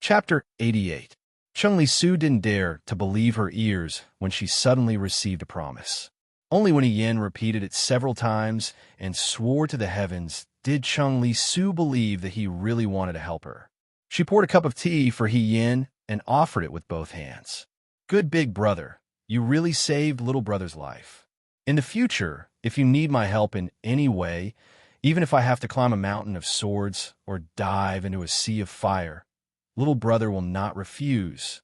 Chapter 88. Chung Li-su didn't dare to believe her ears when she suddenly received a promise. Only when Yin repeated it several times and swore to the heavens did Chung Li-su believe that he really wanted to help her. She poured a cup of tea for Yin and offered it with both hands. "Good big brother, you really saved little brother's life. In the future, if you need my help in any way, even if I have to climb a mountain of swords or dive into a sea of fire, little brother will not refuse."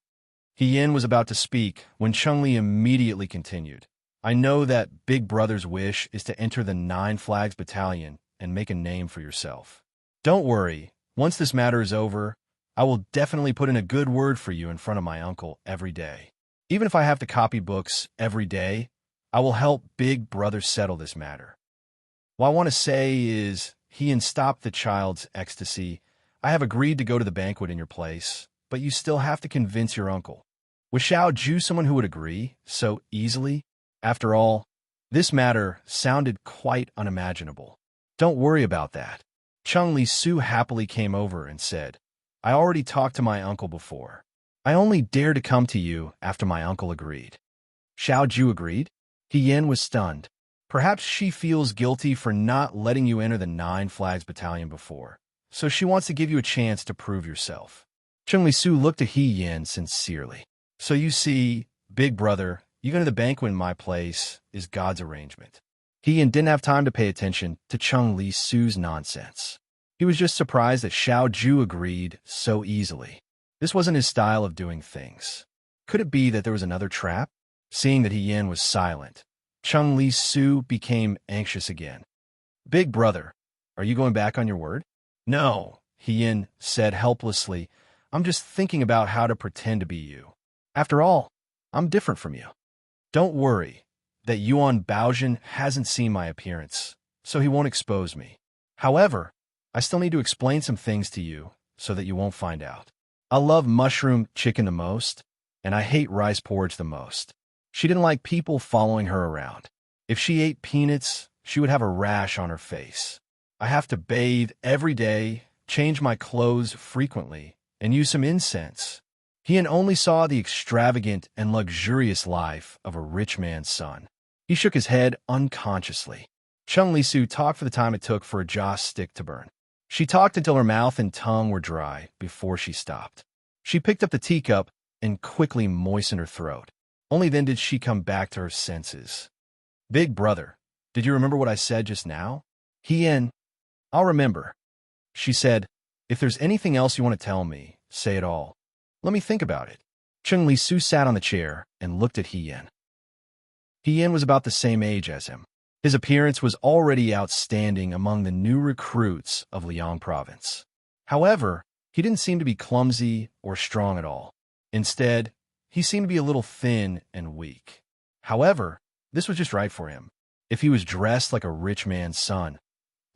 Yin was about to speak when Chung Li immediately continued. "I know that big brother's wish is to enter the 9 Flags Battalion and make a name for yourself. Don't worry, once this matter is over, I will definitely put in a good word for you in front of my uncle every day. Even if I have to copy books every day, I will help big brother settle this matter. What I want to say is," Yin stopped the child's ecstasy, "I have agreed to go to the banquet in your place, but you still have to convince your uncle. Was Xiao Ju someone who would agree so easily? After all, this matter sounded quite unimaginable." "Don't worry about that." Chung Li-su happily came over and said, "I already talked to my uncle before. I only dared to come to you after my uncle agreed." "Xiao Ju agreed?" Yin was stunned. "Perhaps she feels guilty for not letting you enter the 9 Flags Battalion before, so she wants to give you a chance to prove yourself." Chung Li-su looked at Yin sincerely. "So you see, big brother, you going to the banquet in my place is God's arrangement." Yin didn't have time to pay attention to Chung Li-su's nonsense. He was just surprised that Xiao Ju agreed so easily. This wasn't his style of doing things. Could it be that there was another trap? Seeing that Yin was silent, Chung Li-su became anxious again. "Big brother, are you going back on your word?" "No," Yin said helplessly. "I'm just thinking about how to pretend to be you. After all, I'm different from you. Don't worry that Yuan Baojin hasn't seen my appearance, so he won't expose me. However, I still need to explain some things to you so that you won't find out. I love mushroom chicken the most, and I hate rice porridge the most." She didn't like people following her around. If she ate peanuts, she would have a rash on her face. "I have to bathe every day, change my clothes frequently, and use some incense." Yin only saw the extravagant and luxurious life of a rich man's son. He shook his head unconsciously. Chung Li-su talked for the time it took for a joss stick to burn. She talked until her mouth and tongue were dry before she stopped. She picked up the teacup and quickly moistened her throat. Only then did she come back to her senses. "Big brother, did you remember what I said just now?" "Yin, I'll remember." She said, "If there's anything else you want to tell me, say it all. Let me think about it." Chung Li-su sat on the chair and looked at Yin. Yin was about the same age as him. His appearance was already outstanding among the new recruits of Liang province. However, he didn't seem to be clumsy or strong at all. Instead, he seemed to be a little thin and weak. However, this was just right for him. If he was dressed like a rich man's son.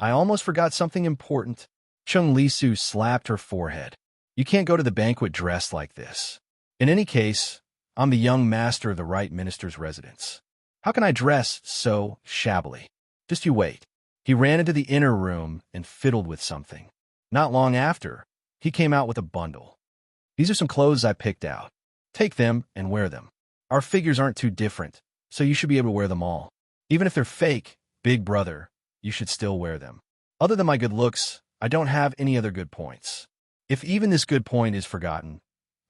"I almost forgot something important." Chung Li-su slapped her forehead. "You can't go to the banquet dressed like this. In any case, I'm the young master of the right minister's residence. How can I dress so shabbily? Just you wait." He ran into the inner room and fiddled with something. Not long after, he came out with a bundle. "These are some clothes I picked out. Take them and wear them. Our figures aren't too different, so you should be able to wear them all. Even if they're fake, big brother, you should still wear them. Other than my good looks, I don't have any other good points. If even this good point is forgotten,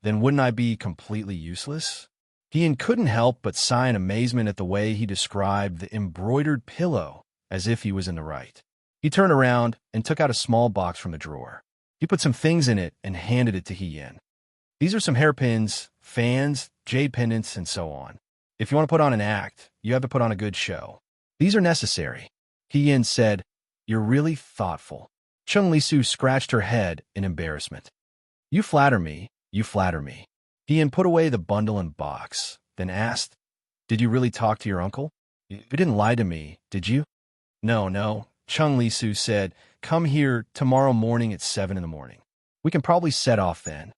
then wouldn't I be completely useless?" Yin couldn't help but sigh in amazement at the way he described the embroidered pillow, as if he was in the right. He turned around and took out a small box from the drawer. He put some things in it and handed it to Yin. "These are some hairpins, fans, jade pendants, and so on. If you want to put on an act, you have to put on a good show. These are necessary." Yin said, "You're really thoughtful." Chung Li-su scratched her head in embarrassment. You flatter me, you flatter me." Yin put away the bundle and box, then asked, "Did you really talk to your uncle? You didn't lie to me, did you?" No, Chung Li-su said, "Come here tomorrow morning at 7 in the morning. We can probably set off then."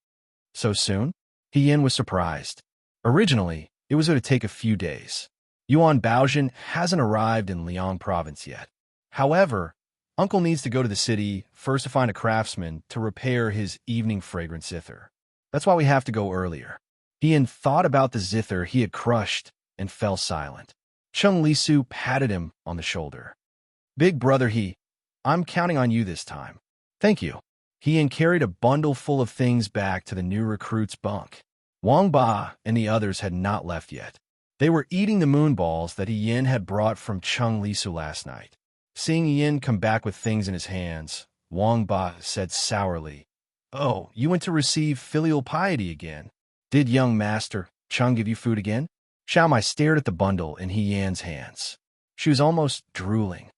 "So soon?" Yin was surprised. Originally, it was going to take a few days. Yuan Baojin hasn't arrived in Liang province yet. However, Uncle needs to go to the city first to find a craftsman to repair his evening fragrance zither. That's why we have to go earlier. Yin thought about the zither he had crushed and fell silent. Chung Lisu patted him on the shoulder. Big brother I'm counting on you this time. Thank you. Yin carried a bundle full of things back to the new recruit's bunk. Wang Ba and the others had not left yet. They were eating the moonballs that Yin had brought from Chung Lisu last night. Seeing Yin come back with things in his hands, Wang Ba said sourly, "Oh, you went to receive filial piety again. Did young master Chung give you food again?" Xiao Mai stared at the bundle in Yan's hands. She was almost drooling.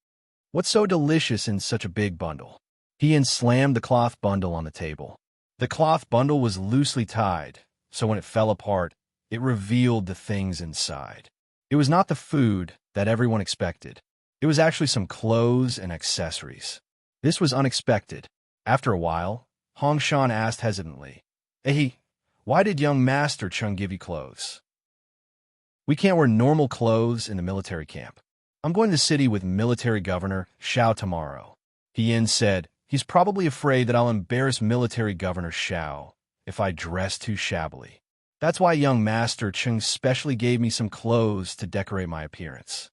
What's so delicious in such a big bundle? Yin slammed the cloth bundle on the table. The cloth bundle was loosely tied, so when it fell apart, it revealed the things inside. It was not the food that everyone expected. It was actually some clothes and accessories. This was unexpected. After a while, Hong Shan asked hesitantly, "Hey, why did young master Chung give you clothes?" "We can't wear normal clothes in the military camp. I'm going to the city with military governor Xiao tomorrow." Yin said, "He's probably afraid that I'll embarrass military governor Xiao if I dress too shabbily. That's why young master Chung specially gave me some clothes to decorate my appearance."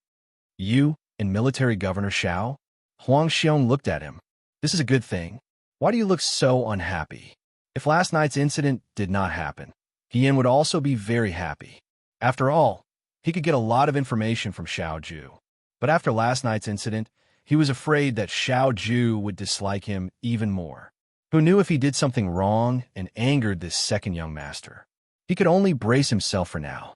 "You and military governor Xiao?" Huang Xiong looked at him. "This is a good thing. Why do you look so unhappy?" If last night's incident did not happen, Yin would also be very happy. After all, he could get a lot of information from Xiao Ju. But after last night's incident, he was afraid that Xiao Ju would dislike him even more. Who knew if he did something wrong and angered this second young master? He could only brace himself for now.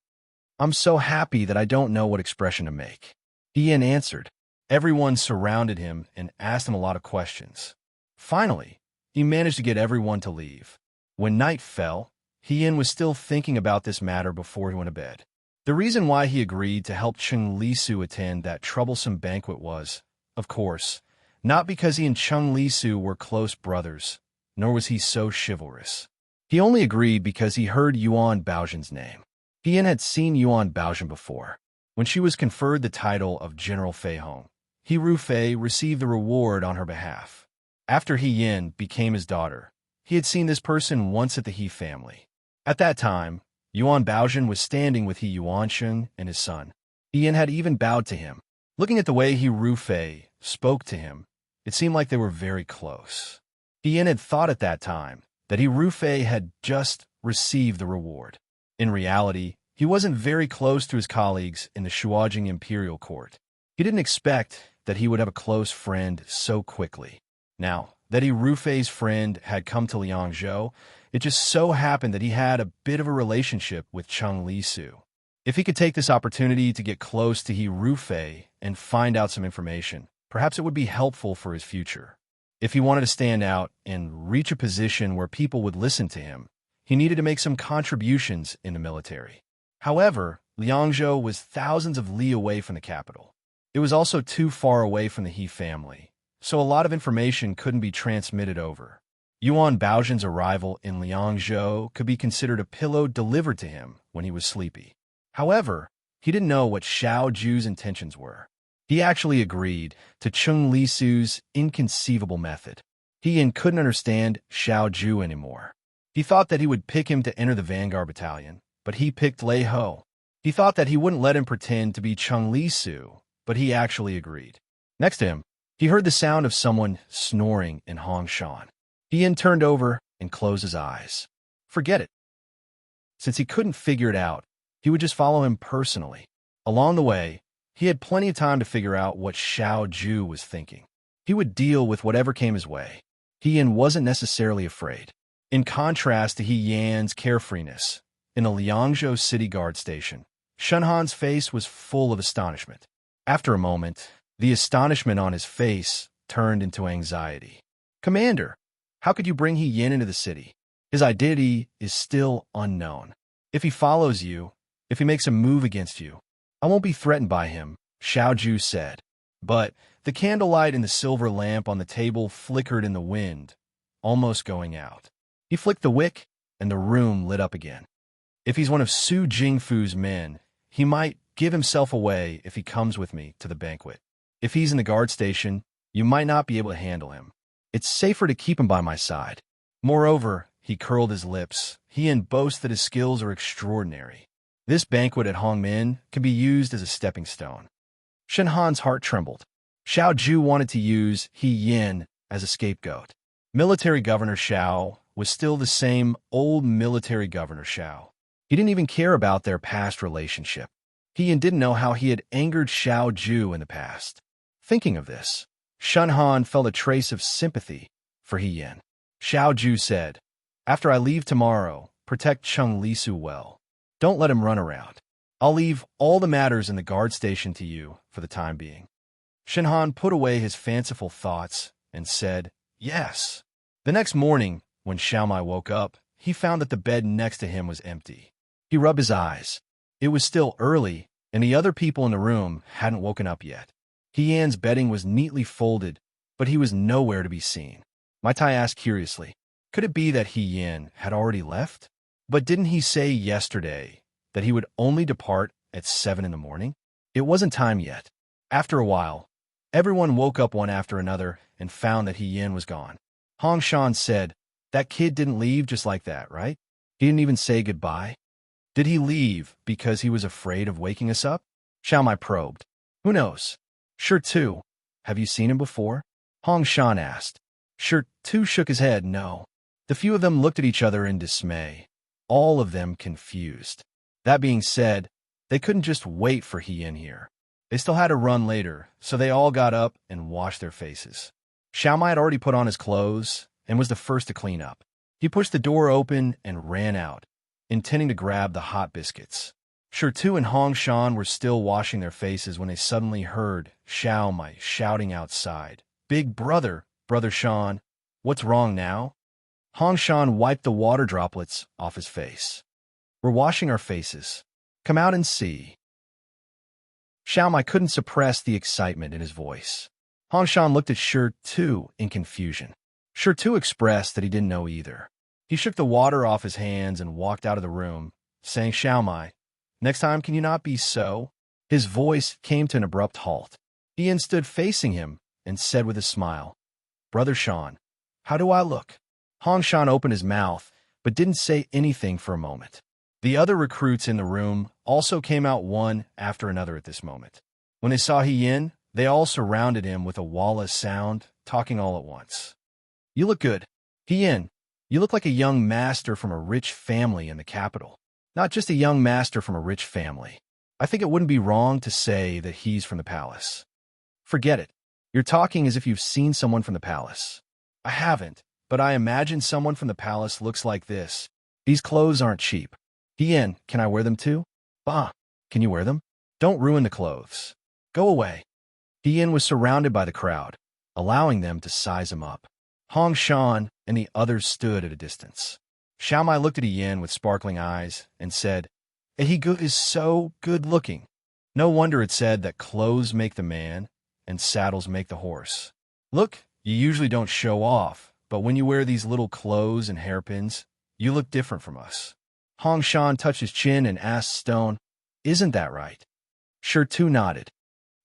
"I'm so happy that I don't know what expression to make," Yin answered. Everyone surrounded him and asked him a lot of questions. Finally, he managed to get everyone to leave. When night fell, Yin was still thinking about this matter before he went to bed. The reason why he agreed to help Chung Lisu attend that troublesome banquet was, of course, not because he and Chung Lisu were close brothers, nor was he so chivalrous. He only agreed because he heard Yuan Baozhen's name. Yin had seen Yuan Baozhen before. When she was conferred the title of General Fei Hong, He Rufei received the reward on her behalf. After Yin became his daughter, he had seen this person once at the He family. At that time, Yuan Baozhen was standing with He Yuansheng and his son. Yin had even bowed to him. Looking at the way He Rufei spoke to him, it seemed like they were very close. Yin had thought at that time that He Rufei had just received the reward. In reality, he wasn't very close to his colleagues in the Shuajing Imperial Court. He didn't expect that he would have a close friend so quickly. Now, that He Rufei's friend had come to Liangzhou, it just so happened that he had a bit of a relationship with Chung Lisu. If he could take this opportunity to get close to He Rufei and find out some information, perhaps it would be helpful for his future. If he wanted to stand out and reach a position where people would listen to him, he needed to make some contributions in the military. However, Liangzhou was thousands of li away from the capital. It was also too far away from the He family, so a lot of information couldn't be transmitted over. Yuan Baozhen's arrival in Liangzhou could be considered a pillow delivered to him when he was sleepy. However, he didn't know what Xiao Ju's intentions were. He actually agreed to Chung Lisu's inconceivable method. Yin couldn't understand Xiao Ju anymore. He thought that he would pick him to enter the Vanguard Battalion, but he picked Lei Ho. He thought that he wouldn't let him pretend to be Chung Lisu, but he actually agreed. Next to him, he heard the sound of someone snoring in Hongshan. Yin turned over and closed his eyes. Forget it. Since he couldn't figure it out, he would just follow him personally. Along the way, he had plenty of time to figure out what Xiao Ju was thinking. He would deal with whatever came his way. Yin wasn't necessarily afraid. In contrast to Yan's carefreeness, in a Liangzhou city guard station, Shunhan's face was full of astonishment. After a moment, the astonishment on his face turned into anxiety. "Commander, how could you bring Yin into the city? His identity is still unknown. If he follows you, if he makes a move against you, I won't be threatened by him," Xiao Ju said. But the candlelight in the silver lamp on the table flickered in the wind, almost going out. He flicked the wick, and the room lit up again. "If he's one of Su Jingfu's men, he might give himself away if he comes with me to the banquet. If he's in the guard station, you might not be able to handle him. It's safer to keep him by my side. Moreover, he curled his lips. He Yin boasts that his skills are extraordinary. This banquet at Hongmin can be used as a stepping stone. Shen Han's heart trembled. Xiao Ju wanted to use He Yin as a scapegoat. Military Governor Xiao was still the same old military Governor Xiao. He didn't even care about their past relationship. He Yin didn't know how he had angered Xiao Ju in the past. Thinking of this, Shen Han felt a trace of sympathy for He Yin. Xiao Ju said, "After I leave tomorrow, protect Cheng Lisu well. Don't let him run around. I'll leave all the matters in the guard station to you for the time being." Shen Han put away his fanciful thoughts and said, "Yes." The next morning, when Xiaomai woke up, he found that the bed next to him was empty. He rubbed his eyes. It was still early, and the other people in the room hadn't woken up yet. He Yan's bedding was neatly folded, but he was nowhere to be seen. Mai Tai asked curiously, could it be that He Yan had already left? But didn't he say yesterday that he would only depart at 7 in the morning? It wasn't time yet. After a while, everyone woke up one after another and found that He Yan was gone. Hong Shan said, "That kid didn't leave just like that, right? He didn't even say goodbye. Did he leave because he was afraid of waking us up?" Xiaomai probed. "Who knows? Sure too. Have you seen him before?" Hong Shan asked. Sure too shook his head no. The few of them looked at each other in dismay, all of them confused. That being said, they couldn't just wait for He Yan here. They still had to run later, so they all got up and washed their faces. Xiaomai had already put on his clothes and was the first to clean up. He pushed the door open and ran out, intending to grab the hot biscuits. Sure Tu and Hong Shan were still washing their faces when they suddenly heard Xiaomai shouting outside, "Big brother, Brother Shan, what's wrong now?" Hong Shan wiped the water droplets off his face. "We're washing our faces. Come out and see." Xiaomai couldn't suppress the excitement in his voice. Hong Shan looked at Shi Tu in confusion. Shi Tu expressed that he didn't know either. He shook the water off his hands and walked out of the room, saying, "Xiaomai, next time can you not be so?" His voice came to an abrupt halt. Ian stood facing him and said with a smile, "Brother Shan, how do I look?" Hong Shan opened his mouth, but didn't say anything for a moment. The other recruits in the room also came out one after another at this moment. When they saw He Yin, they all surrounded him with a wall of sound, talking all at once. "You look good. He Yin, you look like a young master from a rich family in the capital. Not just a young master from a rich family. I think it wouldn't be wrong to say that he's from the palace." "Forget it. You're talking as if you've seen someone from the palace." "I haven't, but I imagine someone from the palace looks like this. These clothes aren't cheap. He Yin, can I wear them too?" "Bah, can you wear them? Don't ruin the clothes. Go away." He Yin was surrounded by the crowd, allowing them to size him up. Hong Shan and the others stood at a distance. Xiaomai looked at He Yin with sparkling eyes and said, "He is so good-looking. No wonder it said that clothes make the man and saddles make the horse. Look, you usually don't show off, but when you wear these little clothes and hairpins, you look different from us." Hong Shan touched his chin and asked Stone, "Isn't that right?" Shi Tu nodded.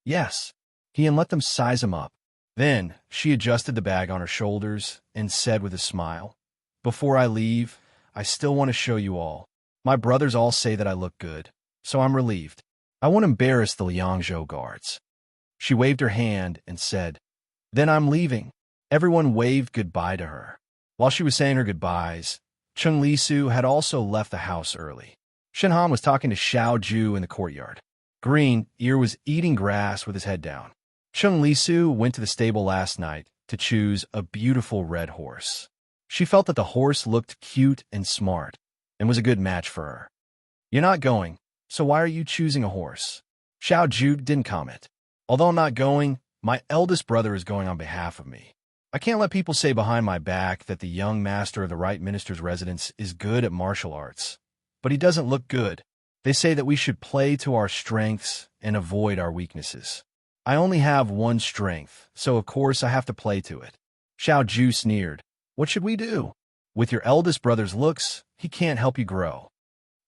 "Yes." He and let them size him up. Then she adjusted the bag on her shoulders and said with a smile, "Before I leave, I still want to show you all. My brothers all say that I look good, so I'm relieved. I won't embarrass the Liangzhou guards." She waved her hand and said, "Then I'm leaving." Everyone waved goodbye to her. While she was saying her goodbyes, Cheng Lisu had also left the house early. Shen Han was talking to Xiao Ju in the courtyard. Green Ear was eating grass with his head down. Cheng Lisu went to the stable last night to choose a beautiful red horse. She felt that the horse looked cute and smart and was a good match for her. "You're not going, so why are you choosing a horse?" Xiao Ju didn't comment. "Although I'm not going, my eldest brother is going on behalf of me. I can't let people say behind my back that the young master of the right minister's residence is good at martial arts. But he doesn't look good. They say that we should play to our strengths and avoid our weaknesses. I only have one strength, so of course I have to play to it." Xiao Ju sneered. "What should we do? With your eldest brother's looks, he can't help you grow."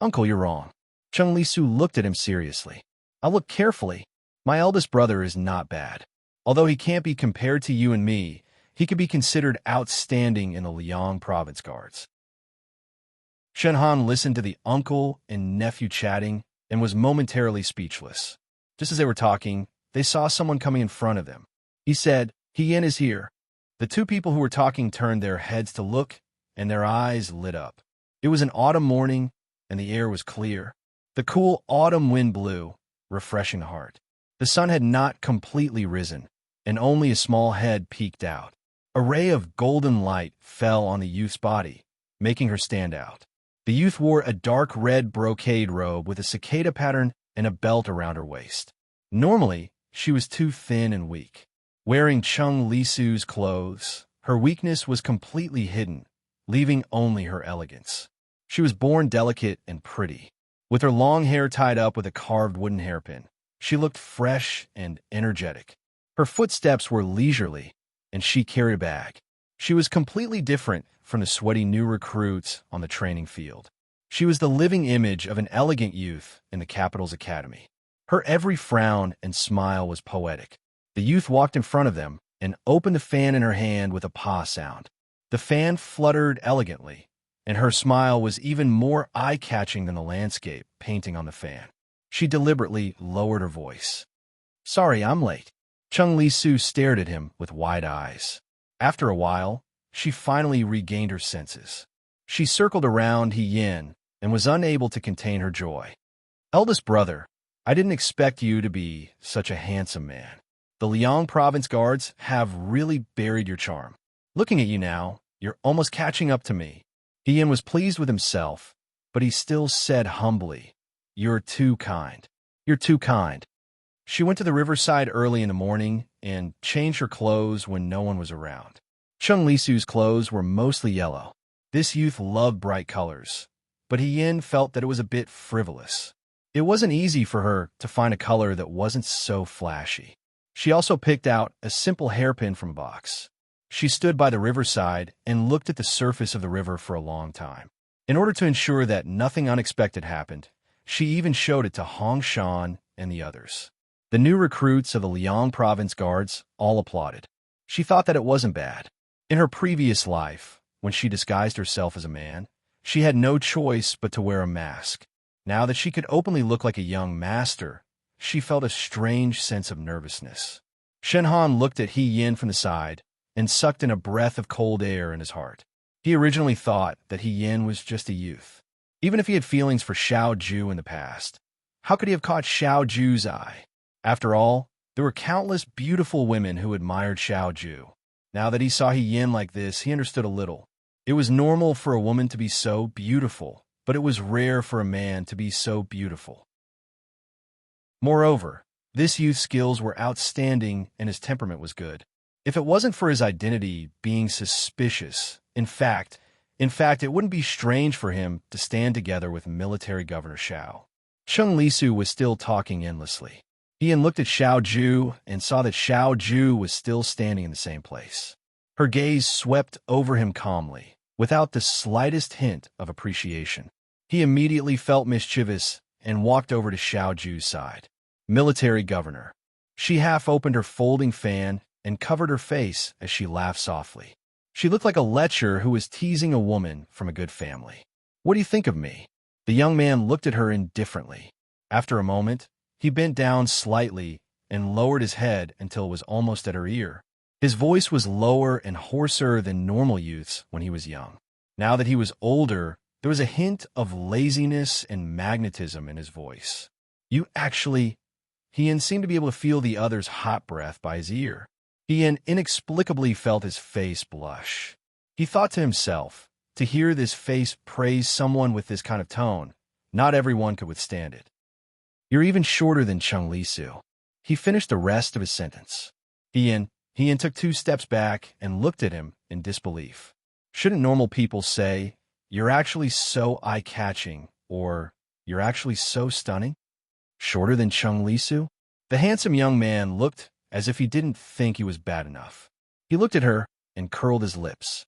"Uncle, you're wrong." Cheng Lisu looked at him seriously. "I'll look carefully. My eldest brother is not bad. Although he can't be compared to you and me, he could be considered outstanding in the Liang province guards." Shenhan listened to the uncle and nephew chatting and was momentarily speechless. Just as they were talking, they saw someone coming in front of them. He said, "He Yin is here." The two people who were talking turned their heads to look, and their eyes lit up. It was an autumn morning, and the air was clear. The cool autumn wind blew, refreshing the heart. The sun had not completely risen, and only a small head peeked out. A ray of golden light fell on the youth's body, making her stand out. The youth wore a dark red brocade robe with a cicada pattern and a belt around her waist. Normally, she was too thin and weak. Wearing Chung Lisu's clothes, her weakness was completely hidden, leaving only her elegance. She was born delicate and pretty. With her long hair tied up with a carved wooden hairpin, she looked fresh and energetic. Her footsteps were leisurely, and she carried a bag. She was completely different from the sweaty new recruits on the training field. She was the living image of an elegant youth in the capital's academy. Her every frown and smile was poetic. The youth walked in front of them and opened the fan in her hand with a pa sound. The fan fluttered elegantly, and her smile was even more eye-catching than the landscape painting on the fan. She deliberately lowered her voice. "Sorry, I'm late." Chung Lisu stared at him with wide eyes. After a while, she finally regained her senses. She circled around He Yin and was unable to contain her joy. "Eldest brother, I didn't expect you to be such a handsome man. The Liang province guards have really buried your charm. Looking at you now, you're almost catching up to me." He Yin was pleased with himself, but he still said humbly, "You're too kind. You're too kind." She went to the riverside early in the morning and changed her clothes when no one was around. Chung Lisu's clothes were mostly yellow. This youth loved bright colors, but He Yin felt that it was a bit frivolous. It wasn't easy for her to find a color that wasn't so flashy. She also picked out a simple hairpin from a box. She stood by the riverside and looked at the surface of the river for a long time. In order to ensure that nothing unexpected happened, she even showed it to Hong Shan and the others. The new recruits of the Liang province guards all applauded. She thought that it wasn't bad. In her previous life, when she disguised herself as a man, she had no choice but to wear a mask. Now that she could openly look like a young master, she felt a strange sense of nervousness. Shenhan looked at He Yin from the side and sucked in a breath of cold air in his heart. He originally thought that He Yin was just a youth. Even if he had feelings for Xiao Ju in the past, how could he have caught Xiao Ju's eye? After all, there were countless beautiful women who admired Xiao Ju. Now that he saw He Yin like this, he understood a little. It was normal for a woman to be so beautiful, but it was rare for a man to be so beautiful. Moreover, this youth's skills were outstanding and his temperament was good. If it wasn't for his identity being suspicious, in fact, it wouldn't be strange for him to stand together with military Governor Xiao. Chung Lisu was still talking endlessly. He Yin looked at Xiao Ju and saw that Xiao Ju was still standing in the same place. Her gaze swept over him calmly, without the slightest hint of appreciation. He immediately felt mischievous and walked over to Xiao Ju's side. "Military Governor." She half opened her folding fan and covered her face as she laughed softly. She looked like a lecher who was teasing a woman from a good family. "What do you think of me?" The young man looked at her indifferently. After a moment, he bent down slightly and lowered his head until it was almost at her ear. His voice was lower and hoarser than normal youths when he was young. Now that he was older, there was a hint of laziness and magnetism in his voice. "You actually—" He Yin seemed to be able to feel the other's hot breath by his ear. He Yin inexplicably felt his face blush. He thought to himself, to hear this face praise someone with this kind of tone, not everyone could withstand it. "You're even shorter than Chung Lisu." He finished the rest of his sentence. He Yin took 2 steps back and looked at him in disbelief. Shouldn't normal people say, "You're actually so eye-catching," or "You're actually so stunning"? Shorter than Chung Lisu? The handsome young man looked as if he didn't think he was bad enough. He looked at her and curled his lips.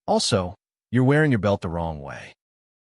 "Also, you're wearing your belt the wrong way."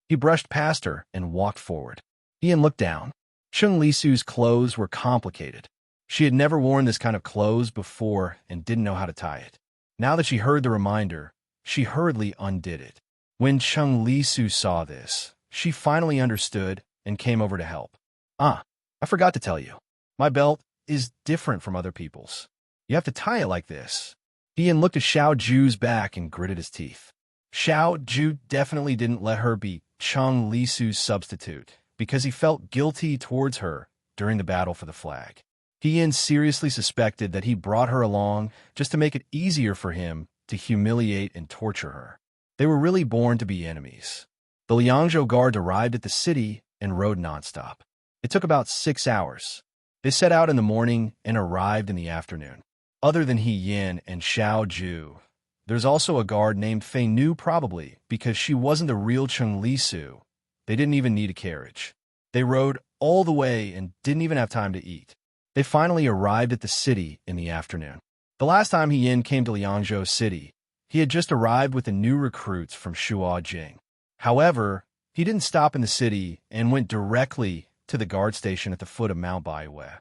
He brushed past her and walked forward. He Yin looked down. Chung Lisu's clothes were complicated. She had never worn this kind of clothes before and didn't know how to tie it. Now that she heard the reminder, she hurriedly undid it. When Chung Li-su saw this, she finally understood and came over to help. "Ah, I forgot to tell you. My belt is different from other people's. You have to tie it like this." Ian looked at Xiao Ju's back and gritted his teeth. Xiao Ju definitely didn't let her be Chung Li-su's substitute because he felt guilty towards her during the battle for the flag. Ian seriously suspected that he brought her along just to make it easier for him to humiliate and torture her. They were really born to be enemies. The Liangzhou guard arrived at the city and rode nonstop. It took about 6 hours. They set out in the morning and arrived in the afternoon. Other than He Yin and Xiao Ju, there's also a guard named Fei Nu, probably because she wasn't the real Chung Li-su. They didn't even need a carriage. They rode all the way and didn't even have time to eat. They finally arrived at the city in the afternoon. The last time He Yin came to Liangzhou City, he had just arrived with the new recruits from Shuajing. However, he didn't stop in the city and went directly to the guard station at the foot of Mount Baiwei.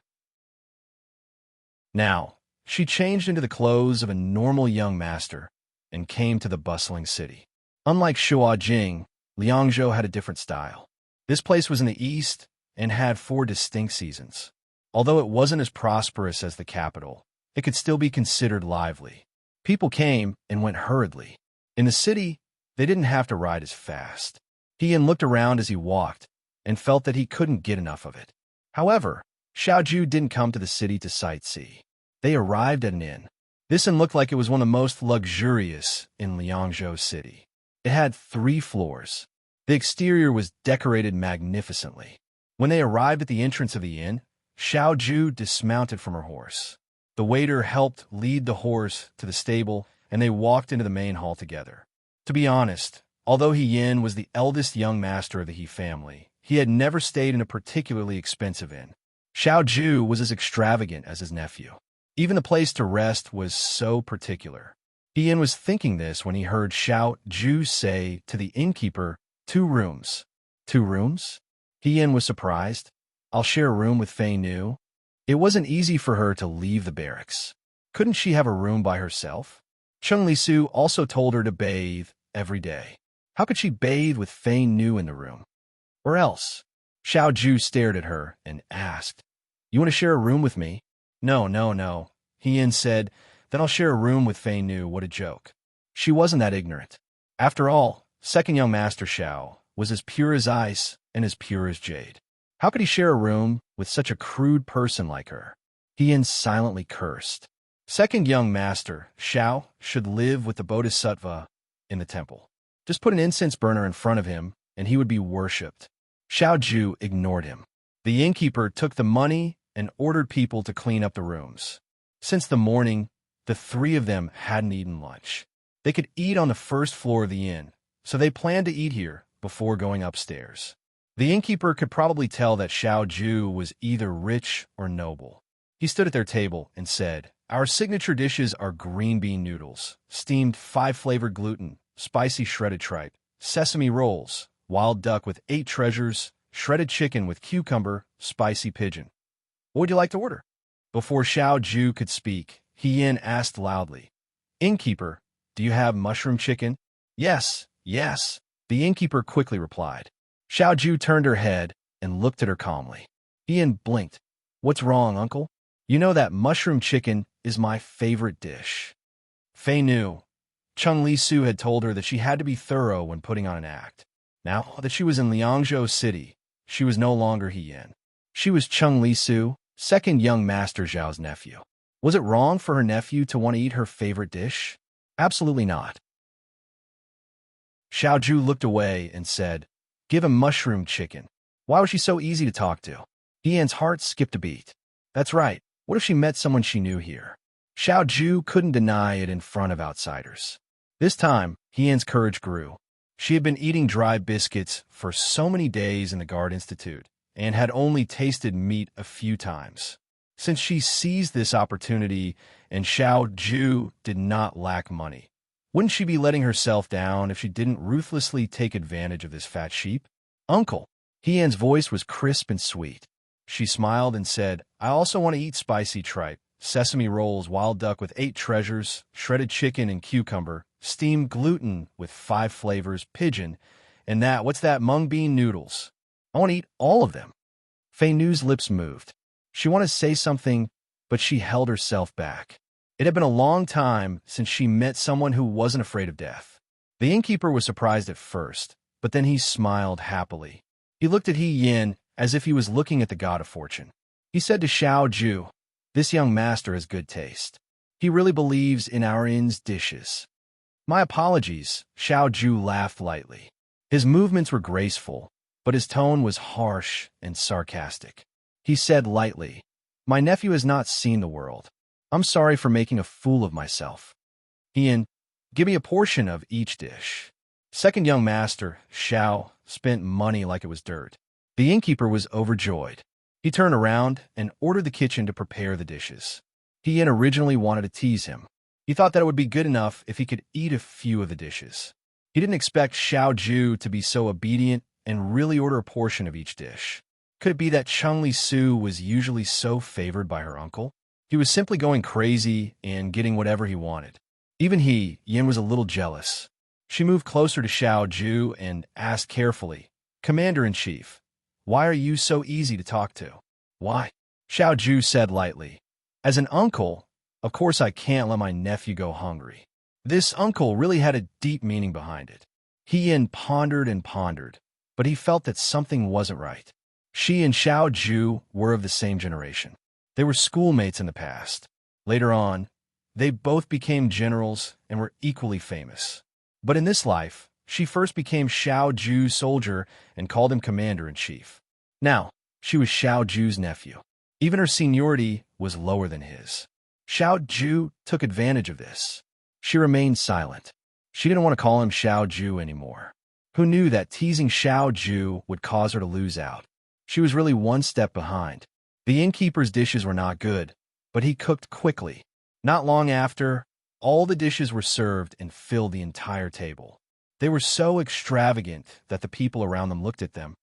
Now, she changed into the clothes of a normal young master and came to the bustling city. Unlike Shuajing, Liangzhou had a different style. This place was in the east and had 4 distinct seasons. Although it wasn't as prosperous as the capital, it could still be considered lively. People came and went hurriedly. In the city, they didn't have to ride as fast. Ian looked around as he walked and felt that he couldn't get enough of it. However, Xiao Ju didn't come to the city to sightsee. They arrived at an inn. This inn looked like it was one of the most luxurious in Liangzhou City. It had 3 floors. The exterior was decorated magnificently. When they arrived at the entrance of the inn, Xiao Ju dismounted from her horse. The waiter helped lead the horse to the stable, and they walked into the main hall together. To be honest, although He Yin was the eldest young master of the He family, he had never stayed in a particularly expensive inn. Xiao Ju was as extravagant as his nephew. Even the place to rest was so particular. He Yin was thinking this when he heard Xiao Ju say to the innkeeper, 2 rooms. 2 rooms? He Yin was surprised. I'll share a room with Fei Nu. It wasn't easy for her to leave the barracks. Couldn't she have a room by herself? Chung Li-su also told her to bathe every day. How could she bathe with Fei Nu in the room? Or else? Xiao Ju stared at her and asked, "You want to share a room with me?" No. He Yin said, "Then I'll share a room with Fei Nu." What a joke. She wasn't that ignorant. After all, second young master Xiao was as pure as ice and as pure as jade. How could he share a room with such a crude person like her? He Yin silently cursed. Second young master Xiao should live with the bodhisattva in the temple. Just put an incense burner in front of him and he would be worshipped. Xiao Ju ignored him. The innkeeper took the money and ordered people to clean up the rooms. Since the morning, the 3 of them hadn't eaten lunch. They could eat on the first floor of the inn, so they planned to eat here before going upstairs. The innkeeper could probably tell that Xiao Ju was either rich or noble. He stood at their table and said, "Our signature dishes are green bean noodles, steamed 5-flavored gluten, spicy shredded tripe, sesame rolls, wild duck with 8 treasures, shredded chicken with cucumber, spicy pigeon. What would you like to order?" Before Xiao Ju could speak, He Yin asked loudly, "Innkeeper, do you have mushroom chicken?" Yes. The innkeeper quickly replied. Xiao Ju turned her head and looked at her calmly. He Yin blinked. "What's wrong, uncle? You know that mushroom chicken is my favorite dish." Fei Nu. Chung Li-su had told her that she had to be thorough when putting on an act. Now that she was in Liangzhou City, she was no longer He Yin. She was Chung Li-su, second young master Zhao's nephew. Was it wrong for her nephew to want to eat her favorite dish? Absolutely not. Xiao Ju looked away and said, "Give him mushroom chicken." Why was she so easy to talk to? He Yin's heart skipped a beat. That's right. What if she met someone she knew here? Xiao Ju couldn't deny it in front of outsiders. This time, He Yin's courage grew. She had been eating dry biscuits for so many days in the Guard Institute and had only tasted meat a few times. Since she seized this opportunity and Xiao Ju did not lack money, wouldn't she be letting herself down if she didn't ruthlessly take advantage of this fat sheep? "Uncle." He Yin's voice was crisp and sweet. She smiled and said, "I also want to eat spicy tripe, sesame rolls, wild duck with 8 treasures, shredded chicken and cucumber, steamed gluten with 5 flavors, pigeon, and what's that, mung bean noodles. I want to eat all of them. Fei Nu's lips moved. She wanted to say something, but she held herself back. It had been a long time since she met someone who wasn't afraid of death. The innkeeper was surprised at first, but then he smiled happily. He looked at He Yin as if he was looking at the god of fortune. He said to Xiao Ju, "This young master has good taste. He really believes in our inn's dishes." "My apologies," Xiao Ju laughed lightly. His movements were graceful, but his tone was harsh and sarcastic. He said lightly, "My nephew has not seen the world. I'm sorry for making a fool of myself. Ian, give me a portion of each dish." Second young master, Xiao, spent money like it was dirt. The innkeeper was overjoyed. He turned around and ordered the kitchen to prepare the dishes. Ian originally wanted to tease him. He thought that it would be good enough if he could eat a few of the dishes. He didn't expect Xiao Ju to be so obedient and really order a portion of each dish. Could it be that Changli Su was usually so favored by her uncle? He was simply going crazy and getting whatever he wanted. Even Yin was a little jealous. She moved closer to Xiao Ju and asked carefully, "Commander-in-Chief, why are you so easy to talk to?" "Why?" Xiao Ju said lightly. "As an uncle, of course I can't let my nephew go hungry." This uncle really had a deep meaning behind it. Yin pondered and pondered, but he felt that something wasn't right. She and Xiao Ju were of the same generation. They were schoolmates in the past. Later on, they both became generals and were equally famous. But in this life, she first became Xiao Ju's soldier and called him commander-in-chief. Now, she was Xiao Ju's nephew. Even her seniority was lower than his. Xiao Ju took advantage of this. She remained silent. She didn't want to call him Xiao Ju anymore. Who knew that teasing Xiao Ju would cause her to lose out? She was really one step behind. The innkeeper's dishes were not good, but he cooked quickly. Not long after, all the dishes were served and filled the entire table. They were so extravagant that the people around them looked at them.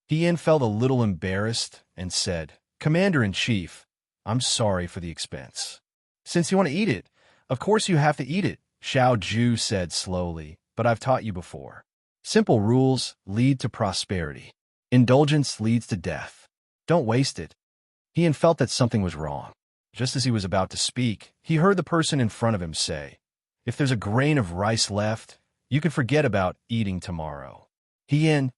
Yin felt a little embarrassed and said, "Commander-in-Chief, I'm sorry for the expense." "Since you want to eat it, of course you have to eat it," Xiao Ju said slowly, "but I've taught you before. Simple rules lead to prosperity. Indulgence leads to death. Don't waste it." Yin felt that something was wrong. Just as he was about to speak, he heard the person in front of him say, "If there's a grain of rice left, you can forget about eating tomorrow." Yin.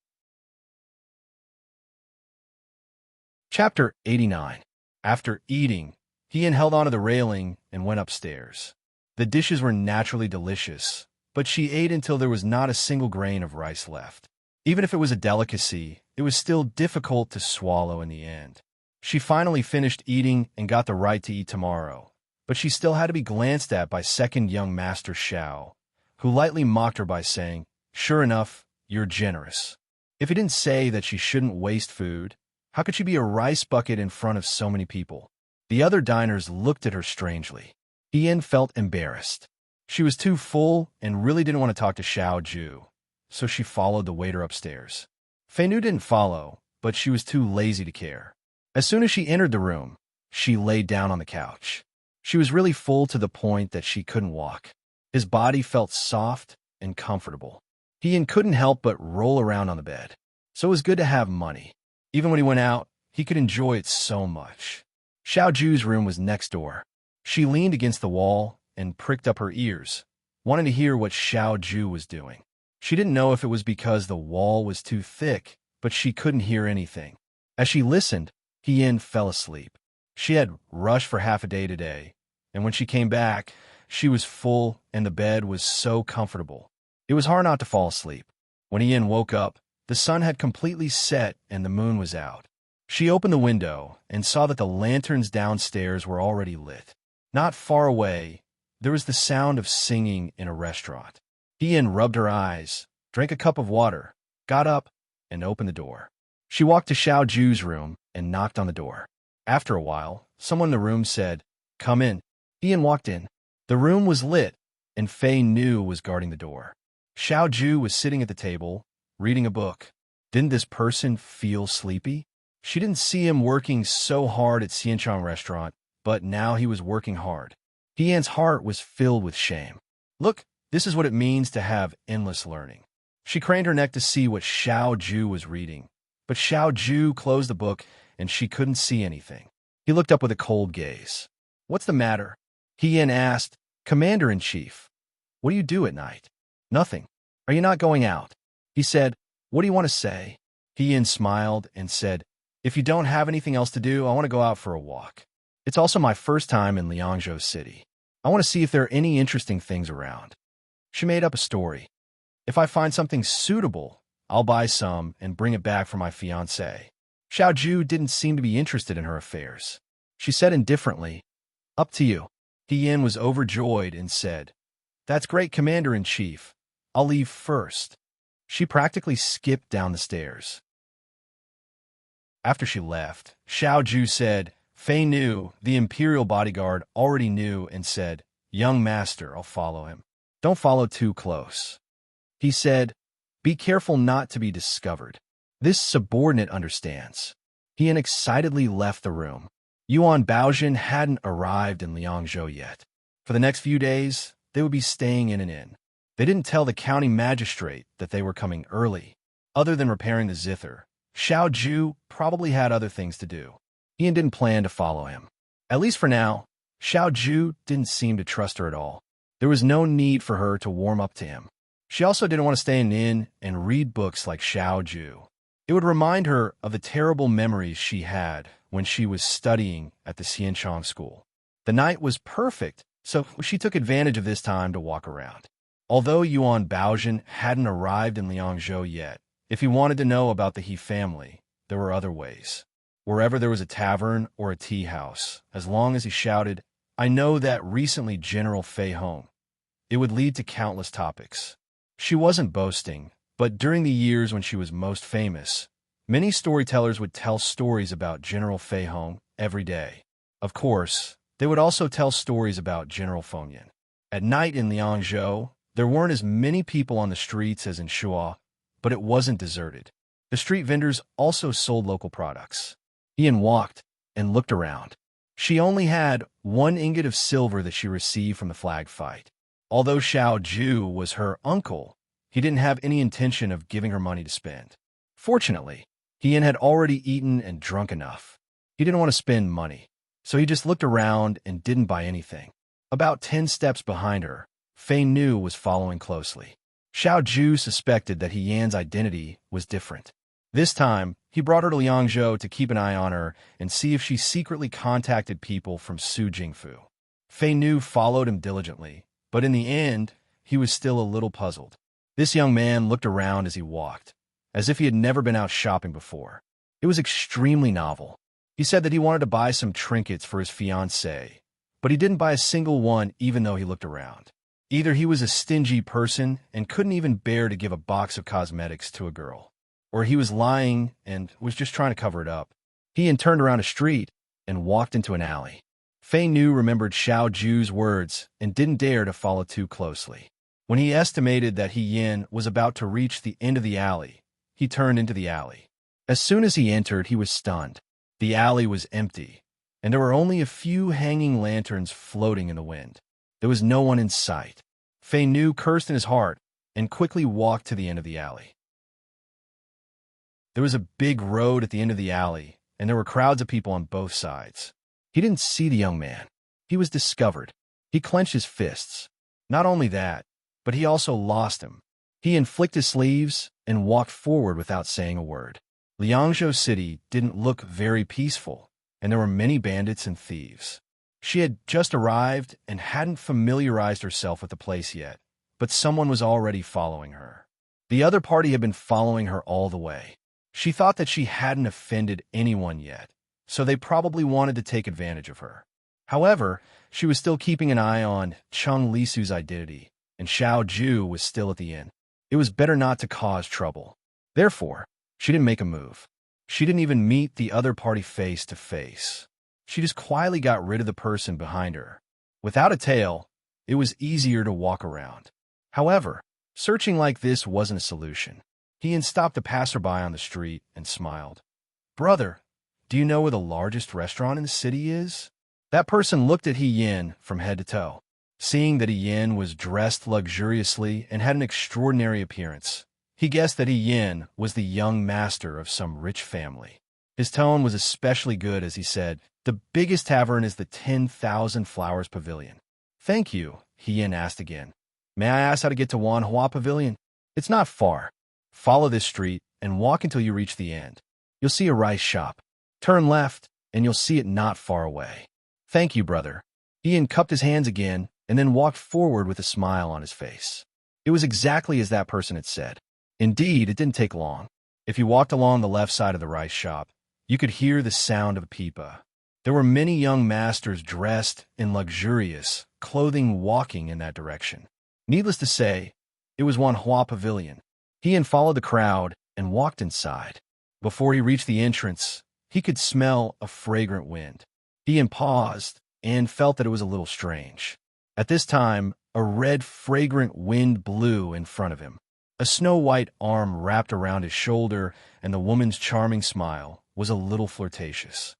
Chapter 89. After eating, Yin held onto the railing and went upstairs. The dishes were naturally delicious, but she ate until there was not a single grain of rice left. Even if it was a delicacy, it was still difficult to swallow in the end. She finally finished eating and got the right to eat tomorrow, but she still had to be glanced at by second young master Xiao, who lightly mocked her by saying, "Sure enough, you're generous." If he didn't say that she shouldn't waste food, how could she be a rice bucket in front of so many people? The other diners looked at her strangely. Yin felt embarrassed. She was too full and really didn't want to talk to Xiao Ju, so she followed the waiter upstairs. Fei Nu didn't follow, but she was too lazy to care. As soon as she entered the room, she lay down on the couch. She was really full to the point that she couldn't walk. His body felt soft and comfortable. Yin couldn't help but roll around on the bed. So it was good to have money. Even when he went out, he could enjoy it so much. Xiao Ju's room was next door. She leaned against the wall and pricked up her ears, wanting to hear what Xiao Ju was doing. She didn't know if it was because the wall was too thick, but she couldn't hear anything. As she listened, Yin fell asleep. She had rushed for half a day today, and when she came back, she was full and the bed was so comfortable. It was hard not to fall asleep. When Yin woke up, the sun had completely set and the moon was out. She opened the window and saw that the lanterns downstairs were already lit. Not far away, there was the sound of singing in a restaurant. Yin rubbed her eyes, drank a cup of water, got up, and opened the door. She walked to Xiao Ju's room and knocked on the door. After a while, someone in the room said, "Come in." Yin walked in. The room was lit, and Fei Nu was guarding the door. Xiao Ju was sitting at the table, reading a book. Didn't this person feel sleepy? She didn't see him working so hard at Xianchang restaurant, but now he was working hard. Tian's heart was filled with shame. Look, this is what it means to have endless learning. She craned her neck to see what Xiao Ju was reading, but Xiao Ju closed the book and she couldn't see anything. He looked up with a cold gaze. What's the matter? Tian asked. Commander-in-Chief, what do you do at night? Nothing. Are you not going out? He said. What do you want to say? Tian smiled and said, if you don't have anything else to do, I want to go out for a walk. It's also my first time in Liangzhou City. I want to see if there are any interesting things around. She made up a story. If I find something suitable, I'll buy some and bring it back for my fiancé. Xiao Ju didn't seem to be interested in her affairs. She said indifferently, up to you. Tian was overjoyed and said, that's great, Commander-in-Chief. I'll leave first. She practically skipped down the stairs. After she left, Xiao Ju said, Fei Nu, the imperial bodyguard, already knew and said, young master, I'll follow him. Don't follow too close. He said, be careful not to be discovered. This subordinate understands. He excitedly left the room. Yuan Baojin hadn't arrived in Liangzhou yet. For the next few days, they would be staying in an inn. They didn't tell the county magistrate that they were coming early. Other than repairing the zither, Xiao Ju probably had other things to do. Ian didn't plan to follow him. At least for now, Xiao Ju didn't seem to trust her at all. There was no need for her to warm up to him. She also didn't want to stay in an inn and read books like Xiao Ju. It would remind her of the terrible memories she had when she was studying at the Xianchang school. The night was perfect, so she took advantage of this time to walk around. Although Yuan Baojin hadn't arrived in Liangzhou yet, if he wanted to know about the He family, there were other ways. Wherever there was a tavern or a tea house, as long as he shouted, I know that recently General Fei home, it would lead to countless topics. She wasn't boasting, but during the years when she was most famous, many storytellers would tell stories about General Fei home every day. Of course, they would also tell stories about General Fengyan. At night in Liangzhou, there weren't as many people on the streets as in Shuo, but it wasn't deserted. The street vendors also sold local products. Ian walked and looked around. She only had 1 ingot of silver that she received from the flag fight. Although Xiao Ju was her uncle, he didn't have any intention of giving her money to spend. Fortunately, Ian had already eaten and drunk enough. He didn't want to spend money, so he just looked around and didn't buy anything. About 10 steps behind her, Fei Nu was following closely. Xiao Ju suspected that Yan's identity was different. This time, he brought her to Liangzhou to keep an eye on her and see if she secretly contacted people from Su Jingfu. Fei Nu followed him diligently, but in the end, he was still a little puzzled. This young man looked around as he walked, as if he had never been out shopping before. It was extremely novel. He said that he wanted to buy some trinkets for his fiancée, but he didn't buy a single one even though he looked around. Either he was a stingy person and couldn't even bear to give a box of cosmetics to a girl, or he was lying and was just trying to cover it up. He turned around a street and walked into an alley. Fei Nu remembered Xiao Ju's words and didn't dare to follow too closely. When he estimated that Yin was about to reach the end of the alley, he turned into the alley. As soon as he entered, he was stunned. The alley was empty, and there were only a few hanging lanterns floating in the wind. There was no one in sight. Fei Nu cursed in his heart and quickly walked to the end of the alley. There was a big road at the end of the alley, and there were crowds of people on both sides. He didn't see the young man. He was discovered. He clenched his fists. Not only that, but he also lost him. He flicked his sleeves and walked forward without saying a word. Liangzhou City didn't look very peaceful, and there were many bandits and thieves. She had just arrived and hadn't familiarized herself with the place yet, but someone was already following her. The other party had been following her all the way. She thought that she hadn't offended anyone yet, so they probably wanted to take advantage of her. However, she was still keeping an eye on Cheng Lisu's identity, and Xiao Ju was still at the inn. It was better not to cause trouble. Therefore, she didn't make a move. She didn't even meet the other party face to face. She just quietly got rid of the person behind her. Without a tail, it was easier to walk around. However, searching like this wasn't a solution. He stopped a passerby on the street and smiled. Brother, do you know where the largest restaurant in the city is? That person looked at He Yin from head to toe. Seeing that He Yin was dressed luxuriously and had an extraordinary appearance, he guessed that He Yin was the young master of some rich family. His tone was especially good as he said, "The biggest tavern is the 10,000 Flowers Pavilion." "Thank you," He Yin asked again. "May I ask how to get to Wanhua Pavilion?" "It's not far. Follow this street and walk until you reach the end. You'll see a rice shop. Turn left, and you'll see it not far away." "Thank you, brother." He Yin cupped his hands again and then walked forward with a smile on his face. It was exactly as that person had said. Indeed, it didn't take long. If you walked along the left side of the rice shop, you could hear the sound of a pipa. There were many young masters dressed in luxurious clothing walking in that direction. Needless to say, it was Wanhua Pavilion. He Yin followed the crowd and walked inside. Before he reached the entrance, he could smell a fragrant wind. He Yin paused and felt that it was a little strange. At this time, a red, fragrant wind blew in front of him. A snow-white arm wrapped around his shoulder, and the woman's charming smile was a little flirtatious.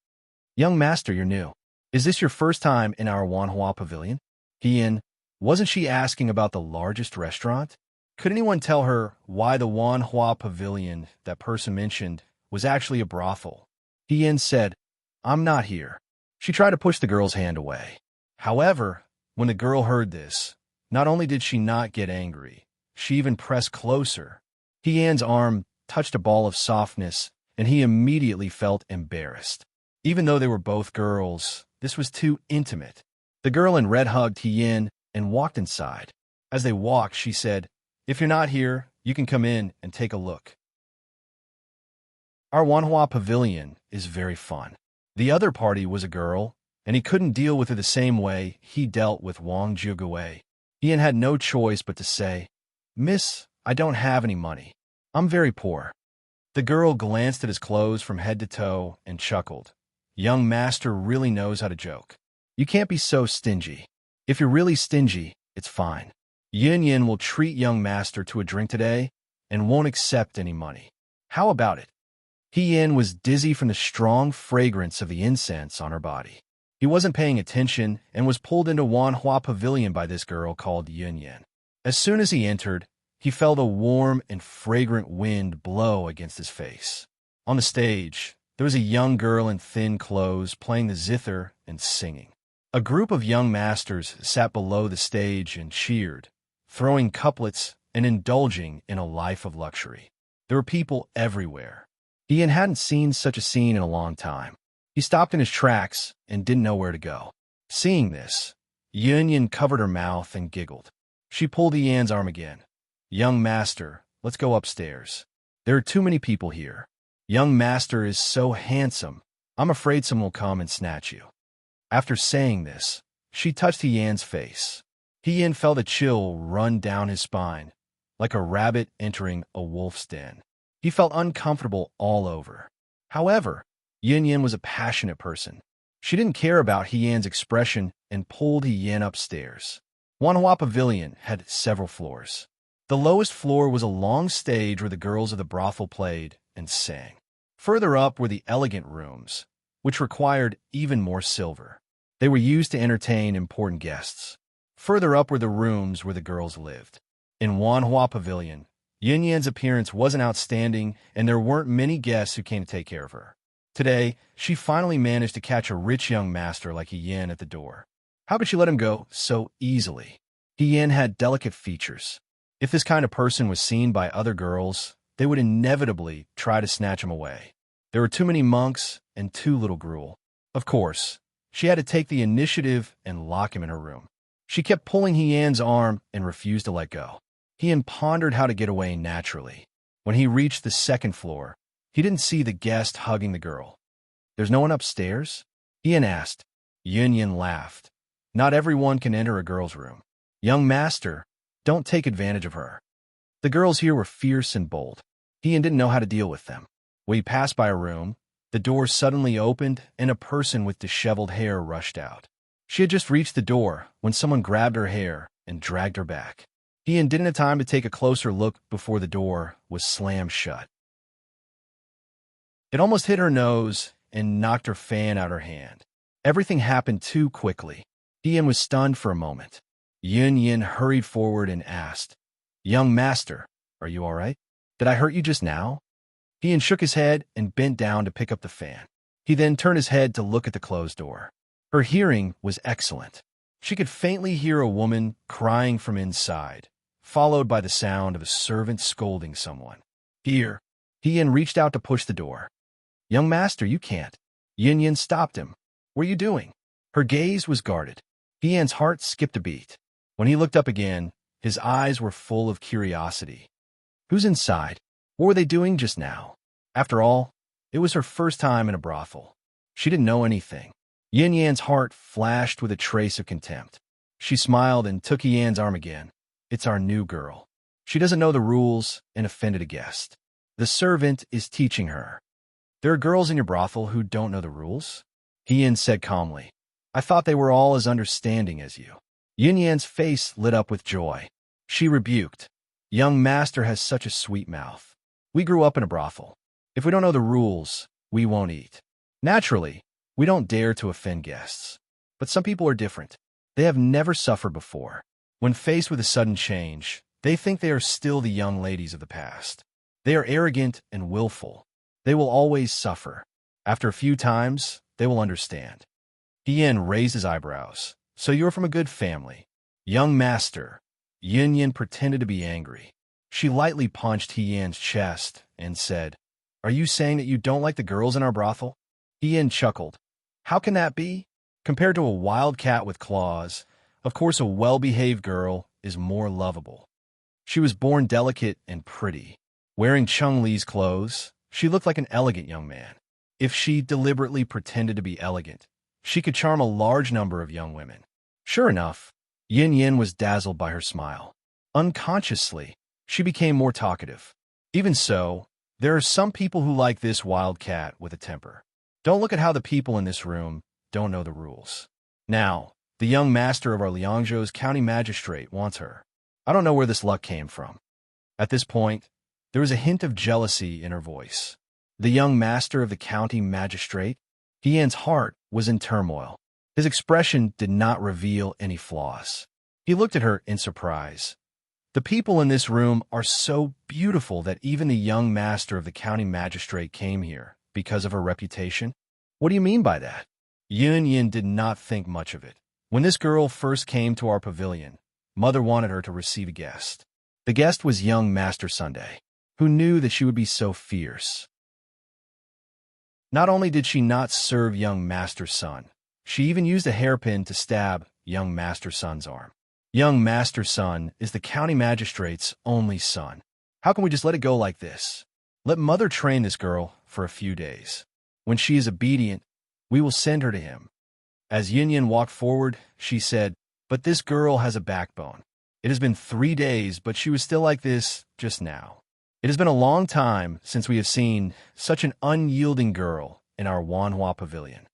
"Young master, you're new. Is this your first time in our Wanhua Pavilion?" He Yin, wasn't she asking about the largest restaurant? Could anyone tell her why the Wanhua Pavilion that person mentioned was actually a brothel? He Yin said, "I'm not here." She tried to push the girl's hand away. However, when the girl heard this, not only did she not get angry, she even pressed closer. He Yin's arm touched a ball of softness, and he immediately felt embarrassed. Even though they were both girls, this was too intimate. The girl in red hugged He Yin and walked inside. As they walked, she said, "If you're not here, you can come in and take a look. Our Wanhua Pavilion is very fun." The other party was a girl, and he couldn't deal with her the same way he dealt with Wang Jiugui. He Yin had no choice but to say, "Miss, I don't have any money. I'm very poor." The girl glanced at his clothes from head to toe and chuckled. "Young master really knows how to joke. You can't be so stingy. If you're really stingy, it's fine. Yin Yin will treat young master to a drink today and won't accept any money. How about it?" He Yin was dizzy from the strong fragrance of the incense on her body. He wasn't paying attention and was pulled into Wanhua Pavilion by this girl called Yin Yin. As soon as he entered, he felt a warm and fragrant wind blow against his face. On the stage, there was a young girl in thin clothes playing the zither and singing. A group of young masters sat below the stage and cheered, throwing couplets and indulging in a life of luxury. There were people everywhere. He Yin hadn't seen such a scene in a long time. He stopped in his tracks and didn't know where to go. Seeing this, Yin Yin covered her mouth and giggled. She pulled He Yin's arm again. "Young master, let's go upstairs. There are too many people here. Young master is so handsome, I'm afraid someone will come and snatch you." After saying this, she touched He Yin's face. He Yin felt a chill run down his spine, like a rabbit entering a wolf's den. He felt uncomfortable all over. However, Yin Yin was a passionate person. She didn't care about He Yin's expression and pulled He Yin upstairs. Wanhua Pavilion had several floors. The lowest floor was a long stage where the girls of the brothel played and sang. Further up were the elegant rooms, which required even more silver. They were used to entertain important guests. Further up were the rooms where the girls lived. In Wanhua Pavilion, Yin Yin's appearance wasn't outstanding, and there weren't many guests who came to take care of her. Today, she finally managed to catch a rich young master like He Yin at the door. How could she let him go so easily? He Yin had delicate features. If this kind of person was seen by other girls, they would inevitably try to snatch him away. There were too many monks and too little gruel. Of course, she had to take the initiative and lock him in her room. She kept pulling He Yin's arm and refused to let go. He Yin pondered how to get away naturally. When he reached the second floor, he didn't see the guest hugging the girl. "There's no one upstairs?" He Yin asked. Yin Yin laughed. "Not everyone can enter a girl's room. Young master, don't take advantage of her." The girls here were fierce and bold. He Yin didn't know how to deal with them. When he passed by a room, the door suddenly opened and a person with disheveled hair rushed out. She had just reached the door when someone grabbed her hair and dragged her back. He Yin didn't have time to take a closer look before the door was slammed shut. It almost hit her nose and knocked her fan out her hand. Everything happened too quickly. Ian was stunned for a moment. Yin hurried forward and asked, "Young master, are you all right? Did I hurt you just now?" Ian shook his head and bent down to pick up the fan. He then turned his head to look at the closed door. Her hearing was excellent. She could faintly hear a woman crying from inside, followed by the sound of a servant scolding someone. "Here." Ian reached out to push the door. "Young master, you can't." Yin stopped him. "What are you doing?" Her gaze was guarded. Ian's heart skipped a beat. When he looked up again, his eyes were full of curiosity. Who's inside? What were they doing just now? After all, it was her first time in a brothel. She didn't know anything. Yin-Yan's heart flashed with a trace of contempt. She smiled and took Yan's arm again. "It's our new girl. She doesn't know the rules and offended a guest. The servant is teaching her." "There are girls in your brothel who don't know the rules?" Yan said calmly. "I thought they were all as understanding as you." Yin-Yan's face lit up with joy. She rebuked, "Young master has such a sweet mouth. We grew up in a brothel. If we don't know the rules, we won't eat. Naturally, we don't dare to offend guests. But some people are different. They have never suffered before. When faced with a sudden change, they think they are still the young ladies of the past. They are arrogant and willful. They will always suffer. After a few times, they will understand." Yan raised his eyebrows. "So you're from a good family." "Young master." Yin pretended to be angry. She lightly punched Yan's chest and said, "Are you saying that you don't like the girls in our brothel?" Yan chuckled. "How can that be? Compared to a wild cat with claws, of course a well-behaved girl is more lovable. She was born delicate and pretty. Wearing Chung Li's clothes, she looked like an elegant young man. If she deliberately pretended to be elegant, she could charm a large number of young women." Sure enough, Yin was dazzled by her smile. Unconsciously, she became more talkative. "Even so, there are some people who like this wild cat with a temper. Don't look at how the people in this room don't know the rules. Now, the young master of our Liangzhou's county magistrate wants her. I don't know where this luck came from." At this point, there was a hint of jealousy in her voice. The young master of the county magistrate? Yan's heart was in turmoil. His expression did not reveal any flaws. He looked at her in surprise. "The people in this room are so beautiful that even the young master of the county magistrate came here because of her reputation? What do you mean by that?" Yin did not think much of it. "When this girl first came to our pavilion, Mother wanted her to receive a guest. The guest was young Master Sunday, who knew that she would be so fierce. Not only did she not serve young Master Sun, she even used a hairpin to stab young Master Sun's arm. Young Master Sun is the county magistrate's only son. How can we just let it go like this? Let Mother train this girl for a few days. When she is obedient, we will send her to him." As Yin walked forward, she said, "But this girl has a backbone. It has been 3 days, but she was still like this just now. It has been a long time since we have seen such an unyielding girl in our Wanhua pavilion.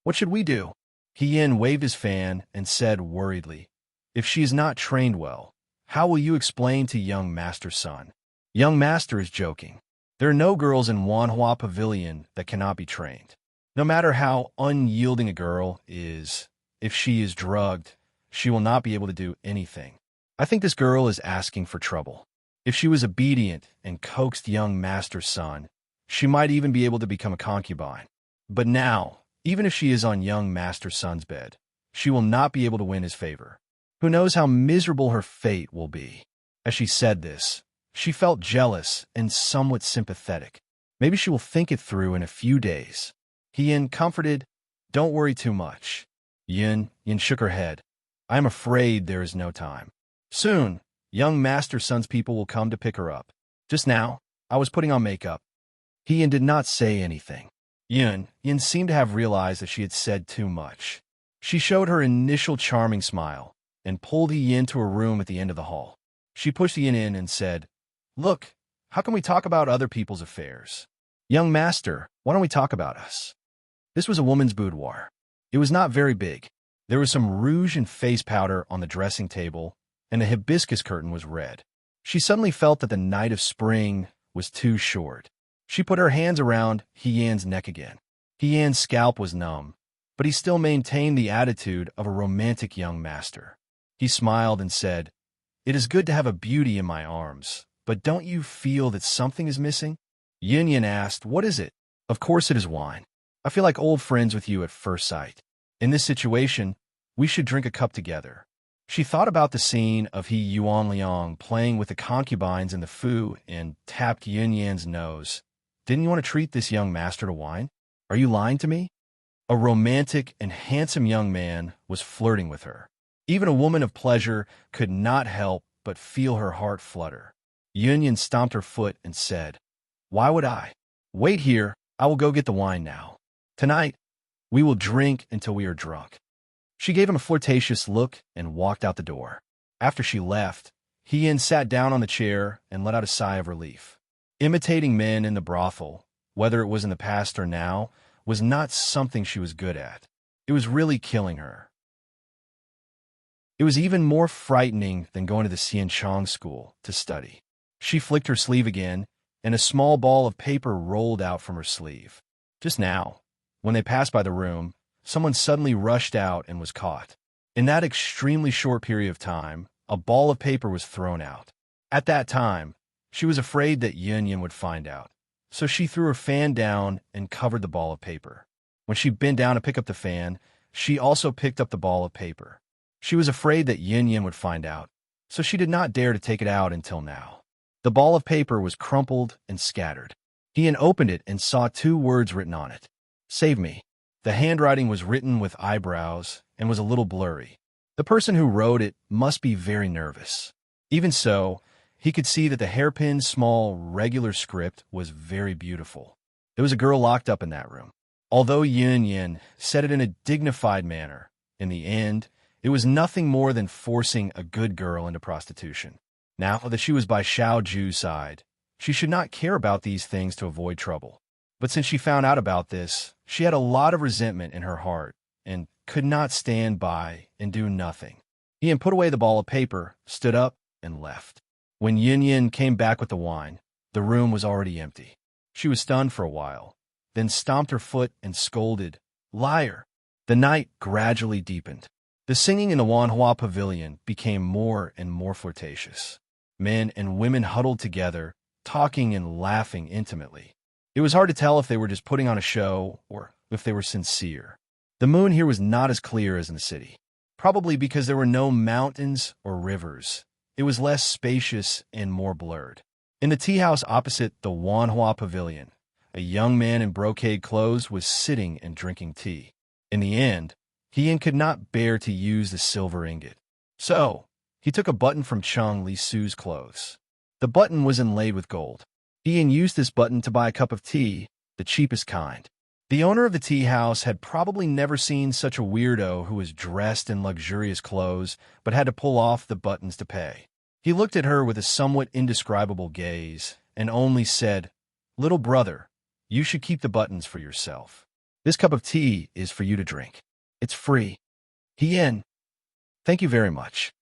What should we do?" Yin waved his fan and said worriedly, "If she is not trained well, how will you explain to young Master Sun? Young Master is joking. There are no girls in Wanhua pavilion that cannot be trained. No matter how unyielding a girl is, if she is drugged, she will not be able to do anything. I think this girl is asking for trouble. If she was obedient and coaxed young Master Sun, she might even be able to become a concubine. But now, even if she is on young Master Sun's bed, she will not be able to win his favor. Who knows how miserable her fate will be?" As she said this, she felt jealous and somewhat sympathetic. Maybe she will think it through in a few days. Yin comforted, "Don't worry too much." Yin shook her head. "I am afraid there is no time. Soon, young Master Sun's people will come to pick her up. Just now, I was putting on makeup." Yin did not say anything. Yin seemed to have realized that she had said too much. She showed her initial charming smile and pulled Yin to a room at the end of the hall. She pushed Yin in and said, "Look, how can we talk about other people's affairs? Young master, why don't we talk about us?" This was a woman's boudoir. It was not very big. There was some rouge and face powder on the dressing table, and the hibiscus curtain was red. She suddenly felt that the night of spring was too short. She put her hands around Yan's neck again. Yan's scalp was numb. but he still maintained the attitude of a romantic young master. He smiled and said, "It is good to have a beauty in my arms, but don't you feel that something is missing?" Yin asked, "What is it?" "Of course it is wine. I feel like old friends with you at first sight. In this situation, we should drink a cup together." She thought about the scene of He Yuan Liang playing with the concubines in the Fu and tapped Yan's nose. "Didn't you want to treat this young master to wine? Are you lying to me?" A romantic and handsome young man was flirting with her. Even a woman of pleasure could not help but feel her heart flutter. Yan stomped her foot and said, "Why would I? Wait here, I will go get the wine now. Tonight, we will drink until we are drunk." She gave him a flirtatious look and walked out the door. After she left, Yan sat down on the chair and let out a sigh of relief. Imitating men in the brothel, whether it was in the past or now, was not something she was good at. It was really killing her. It was even more frightening than going to the Xianchang school to study. She flicked her sleeve again, and a small ball of paper rolled out from her sleeve. Just now, when they passed by the room, someone suddenly rushed out and was caught. In that extremely short period of time, a ball of paper was thrown out. At that time, she was afraid that Yin would find out, so she threw her fan down and covered the ball of paper. When she bent down to pick up the fan, she also picked up the ball of paper. She was afraid that Yin would find out, so she did not dare to take it out until now. The ball of paper was crumpled and scattered. Yin opened it and saw 2 words written on it. "Save me." The handwriting was written with eyebrows and was a little blurry. The person who wrote it must be very nervous. Even so, he could see that the hairpin small regular script was very beautiful. There was a girl locked up in that room. Although Yin said it in a dignified manner, in the end, it was nothing more than forcing a good girl into prostitution. Now that she was by Xiao Ju's side, she should not care about these things to avoid trouble. But since she found out about this, she had a lot of resentment in her heart and could not stand by and do nothing. Ian put away the ball of paper, stood up, and left. When Yin came back with the wine, the room was already empty. She was stunned for a while, then stomped her foot and scolded, "Liar!" The night gradually deepened. The singing in the Wanhua Pavilion became more and more flirtatious. Men and women huddled together, talking and laughing intimately. It was hard to tell if they were just putting on a show or if they were sincere. The moon here was not as clear as in the city, probably because there were no mountains or rivers. It was less spacious and more blurred. In the tea house opposite the Wanhua Pavilion, a young man in brocade clothes was sitting and drinking tea. In the end, Ian could not bear to use the silver ingot. So, he took a button from Chung Li Su's clothes. The button was inlaid with gold. Ian used this button to buy a cup of tea, the cheapest kind. The owner of the tea house had probably never seen such a weirdo who was dressed in luxurious clothes but had to pull off the buttons to pay. He looked at her with a somewhat indescribable gaze and only said, "Little brother, you should keep the buttons for yourself. This cup of tea is for you to drink. It's free." "Ian, thank you very much."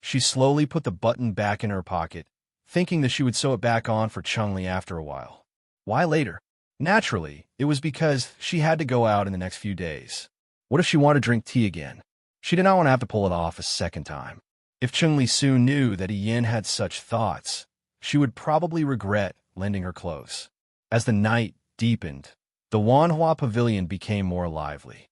She slowly put the button back in her pocket, thinking that she would sew it back on for Chungli after a while. Why later? Naturally, it was because she had to go out in the next few days. What if she wanted to drink tea again? She did not want to have to pull it off a second time. If Chungli Su knew that Ian had such thoughts, she would probably regret lending her clothes. As the night deepened, the Wanhua Pavilion became more lively.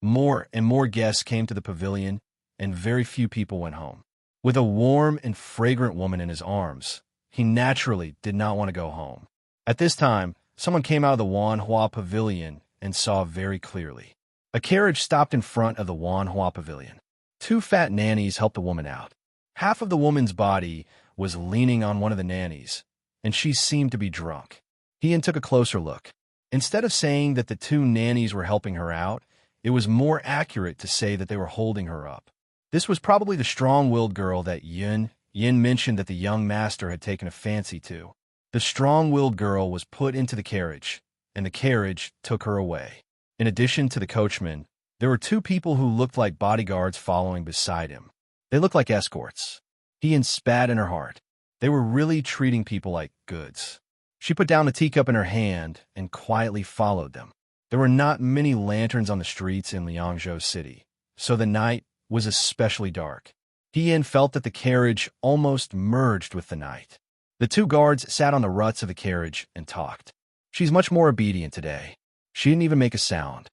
More and more guests came to the pavilion, and very few people went home. With a warm and fragrant woman in his arms, he naturally did not want to go home. At this time, someone came out of the Wanhua Pavilion and saw very clearly. A carriage stopped in front of the Wanhua Pavilion. 2 fat nannies helped the woman out. Half of the woman's body was leaning on one of the nannies, and she seemed to be drunk. Ian took a closer look. Instead of saying that the 2 nannies were helping her out, it was more accurate to say that they were holding her up. This was probably the strong-willed girl that Yin mentioned that the young master had taken a fancy to. The strong-willed girl was put into the carriage, and the carriage took her away. In addition to the coachman, there were 2 people who looked like bodyguards following beside him. They looked like escorts. Yin spat in her heart. They were really treating people like goods. She put down the teacup in her hand and quietly followed them. There were not many lanterns on the streets in Liangzhou City, so the night was especially dark. Yin felt that the carriage almost merged with the night. The two guards sat on the ruts of the carriage and talked. She's much more obedient today. She didn't even make a sound.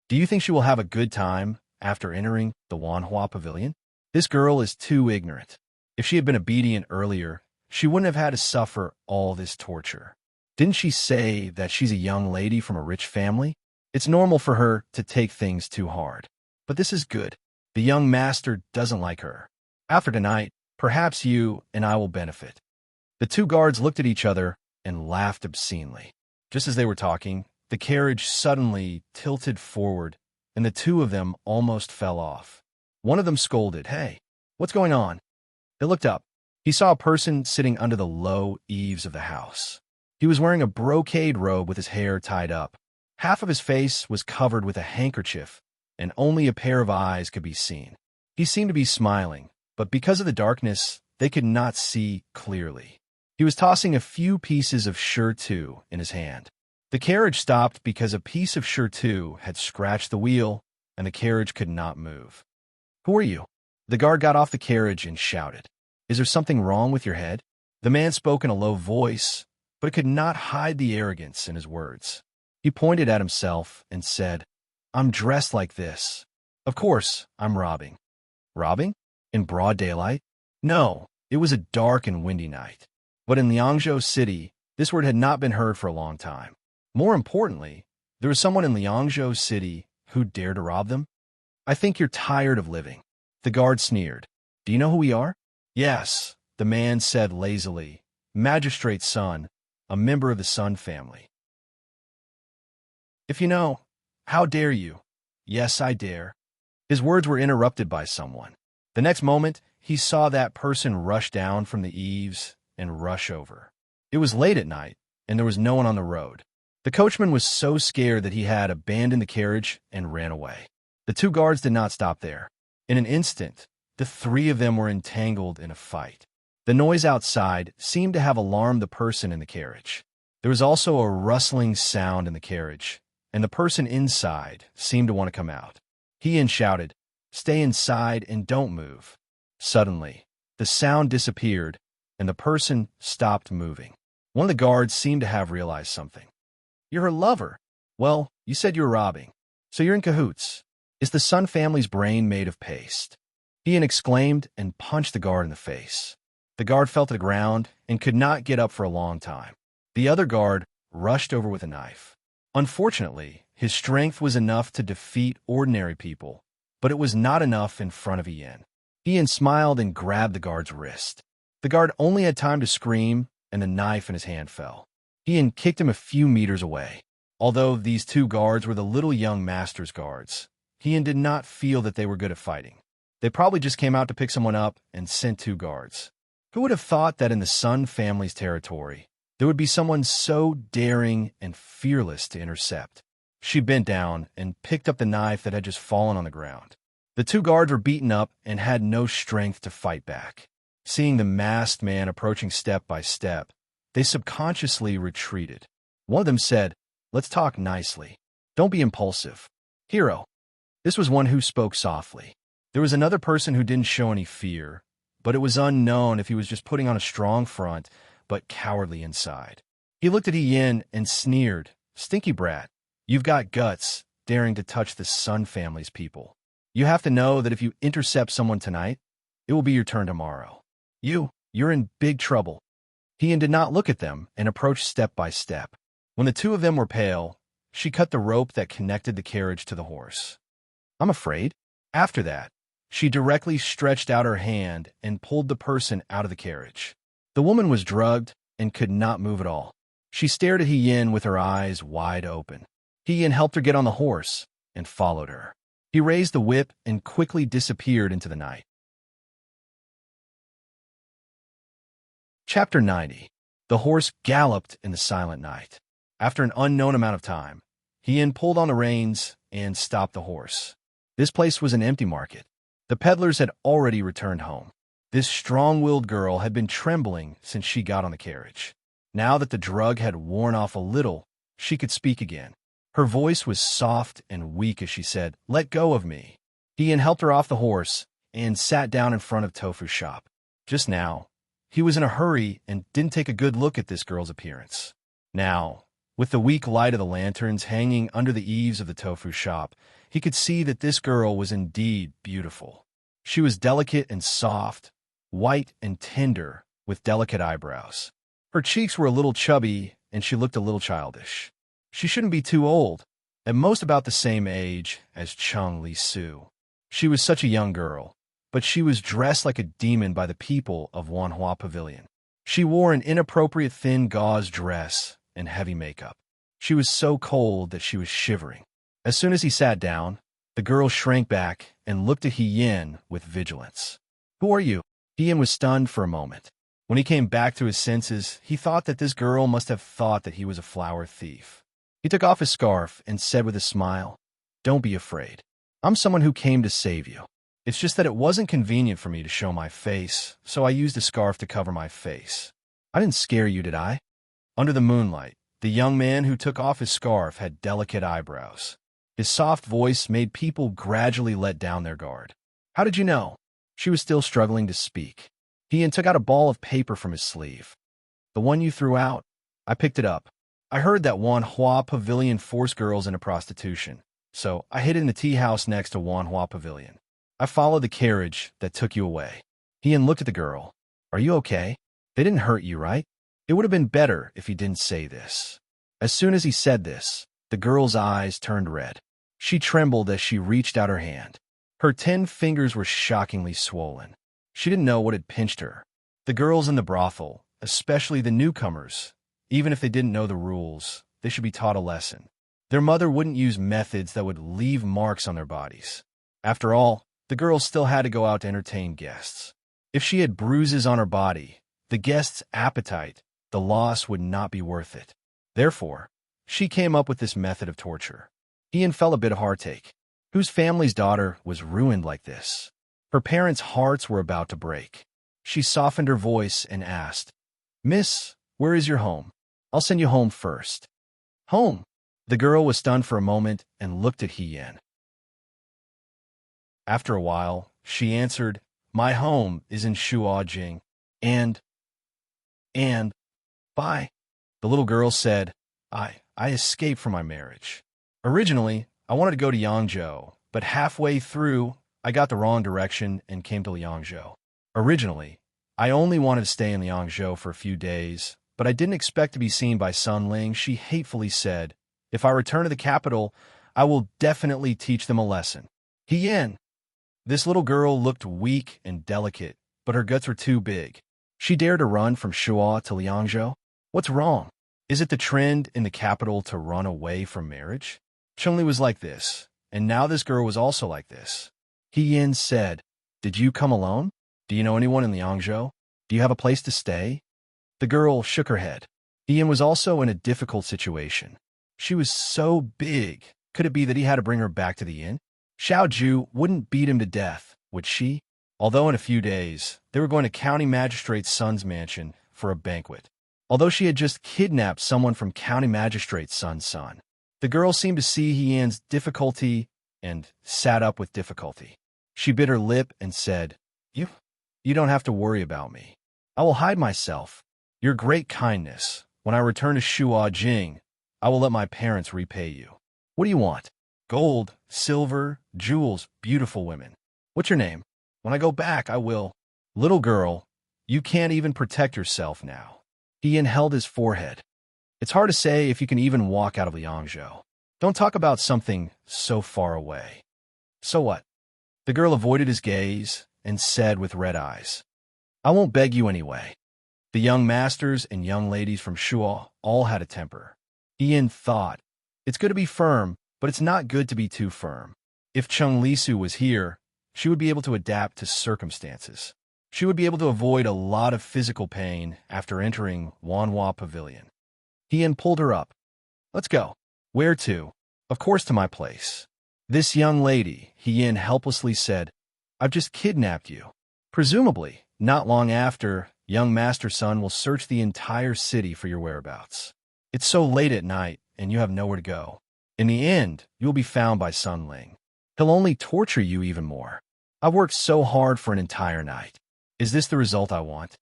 Do you think she will have a good time after entering the Wanhua Pavilion? This girl is too ignorant. If she had been obedient earlier, she wouldn't have had to suffer all this torture. Didn't she say that she's a young lady from a rich family? It's normal for her to take things too hard. But this is good. The young master doesn't like her. After tonight, perhaps you and I will benefit. The two guards looked at each other and laughed obscenely. Just as they were talking, the carriage suddenly tilted forward, and the two of them almost fell off. One of them scolded, "Hey, what's going on?" They looked up. He saw a person sitting under the low eaves of the house. He was wearing a brocade robe with his hair tied up. Half of his face was covered with a handkerchief, and only a pair of eyes could be seen. He seemed to be smiling, but because of the darkness, they could not see clearly. He was tossing a few pieces of shirtu in his hand. The carriage stopped because a piece of shirtu had scratched the wheel, and the carriage could not move. "Who are you?" The guard got off the carriage and shouted. "Is there something wrong with your head?" The man spoke in a low voice, but could not hide the arrogance in his words. He pointed at himself and said, "I'm dressed like this. Of course, I'm robbing." "Robbing? In broad daylight?" No, it was a dark and windy night. But in Liangzhou City, this word had not been heard for a long time. More importantly, there was someone in Liangzhou City who dared to rob them. "I think you're tired of living." The guard sneered. "Do you know who we are?" "Yes," the man said lazily. "Magistrate's son, a member of the Sun family." "If you know, how dare you?" "Yes, I dare." His words were interrupted by someone. The next moment, he saw that person rush down from the eaves and rush over. It was late at night, and there was no one on the road. The coachman was so scared that he had abandoned the carriage and ran away. The two guards did not stop there. In an instant, the three of them were entangled in a fight. The noise outside seemed to have alarmed the person in the carriage. There was also a rustling sound in the carriage, and the person inside seemed to want to come out. He shouted, "Stay inside and don't move." Suddenly, the sound disappeared, and the person stopped moving. One of the guards seemed to have realized something. "You're her lover. Well, you said you were robbing, so you're in cahoots. Is the Sun family's brain made of paste?" He exclaimed and punched the guard in the face. The guard fell to the ground and could not get up for a long time. The other guard rushed over with a knife. Unfortunately, his strength was enough to defeat ordinary people, but it was not enough in front of Ian. Ian smiled and grabbed the guard's wrist. The guard only had time to scream, and the knife in his hand fell. Ian kicked him a few meters away. Although these two guards were the little young master's guards, Ian did not feel that they were good at fighting. They probably just came out to pick someone up and sent two guards. Who would have thought that in the Sun family's territory, there would be someone so daring and fearless to intercept? She bent down and picked up the knife that had just fallen on the ground. The two guards were beaten up and had no strength to fight back. Seeing the masked man approaching step by step, they subconsciously retreated. One of them said, "Let's talk nicely. Don't be impulsive." "Hero." This was one who spoke softly. There was another person who didn't show any fear, but it was unknown if he was just putting on a strong front, but cowardly inside. He looked at Yin and sneered, "Stinky brat, you've got guts, daring to touch the Sun family's people. You have to know that if you intercept someone tonight, it will be your turn tomorrow. You're in big trouble." Yin did not look at them and approached step by step. When the two of them were pale, she cut the rope that connected the carriage to the horse. "I'm afraid." After that, she directly stretched out her hand and pulled the person out of the carriage. The woman was drugged and could not move at all. She stared at Yin with her eyes wide open. Yin helped her get on the horse and followed her. He raised the whip and quickly disappeared into the night. Chapter 90. The horse galloped in the silent night. After an unknown amount of time, Yin pulled on the reins and stopped the horse. This place was an empty market. The peddlers had already returned home. This strong-willed girl had been trembling since she got on the carriage. Now that the drug had worn off a little, she could speak again. Her voice was soft and weak as she said, "Let go of me." Ian helped her off the horse and sat down in front of Tofu's shop. Just now, he was in a hurry and didn't take a good look at this girl's appearance. Now, with the weak light of the lanterns hanging under the eaves of the Tofu shop, he could see that this girl was indeed beautiful. She was delicate and soft, white and tender, with delicate eyebrows. Her cheeks were a little chubby, and she looked a little childish. She shouldn't be too old, at most about the same age as Chung Li-su. She was such a young girl, but she was dressed like a demon by the people of Wanhua Pavilion. She wore an inappropriate thin gauze dress and heavy makeup. She was so cold that she was shivering. As soon as he sat down, the girl shrank back and looked at Yin with vigilance. "Who are you?" Yin was stunned for a moment. When he came back to his senses, he thought that this girl must have thought that he was a flower thief. He took off his scarf and said with a smile, "Don't be afraid. I'm someone who came to save you. It's just that it wasn't convenient for me to show my face, so I used a scarf to cover my face. I didn't scare you, did I?" Under the moonlight, the young man who took off his scarf had delicate eyebrows. His soft voice made people gradually let down their guard. "How did you know?" She was still struggling to speak. Ian took out a ball of paper from his sleeve. "The one you threw out. I picked it up. I heard that Wanhua Pavilion forced girls into prostitution, so I hid it in the tea house next to Wanhua Pavilion. I followed the carriage that took you away." Ian looked at the girl. "Are you okay? They didn't hurt you, right?" It would have been better if he didn't say this. As soon as he said this, the girl's eyes turned red. She trembled as she reached out her hand. Her 10 fingers were shockingly swollen. She didn't know what had pinched her. The girls in the brothel, especially the newcomers, even if they didn't know the rules, they should be taught a lesson. Their mother wouldn't use methods that would leave marks on their bodies. After all, the girls still had to go out to entertain guests. If she had bruises on her body, the guests' appetite, the loss would not be worth it. Therefore, she came up with this method of torture. Ian felt a bit of heartache. Whose family's daughter was ruined like this? Her parents' hearts were about to break. She softened her voice and asked, "Miss, where is your home? I'll send you home first." "Home?" The girl was stunned for a moment and looked at Yin. After a while, she answered, "My home is in Shuajing, and, bye." The little girl said, I escaped from my marriage. Originally, I wanted to go to Yangzhou, but halfway through, I got the wrong direction and came to Liangzhou. Originally, I only wanted to stay in Liangzhou for a few days, but I didn't expect to be seen by Sun Ling. She hatefully said, "If I return to the capital, I will definitely teach them a lesson." Yin. This little girl looked weak and delicate, but her guts were too big. She dared to run from Shuo to Liangzhou. What's wrong? Is it the trend in the capital to run away from marriage? Chun-Li was like this, and now this girl was also like this. Yin said, "Did you come alone? Do you know anyone in Liangzhou? Do you have a place to stay?" The girl shook her head. Yin was also in a difficult situation. She was so big. Could it be that he had to bring her back to the inn? Xiao Ju wouldn't beat him to death, would she? Although in a few days, they were going to County Magistrate's son's mansion for a banquet. Although she had just kidnapped someone from County Magistrate's son's son. The girl seemed to see Yin's difficulty and sat up with difficulty. She bit her lip and said, You don't have to worry about me. I will hide myself. Your great kindness. When I return to Shuajing, I will let my parents repay you. What do you want? Gold, silver, jewels, beautiful women. What's your name? When I go back, I will. Little girl, you can't even protect yourself now. Ian held his forehead. It's hard to say if you can even walk out of Liangzhou. Don't talk about something so far away. So what? The girl avoided his gaze and said with red eyes, I won't beg you anyway. The young masters and young ladies from Shuo all had a temper. Ian thought, it's good to be firm, but it's not good to be too firm. If Chung Lisu was here, she would be able to adapt to circumstances. She would be able to avoid a lot of physical pain after entering Wanhua Pavilion. Ian pulled her up. Let's go. Where to? Of course to my place. This young lady, Ian helplessly said, I've just kidnapped you. Presumably, not long after, young Master Sun will search the entire city for your whereabouts. It's so late at night, and you have nowhere to go. In the end, you'll be found by Sun Ling. He'll only torture you even more. I've worked so hard for an entire night. Is this the result I want?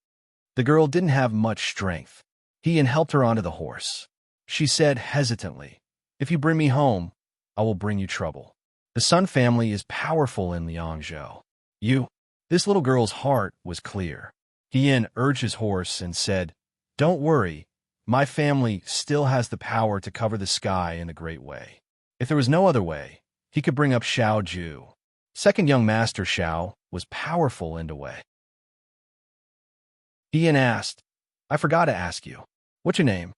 The girl didn't have much strength. He helped her onto the horse. She said hesitantly, "If you bring me home, I will bring you trouble. The Sun family is powerful in Liangzhou. You." This little girl's heart was clear. He urged his horse and said, "Don't worry. My family still has the power to cover the sky in the Great Way." If there was no other way, he could bring up Xiao Ju. Second young master Xiao was powerful in a way. Ian asked, "I forgot to ask you. What's your name?"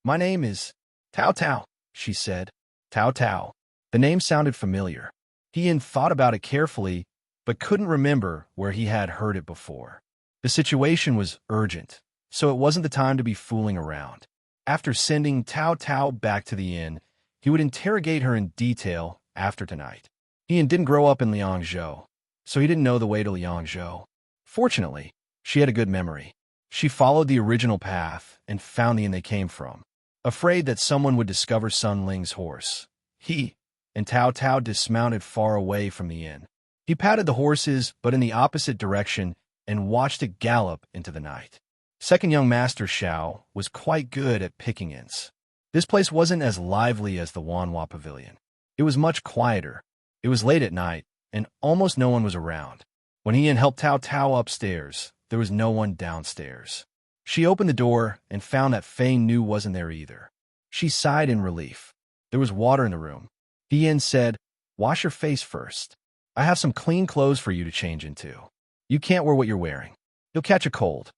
"My name is Tao Tao," she said. Tao Tao. The name sounded familiar. Ian thought about it carefully, but couldn't remember where he had heard it before. The situation was urgent, so it wasn't the time to be fooling around. After sending Tao Tao back to the inn, he would interrogate her in detail after tonight. Ian didn't grow up in Liangzhou, so he didn't know the way to Liangzhou. Fortunately, she had a good memory. She followed the original path and found the inn they came from. Afraid that someone would discover Sun Ling's horse, he and Tao Tao dismounted far away from the inn. He patted the horses, but in the opposite direction, and watched it gallop into the night. Second young master Xiao was quite good at picking inns. This place wasn't as lively as the Wanhua Pavilion. It was much quieter. It was late at night, and almost no one was around. When Ian helped Tao Tao upstairs, there was no one downstairs. She opened the door and found that Fei Nu wasn't there either. She sighed in relief. There was water in the room. Ian said, "Wash your face first. I have some clean clothes for you to change into. You can't wear what you're wearing. You'll catch a cold."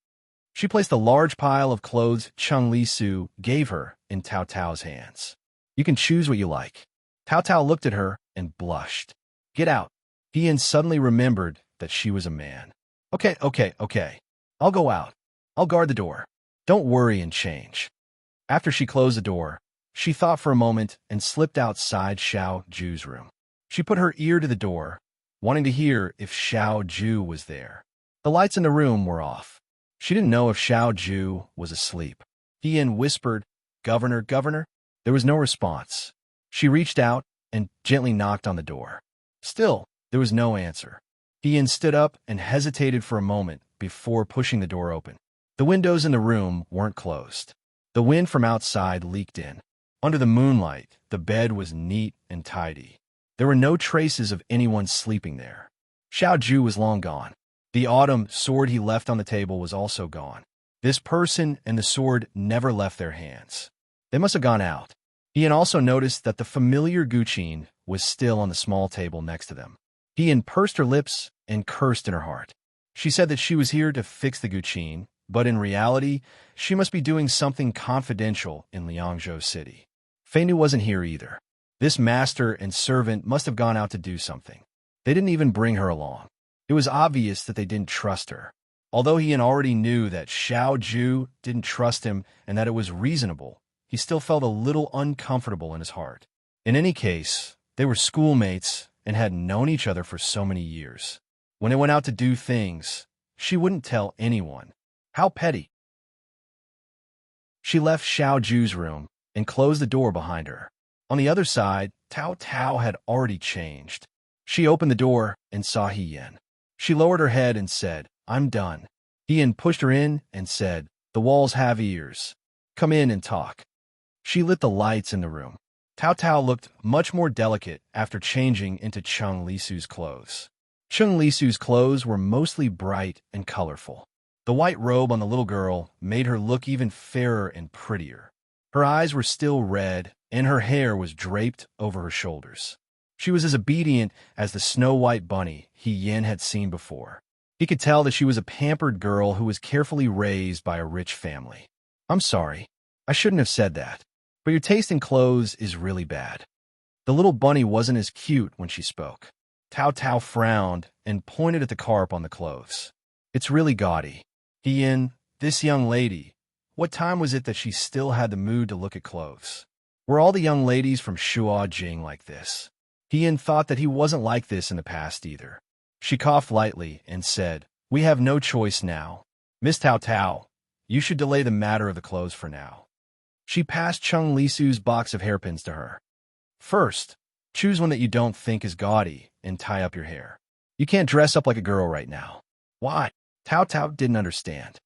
She placed a large pile of clothes Chung Li Su gave her in Tao Tao's hands. "You can choose what you like." Tao Tao looked at her and blushed. "Get out." Ian suddenly remembered that she was a man. Okay. I'll go out. I'll guard the door. Don't worry and change." After she closed the door, she thought for a moment and slipped outside Xiao Ju's room. She put her ear to the door, wanting to hear if Xiao Ju was there. The lights in the room were off. She didn't know if Xiao Ju was asleep. Ian whispered, Governor. There was no response. She reached out and gently knocked on the door. Still, there was no answer. Ian stood up and hesitated for a moment before pushing the door open. The windows in the room weren't closed. The wind from outside leaked in. Under the moonlight, the bed was neat and tidy. There were no traces of anyone sleeping there. Xiao Ju was long gone. The autumn sword he left on the table was also gone. This person and the sword never left their hands. They must have gone out. Ian also noticed that the familiar guqin was still on the small table next to them. Ian pursed her lips and cursed in her heart. She said that she was here to fix the guqin, but in reality, she must be doing something confidential in Liangzhou City. Fei Nu wasn't here either. This master and servant must have gone out to do something. They didn't even bring her along. It was obvious that they didn't trust her. Although Ian already knew that Xiao Ju didn't trust him and that it was reasonable, he still felt a little uncomfortable in his heart. In any case, they were schoolmates and had known each other for so many years. When they went out to do things, she wouldn't tell anyone. How petty. She left Xiao Ju's room and closed the door behind her. On the other side, Tao Tao had already changed. She opened the door and saw Ian. She lowered her head and said, "I'm done." Ian pushed her in and said, "The walls have ears. Come in and talk." She lit the lights in the room. Tao Tao looked much more delicate after changing into Chung Li Su's clothes. Chung Li Su's clothes were mostly bright and colorful. The white robe on the little girl made her look even fairer and prettier. Her eyes were still red, and her hair was draped over her shoulders. She was as obedient as the snow-white bunny Yin had seen before. He could tell that she was a pampered girl who was carefully raised by a rich family. "I'm sorry. I shouldn't have said that. But your taste in clothes is really bad." The little bunny wasn't as cute when she spoke. Tao Tao frowned and pointed at the carp on the clothes. "It's really gaudy. Ian, this young lady, what time was it that she still had the mood to look at clothes? Were all the young ladies from Shuajing like this?" Ian thought that he wasn't like this in the past either. She coughed lightly and said, "We have no choice now. Miss Tao Tao, you should delay the matter of the clothes for now." She passed Chung Li Su's box of hairpins to her. First, choose one that you don't think is gaudy and tie up your hair. You can't dress up like a girl right now. Why? Tao Tao didn't understand.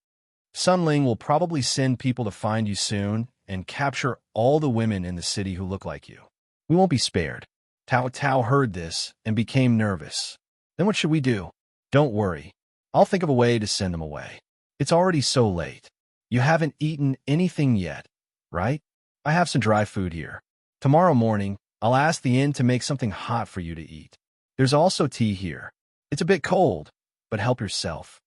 Sunling will probably send people to find you soon and capture all the women in the city who look like you. We won't be spared. Tao Tao heard this and became nervous. Then what should we do? Don't worry. I'll think of a way to send them away. It's already so late. You haven't eaten anything yet, right? I have some dry food here. Tomorrow morning, I'll ask the inn to make something hot for you to eat. There's also tea here. It's a bit cold, but help yourself.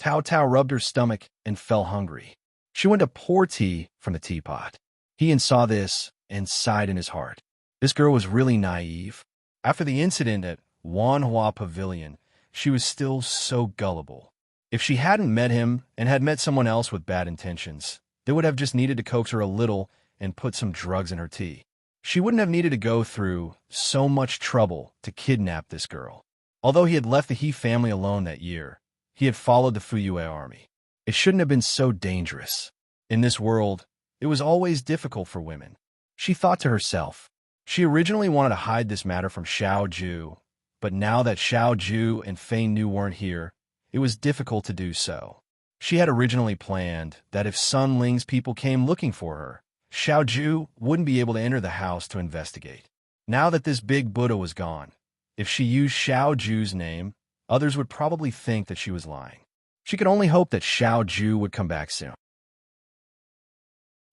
Tao Tao rubbed her stomach and fell hungry. She went to pour tea from the teapot. He saw this and sighed in his heart. This girl was really naive. After the incident at Wanhua Pavilion, she was still so gullible. If she hadn't met him and had met someone else with bad intentions, they would have just needed to coax her a little and put some drugs in her tea. She wouldn't have needed to go through so much trouble to kidnap this girl. Although he had left the He family alone that year, he had followed the Fuyue army. It shouldn't have been so dangerous. In this world, it was always difficult for women. She thought to herself. She originally wanted to hide this matter from Xiao Ju, but now that Xiao Ju and Fei Nu weren't here, it was difficult to do so. She had originally planned that if Sun Ling's people came looking for her, Xiao Ju wouldn't be able to enter the house to investigate. Now that this big Buddha was gone, if she used Xiao Ju's name, others would probably think that she was lying. She could only hope that Xiao Ju would come back soon.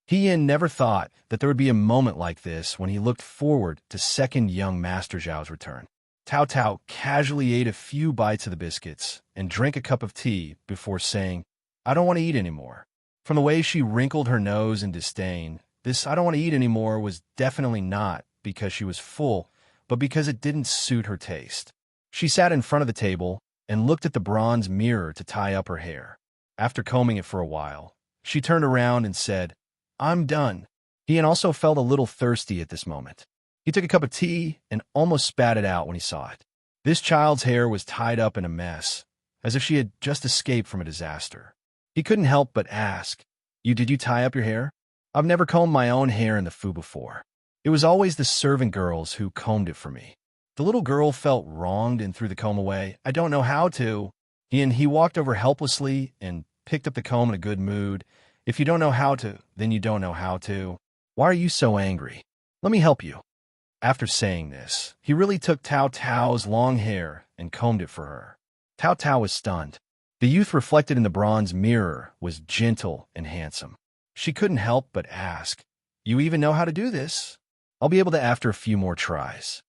He never thought that there would be a moment like this when he looked forward to second young Master Zhao's return. Tao Tao casually ate a few bites of the biscuits and drank a cup of tea before saying, I don't want to eat anymore. From the way she wrinkled her nose in disdain, this I don't want to eat anymore was definitely not because she was full, but because it didn't suit her taste. She sat in front of the table and looked at the bronze mirror to tie up her hair. After combing it for a while, she turned around and said, I'm done. He also felt a little thirsty at this moment. He took a cup of tea and almost spat it out when he saw it. This child's hair was tied up in a mess, as if she had just escaped from a disaster. He couldn't help but ask, Did you tie up your hair? I've never combed my own hair in the Fu before. It was always the servant girls who combed it for me. The little girl felt wronged and threw the comb away. I don't know how to. He walked over helplessly and picked up the comb in a good mood. If you don't know how to, then you don't know how to. Why are you so angry? Let me help you. After saying this, he really took Tao Tao's long hair and combed it for her. Tao Tao was stunned. The youth reflected in the bronze mirror was gentle and handsome. She couldn't help but ask, You even know how to do this? I'll be able to after a few more tries.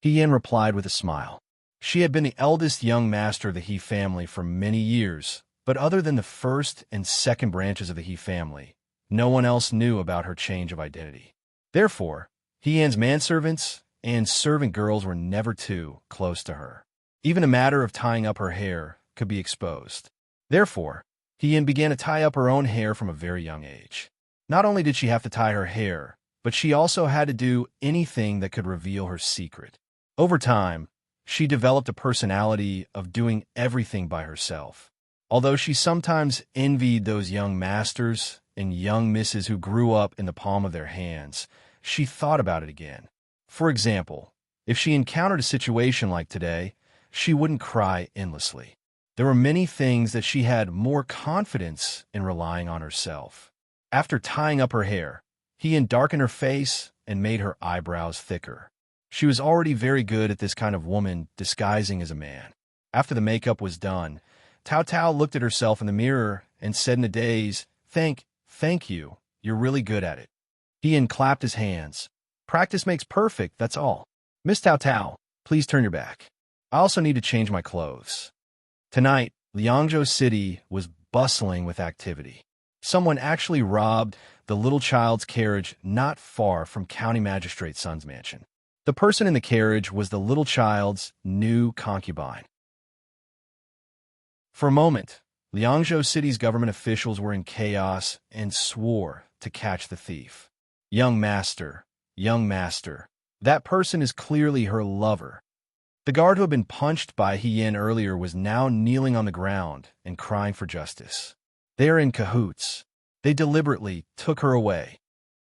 He replied with a smile. She had been the eldest young master of the He family for many years, but other than the first and second branches of the He family, no one else knew about her change of identity. Therefore, He-An's manservants and servant girls were never too close to her. Even a matter of tying up her hair could be exposed. Therefore, He-An began to tie up her own hair from a very young age. Not only did she have to tie her hair, but she also had to do anything that could reveal her secret. Over time, she developed a personality of doing everything by herself. Although she sometimes envied those young masters and young misses who grew up in the palm of their hands, she thought about it again. For example, if she encountered a situation like today, she wouldn't cry endlessly. There were many things that she had more confidence in relying on herself. After tying up her hair, he darkened her face and made her eyebrows thicker. She was already very good at this kind of woman disguising as a man. After the makeup was done, Tao Tao looked at herself in the mirror and said in a daze, Thank you, you're really good at it. He clapped his hands. Practice makes perfect, that's all. Miss Tao Tao, please turn your back. I also need to change my clothes. Tonight, Liangzhou City was bustling with activity. Someone actually robbed the little child's carriage not far from County Magistrate Sun's mansion. The person in the carriage was the little child's new concubine. For a moment, Liangzhou City's government officials were in chaos and swore to catch the thief. Young master, that person is clearly her lover. The guard who had been punched by He-Yan earlier was now kneeling on the ground and crying for justice. They are in cahoots. They deliberately took her away.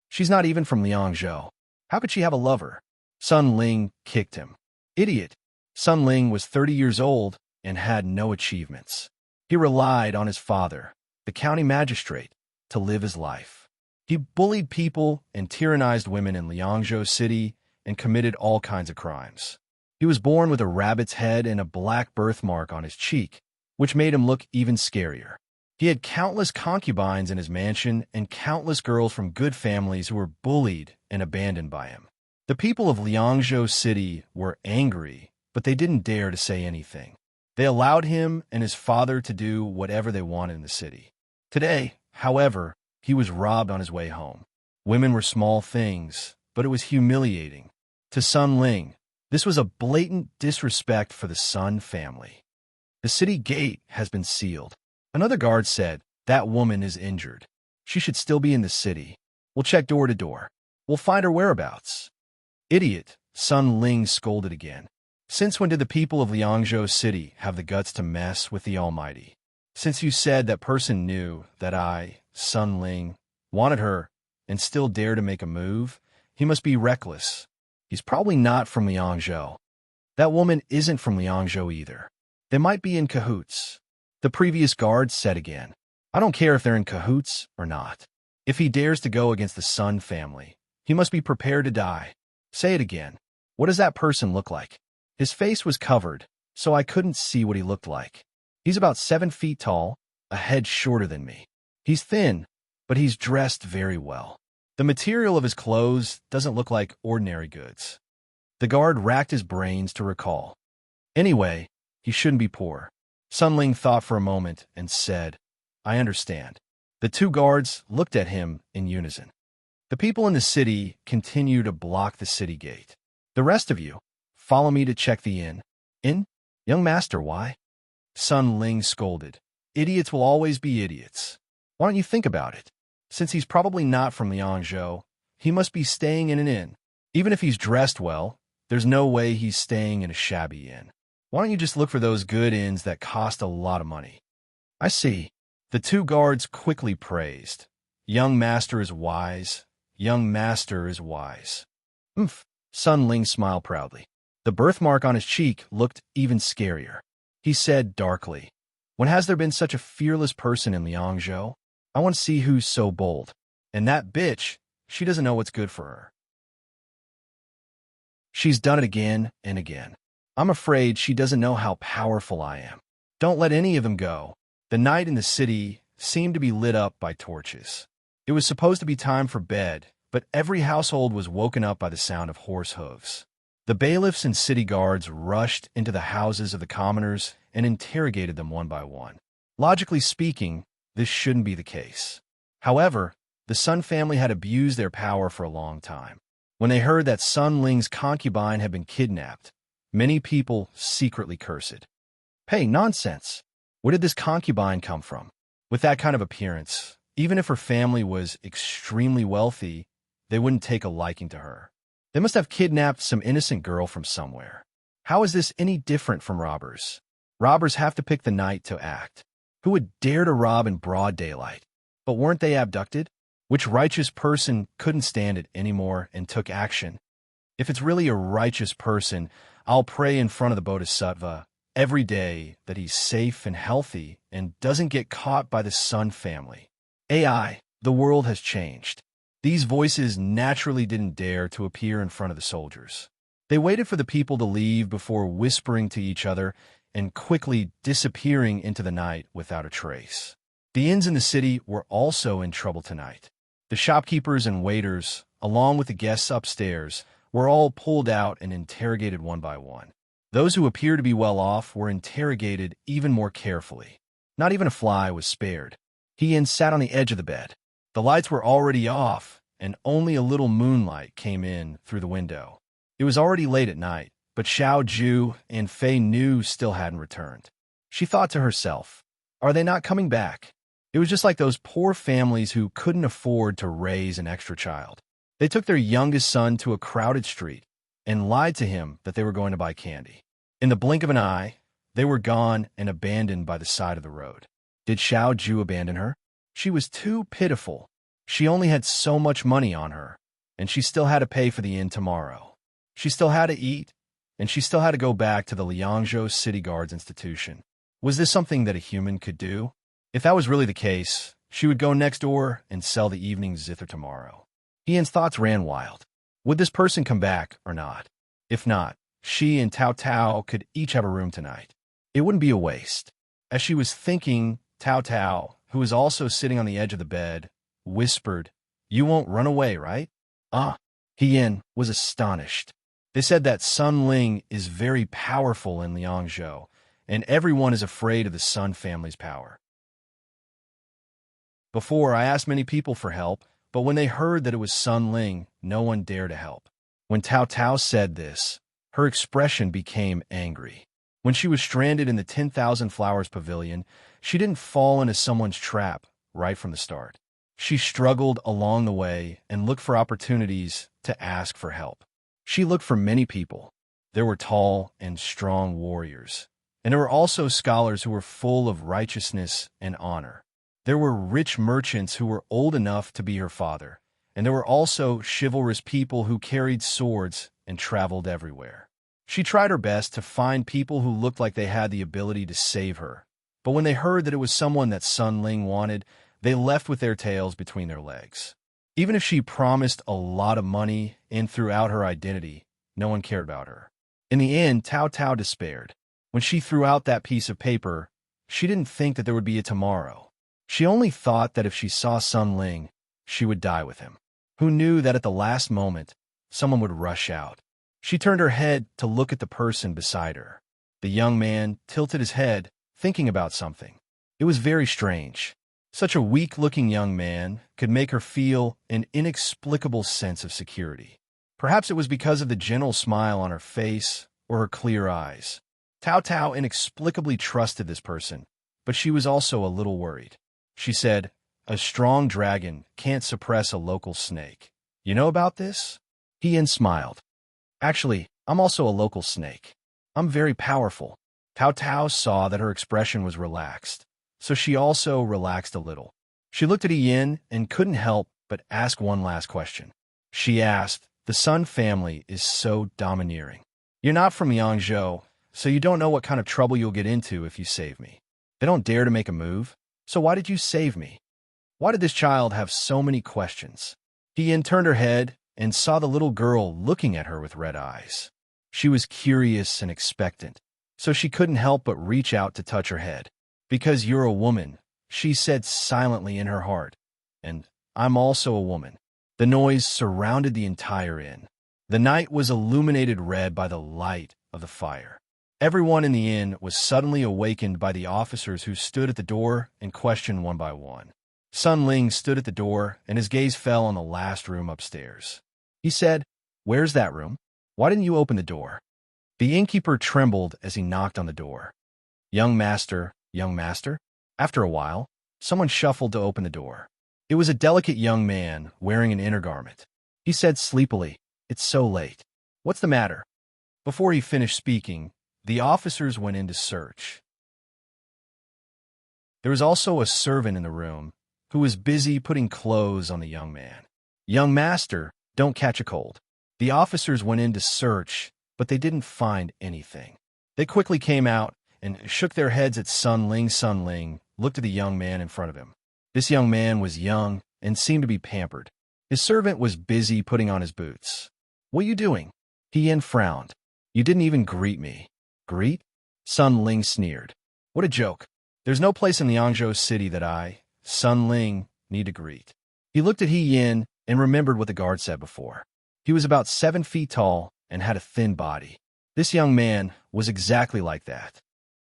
She's not even from Liangzhou. How could she have a lover? Sun Ling kicked him. Idiot! Sun Ling was 30 years old and had no achievements. He relied on his father, the county magistrate, to live his life. He bullied people and tyrannized women in Liangzhou City and committed all kinds of crimes. He was born with a rabbit's head and a black birthmark on his cheek, which made him look even scarier. He had countless concubines in his mansion and countless girls from good families who were bullied and abandoned by him. The people of Liangzhou City were angry, but they didn't dare to say anything. They allowed him and his father to do whatever they wanted in the city. Today, however, he was robbed on his way home. Women were small things, but it was humiliating. To Sun Ling, this was a blatant disrespect for the Sun family. The city gate has been sealed. Another guard said, "That woman is injured. She should still be in the city. We'll check door to door. We'll find her whereabouts." Idiot, Sun Ling scolded again. Since when did the people of Liangzhou City have the guts to mess with the Almighty? Since you said that person knew that I, Sun Ling, wanted her and still dare to make a move, he must be reckless. He's probably not from Liangzhou. That woman isn't from Liangzhou either. They might be in cahoots. The previous guard said again. I don't care if they're in cahoots or not. If he dares to go against the Sun family, he must be prepared to die. Say it again. What does that person look like? His face was covered, so I couldn't see what he looked like. He's about 7 feet tall, a head shorter than me. He's thin, but he's dressed very well. The material of his clothes doesn't look like ordinary goods. The guard racked his brains to recall. Anyway, he shouldn't be poor. Sun Ling thought for a moment and said, I understand. The two guards looked at him in unison. The people in the city continue to block the city gate. The rest of you, follow me to check the inn. Inn? Young master, why? Sun Ling scolded. Idiots will always be idiots. Why don't you think about it? Since he's probably not from Liangzhou, he must be staying in an inn. Even if he's dressed well, there's no way he's staying in a shabby inn. Why don't you just look for those good inns that cost a lot of money? I see. The two guards quickly praised. Young master is wise. Young master is wise. Umph. Sun Ling smiled proudly. The birthmark on his cheek looked even scarier. He said darkly, When has there been such a fearless person in Liangzhou? I want to see who's so bold. And that bitch, she doesn't know what's good for her. She's done it again and again. I'm afraid she doesn't know how powerful I am. Don't let any of them go. The night in the city seemed to be lit up by torches. It was supposed to be time for bed, but every household was woken up by the sound of horse hooves. The bailiffs and city guards rushed into the houses of the commoners and interrogated them one by one. Logically speaking, this shouldn't be the case. However, the Sun family had abused their power for a long time. When they heard that Sun Ling's concubine had been kidnapped, many people secretly cursed. Hey, nonsense! Where did this concubine come from? With that kind of appearance, even if her family was extremely wealthy, they wouldn't take a liking to her. They must have kidnapped some innocent girl from somewhere. How is this any different from robbers? Robbers have to pick the night to act. Who would dare to rob in broad daylight? But weren't they abducted? Which righteous person couldn't stand it anymore and took action? If it's really a righteous person, I'll pray in front of the Bodhisattva every day that he's safe and healthy and doesn't get caught by the Sun family. AI, the world has changed. These voices naturally didn't dare to appear in front of the soldiers. They waited for the people to leave before whispering to each other and quickly disappearing into the night without a trace. The inns in the city were also in trouble tonight. The shopkeepers and waiters, along with the guests upstairs, were all pulled out and interrogated one by one. Those who appeared to be well off were interrogated even more carefully. Not even a fly was spared. He sat on the edge of the bed. The lights were already off, and only a little moonlight came in through the window. It was already late at night, but Xiao Ju and Fei Nu still hadn't returned. She thought to herself, are they not coming back? It was just like those poor families who couldn't afford to raise an extra child. They took their youngest son to a crowded street and lied to him that they were going to buy candy. In the blink of an eye, they were gone and abandoned by the side of the road. Did Xiao Ju abandon her? She was too pitiful. She only had so much money on her, and she still had to pay for the inn tomorrow. She still had to eat, and she still had to go back to the Liangzhou City Guards Institution. Was this something that a human could do? If that was really the case, she would go next door and sell the evening zither tomorrow. Ian's thoughts ran wild. Would this person come back or not? If not, she and Tao Tao could each have a room tonight. It wouldn't be a waste. As she was thinking, Tao Tao, who was also sitting on the edge of the bed, whispered, "You won't run away, right?" Hien was astonished. They said that Sun Ling is very powerful in Liangzhou, and everyone is afraid of the Sun family's power. Before, I asked many people for help, but when they heard that it was Sun Ling, no one dared to help. When Tao Tao said this, her expression became angry. When she was stranded in the 10,000 Flowers Pavilion, she didn't fall into someone's trap right from the start. She struggled along the way and looked for opportunities to ask for help. She looked for many people. There were tall and strong warriors, and there were also scholars who were full of righteousness and honor. There were rich merchants who were old enough to be her father, and there were also chivalrous people who carried swords and traveled everywhere. She tried her best to find people who looked like they had the ability to save her, but when they heard that it was someone that Sun Ling wanted, they left with their tails between their legs. Even if she promised a lot of money and threw out her identity, no one cared about her. In the end, Tao Tao despaired. When she threw out that piece of paper, she didn't think that there would be a tomorrow. She only thought that if she saw Sun Ling, she would die with him. Who knew that at the last moment, someone would rush out? She turned her head to look at the person beside her. The young man tilted his head, thinking about something. It was very strange. Such a weak-looking young man could make her feel an inexplicable sense of security. Perhaps it was because of the gentle smile on her face or her clear eyes. Tao Tao inexplicably trusted this person, but she was also a little worried. She said, "A strong dragon can't suppress a local snake. You know about this?" Hien smiled. "Actually, I'm also a local snake. I'm very powerful." Tao Tao saw that her expression was relaxed, so she also relaxed a little. She looked at Ian and couldn't help but ask one last question. She asked, "The Sun family is so domineering. You're not from Yangzhou, so you don't know what kind of trouble you'll get into if you save me. They don't dare to make a move, so why did you save me?" Why did this child have so many questions? Ian turned her head and saw the little girl looking at her with red eyes. She was curious and expectant, so she couldn't help but reach out to touch her head. "Because you're a woman," she said silently in her heart, "and I'm also a woman." The noise surrounded the entire inn. The night was illuminated red by the light of the fire. Everyone in the inn was suddenly awakened by the officers who stood at the door and questioned one by one. Sun Ling stood at the door, and his gaze fell on the last room upstairs. He said, "Where's that room? Why didn't you open the door?" The innkeeper trembled as he knocked on the door. Young master." After a while, someone shuffled to open the door. It was a delicate young man wearing an inner garment. He said sleepily, "It's so late. What's the matter?" Before he finished speaking, the officers went in to search. There was also a servant in the room who was busy putting clothes on the young man. "Young master, don't catch a cold." The officers went in to search, but they didn't find anything. They quickly came out and shook their heads at Sun Ling. Sun Ling looked at the young man in front of him. This young man was young and seemed to be pampered. His servant was busy putting on his boots. "What are you doing?" Hien frowned. "You didn't even greet me." "Greet?" Sun Ling sneered. "What a joke. There's no place in the Yangzhou city that I, Sun Ling, need to greet." He looked at Hien and remembered what the guard said before. He was about 7 feet tall and had a thin body. This young man was exactly like that.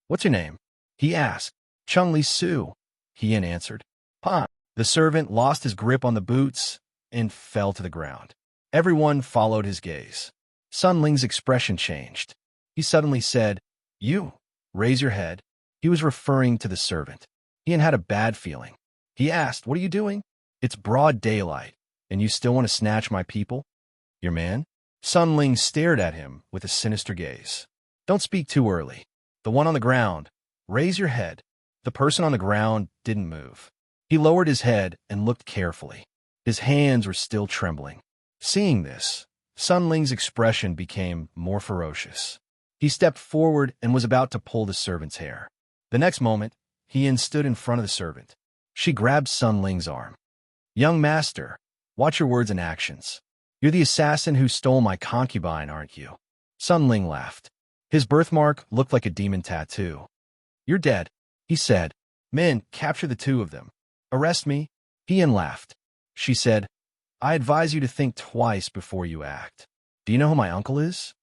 "What's your name?" he asked. "Chung Li Su," Hien answered. "Pa." The servant lost his grip on the boots and fell to the ground. Everyone followed his gaze. Sun Ling's expression changed. He suddenly said, "You, raise your head." He was referring to the servant. Hien had a bad feeling. He asked, "What are you doing?" "It's broad daylight, and you still want to snatch my people? Your man?" Sun Ling stared at him with a sinister gaze. "Don't speak too early. The one on the ground. Raise your head." The person on the ground didn't move. He lowered his head and looked carefully. His hands were still trembling. Seeing this, Sun Ling's expression became more ferocious. He stepped forward and was about to pull the servant's hair. The next moment, Hien stood in front of the servant. She grabbed Sun Ling's arm. "Young master, watch your words and actions. You're the assassin who stole my concubine, aren't you?" Sun Ling laughed. His birthmark looked like a demon tattoo. "You're dead," he said. "Men, capture the two of them. Arrest me." Hien laughed. She said, "I advise you to think twice before you act. Do you know who my uncle is?"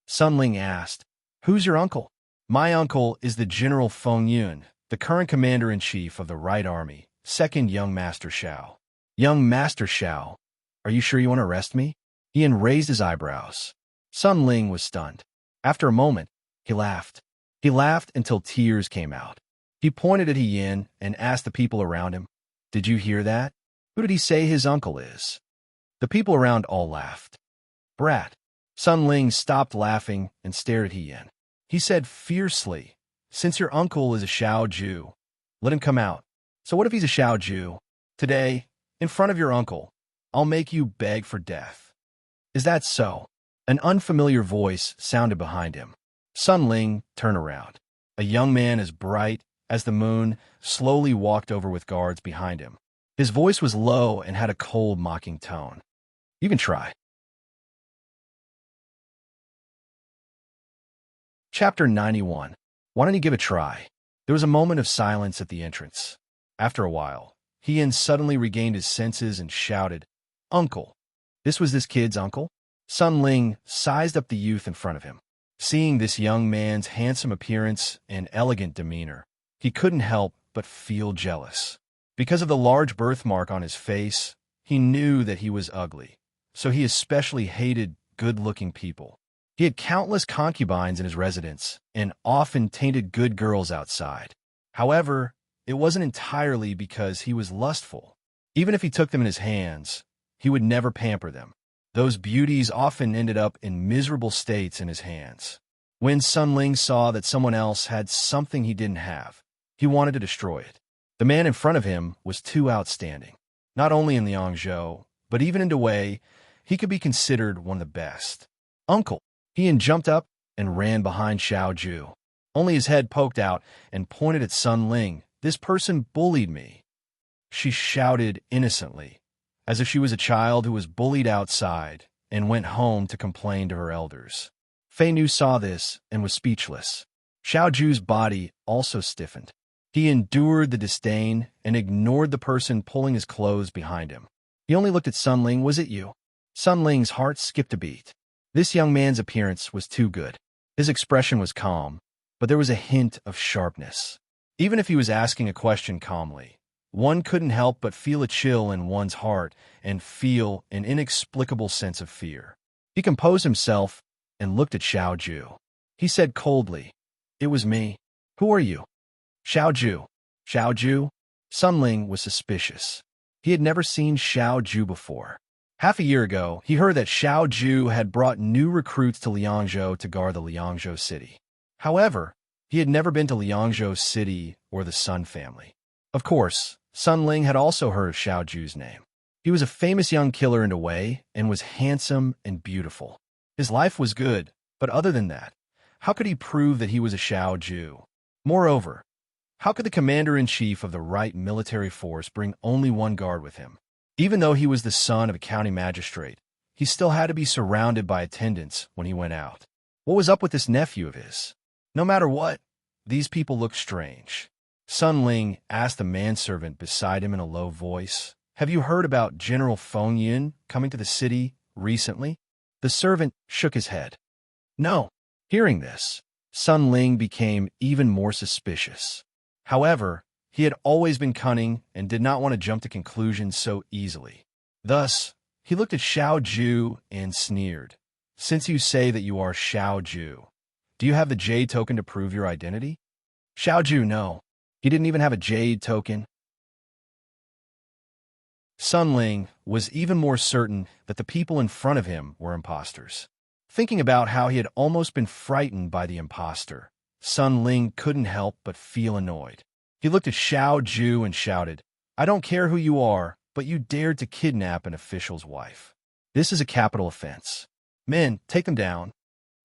Sun Ling asked, "Who's your uncle?" "My uncle is the General Feng Yun, the current commander-in-chief of the Right Army, second Young Master Shao." "Young Master Shao, are you sure you want to arrest me?" Hien raised his eyebrows. Sun Ling was stunned. After a moment, he laughed. He laughed until tears came out. He pointed at Hien and asked the people around him, "Did you hear that? Who did he say his uncle is?" The people around all laughed. "Brat." Sun Ling stopped laughing and stared at Hien. He said fiercely, "Since your uncle is a Shao Ju, let him come out." "So what if he's a Shao Ju? Today, in front of your uncle, I'll make you beg for death." "Is that so?" An unfamiliar voice sounded behind him. Sun Ling turned around. A young man as bright as the moon slowly walked over with guards behind him. His voice was low and had a cold, mocking tone. "You can try." Chapter 91. Why don't you give a try? There was a moment of silence at the entrance. After a while, Hien suddenly regained his senses and shouted, "Uncle!" This was this kid's uncle? Sun Ling sized up the youth in front of him. Seeing this young man's handsome appearance and elegant demeanor, he couldn't help but feel jealous. Because of the large birthmark on his face, he knew that he was ugly, so he especially hated good-looking people. He had countless concubines in his residence and often tainted good girls outside. However, it wasn't entirely because he was lustful. Even if he took them in his hands, he would never pamper them. Those beauties often ended up in miserable states in his hands. When Sun Ling saw that someone else had something he didn't have, he wanted to destroy it. The man in front of him was too outstanding. Not only in Liangzhou, but even in Dawei, he could be considered one of the best. "Uncle!" Hien jumped up and ran behind Shao Ju. Only his head poked out and pointed at Sun Ling. "This person bullied me." She shouted innocently, as if she was a child who was bullied outside and went home to complain to her elders. Fei Nu saw this and was speechless. Shao Ju's body also stiffened. He endured the disdain and ignored the person pulling his clothes behind him. He only looked at Sun Ling. "Was it you?" Sun Ling's heart skipped a beat. This young man's appearance was too good. His expression was calm, but there was a hint of sharpness. Even if he was asking a question calmly, one couldn't help but feel a chill in one's heart and feel an inexplicable sense of fear. He composed himself and looked at Shao Ju. He said coldly, "It was me. Who are you?" "Shao Ju." "Shao Ju?" Sun Ling was suspicious. He had never seen Shao Ju before. Half a year ago, he heard that Shao Ju had brought new recruits to Liangzhou to guard the Liangzhou city. However, he had never been to Liangzhou city or the Sun family. Of course, Sun Ling had also heard of Shao Ju's name. He was a famous young killer in Dawei and was handsome and beautiful. His life was good, but other than that, how could he prove that he was a Shao Ju? Moreover, how could the commander-in-chief of the right military force bring only one guard with him? Even though he was the son of a county magistrate, he still had to be surrounded by attendants when he went out. What was up with this nephew of his? No matter what, these people looked strange. Sun Ling asked the manservant beside him in a low voice, "Have you heard about General Feng Yun coming to the city recently?" The servant shook his head. "No." Hearing this, Sun Ling became even more suspicious. However, he had always been cunning and did not want to jump to conclusions so easily. Thus, he looked at Shao Ju and sneered. "Since you say that you are Shao Ju, do you have the jade token to prove your identity?" Shao Ju, no. He didn't even have a jade token. Sun Ling was even more certain that the people in front of him were imposters. Thinking about how he had almost been frightened by the imposter, Sun Ling couldn't help but feel annoyed. He looked at Shao Ju and shouted, "I don't care who you are, but you dared to kidnap an official's wife. This is a capital offense. Men, take them down.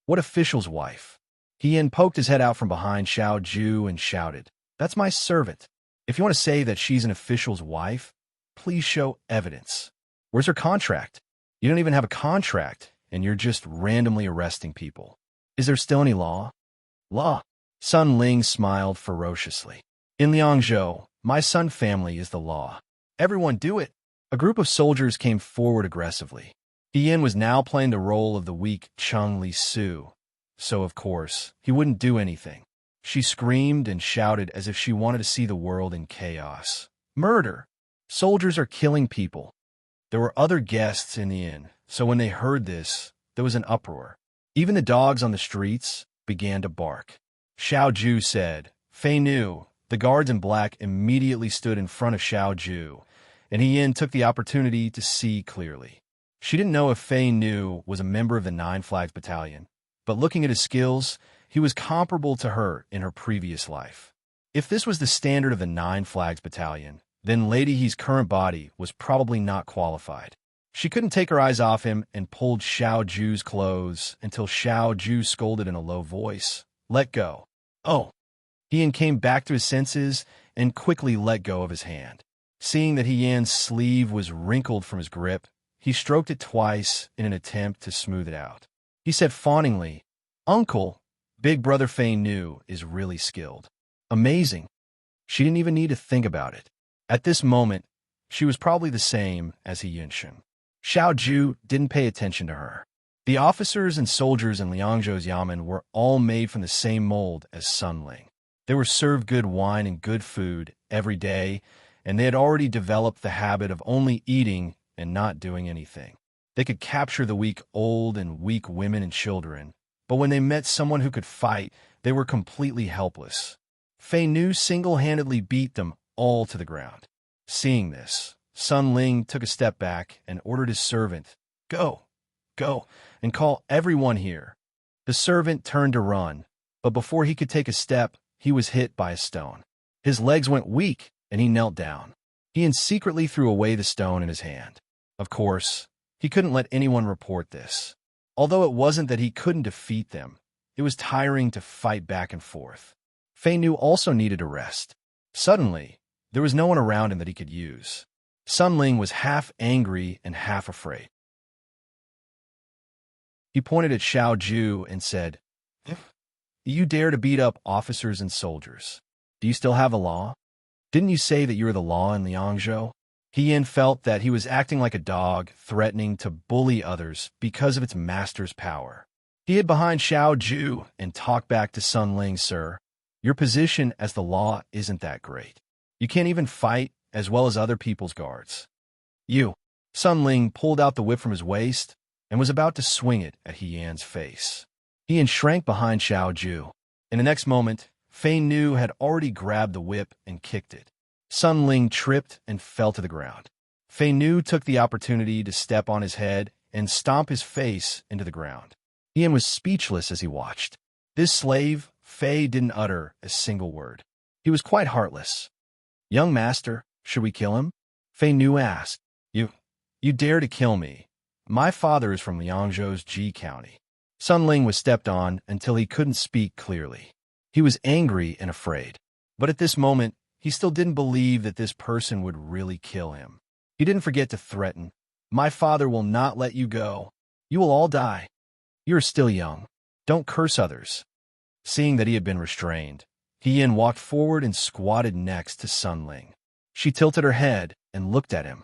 What official's wife? He poked his head out from behind Xiao Ju and shouted, "That's my servant. If you want to say that she's an official's wife, please show evidence. Where's her contract? You don't even have a contract, and you're just randomly arresting people. Is there still any law?" "Law?" Sun Ling smiled ferociously. "In Liangzhou, my Sun family is the law. Everyone do it." A group of soldiers came forward aggressively. Yin was now playing the role of the weak Chung Li Su, so of course, he wouldn't do anything. She screamed and shouted as if she wanted to see the world in chaos. "Murder! Soldiers are killing people." There were other guests in the inn, so when they heard this, there was an uproar. Even the dogs on the streets began to bark. Xiao Ju said, "Fei Nu." The guards in black immediately stood in front of Xiao Ju, and Yin took the opportunity to see clearly. She didn't know if Fei Nu was a member of the Nine Flags Battalion, but looking at his skills, he was comparable to her in her previous life. If this was the standard of the Nine Flags Battalion, then Lady He's current body was probably not qualified. She couldn't take her eyes off him and pulled Xiao Ju's clothes until Xiao Ju scolded in a low voice, "Let go." "Oh." Yin came back to his senses and quickly let go of his hand. Seeing that Yan's sleeve was wrinkled from his grip, he stroked it twice in an attempt to smooth it out. He said fawningly, "Uncle, Big Brother Fei Nu is really skilled. Amazing." She didn't even need to think about it. At this moment, she was probably the same as Yinshin. Xiao Ju didn't pay attention to her. The officers and soldiers in Liangzhou's yamen were all made from the same mold as Sun Ling. They were served good wine and good food every day, and they had already developed the habit of only eating and not doing anything. They could capture the weak old and weak women and children, but when they met someone who could fight, they were completely helpless. Fei Nu single-handedly beat them all to the ground. Seeing this, Sun Ling took a step back and ordered his servant, Go, and call everyone here." The servant turned to run, but before he could take a step, he was hit by a stone. His legs went weak, and he knelt down. He secretly threw away the stone in his hand. Of course, he couldn't let anyone report this. Although it wasn't that he couldn't defeat them, it was tiring to fight back and forth. Fei Nu also needed a rest. Suddenly, there was no one around him that he could use. Sun Ling was half angry and half afraid. He pointed at Xiao Ju and said, "You dare to beat up officers and soldiers. Do you still have a law? Didn't you say that you were the law in Liangzhou?" Yin felt that he was acting like a dog, threatening to bully others because of its master's power. He hid behind Xiao Ju and talked back to Sun Ling, "Sir, your position as the law isn't that great. You can't even fight as well as other people's guards." "You." Sun Ling pulled out the whip from his waist and was about to swing it at Yan's face. Yin shrank behind Xiao Ju. In the next moment, Fei Nu had already grabbed the whip and kicked it. Sun Ling tripped and fell to the ground. Fei Nu took the opportunity to step on his head and stomp his face into the ground. Yin was speechless as he watched. This slave, Fei, didn't utter a single word. He was quite heartless. "Young master, should we kill him?" Fei Nu asked. You dare to kill me. My father is from Liangzhou's Ji County." Sun Ling was stepped on until he couldn't speak clearly. He was angry and afraid. But at this moment, he still didn't believe that this person would really kill him. He didn't forget to threaten, "My father will not let you go. You will all die. You are still young. Don't curse others." Seeing that he had been restrained, Yin walked forward and squatted next to Sun Ling. She tilted her head and looked at him.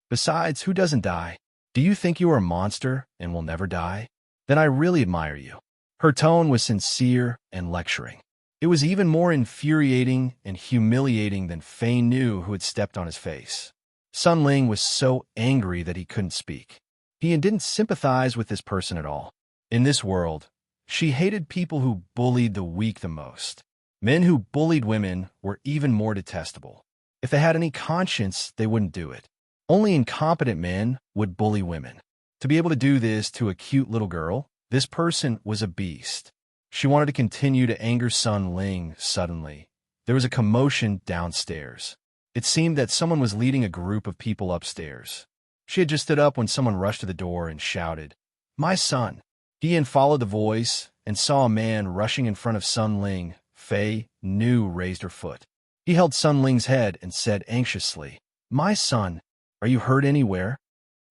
"Besides, who doesn't die? Do you think you are a monster and will never die? Then I really admire you." Her tone was sincere and lecturing. It was even more infuriating and humiliating than Fei Nu, who had stepped on his face. Sun Ling was so angry that he couldn't speak. He didn't sympathize with this person at all. In this world, she hated people who bullied the weak the most. Men who bullied women were even more detestable. If they had any conscience, they wouldn't do it. Only incompetent men would bully women. To be able to do this to a cute little girl, this person was a beast. She wanted to continue to anger Sun Ling. Suddenly, there was a commotion downstairs. It seemed that someone was leading a group of people upstairs. She had just stood up when someone rushed to the door and shouted, My son. Yin followed the voice and saw a man rushing in front of Sun Ling. Fei Nu raised her foot. He held Sun Ling's head and said anxiously, My son, are you hurt anywhere?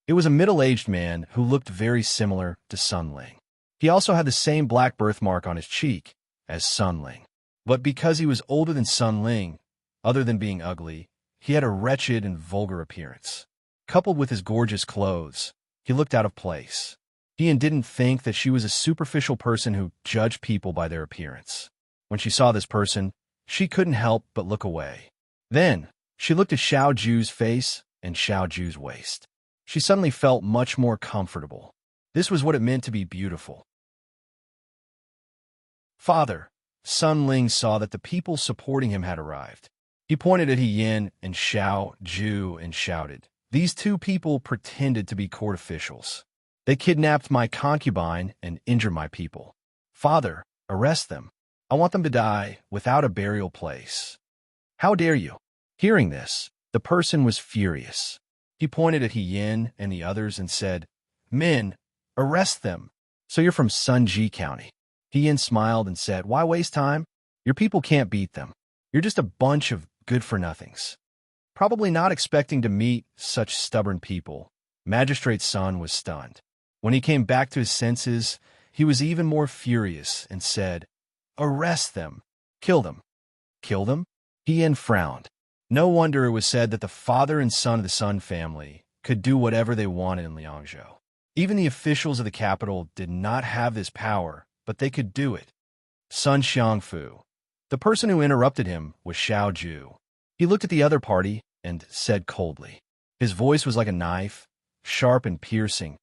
It was a middle-aged man who looked very similar to Sun Ling. He also had the same black birthmark on his cheek as Sun Ling. But because he was older than Sun Ling, other than being ugly, he had a wretched and vulgar appearance. Coupled with his gorgeous clothes, he looked out of place. Ian didn't think that she was a superficial person who judged people by their appearance. When she saw this person, she couldn't help but look away. Then, she looked at Xiao Ju's face and Xiao Ju's waist. She suddenly felt much more comfortable. This was what it meant to be beautiful. Father, Sun Ling saw that the people supporting him had arrived. He pointed at Yin and Xiao Ju and shouted, These two people pretended to be court officials. They kidnapped my concubine and injured my people. Father, arrest them. I want them to die without a burial place. How dare you? Hearing this, the person was furious. He pointed at Yin and the others and said, Men, arrest them. So you're from Sunji County. Yin smiled and said, Why waste time? Your people can't beat them. You're just a bunch of good-for-nothings. Probably not expecting to meet such stubborn people, Magistrate's son was stunned. When he came back to his senses, he was even more furious and said, Arrest them. Kill them. Kill them? Yin frowned. No wonder it was said that the father and son of the Sun family could do whatever they wanted in Liangzhou. Even the officials of the capital did not have this power, but they could do it. Sun Xiangfu. The person who interrupted him was Xiao Ju. He looked at the other party and said coldly. His voice was like a knife, sharp and piercing.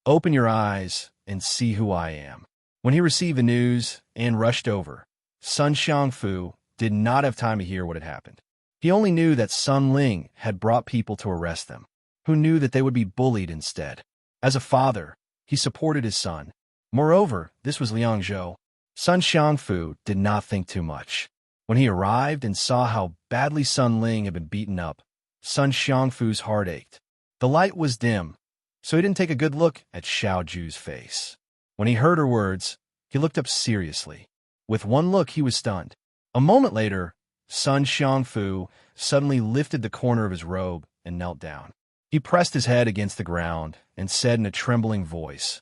Open your eyes and see who I am. When he received the news and rushed over, Sun Xiangfu did not have time to hear what had happened. He only knew that Sun Ling had brought people to arrest them, who knew that they would be bullied instead. As a father, he supported his son. Moreover, this was Liangzhou. Sun Xiangfu did not think too much. When he arrived and saw how badly Sun Ling had been beaten up, Sun Xiangfu's heart ached. The light was dim, so he didn't take a good look at Xiao Ju's face. When he heard her words, he looked up seriously. With one look, he was stunned. A moment later, Sun Xiangfu suddenly lifted the corner of his robe and knelt down. He pressed his head against the ground and said in a trembling voice,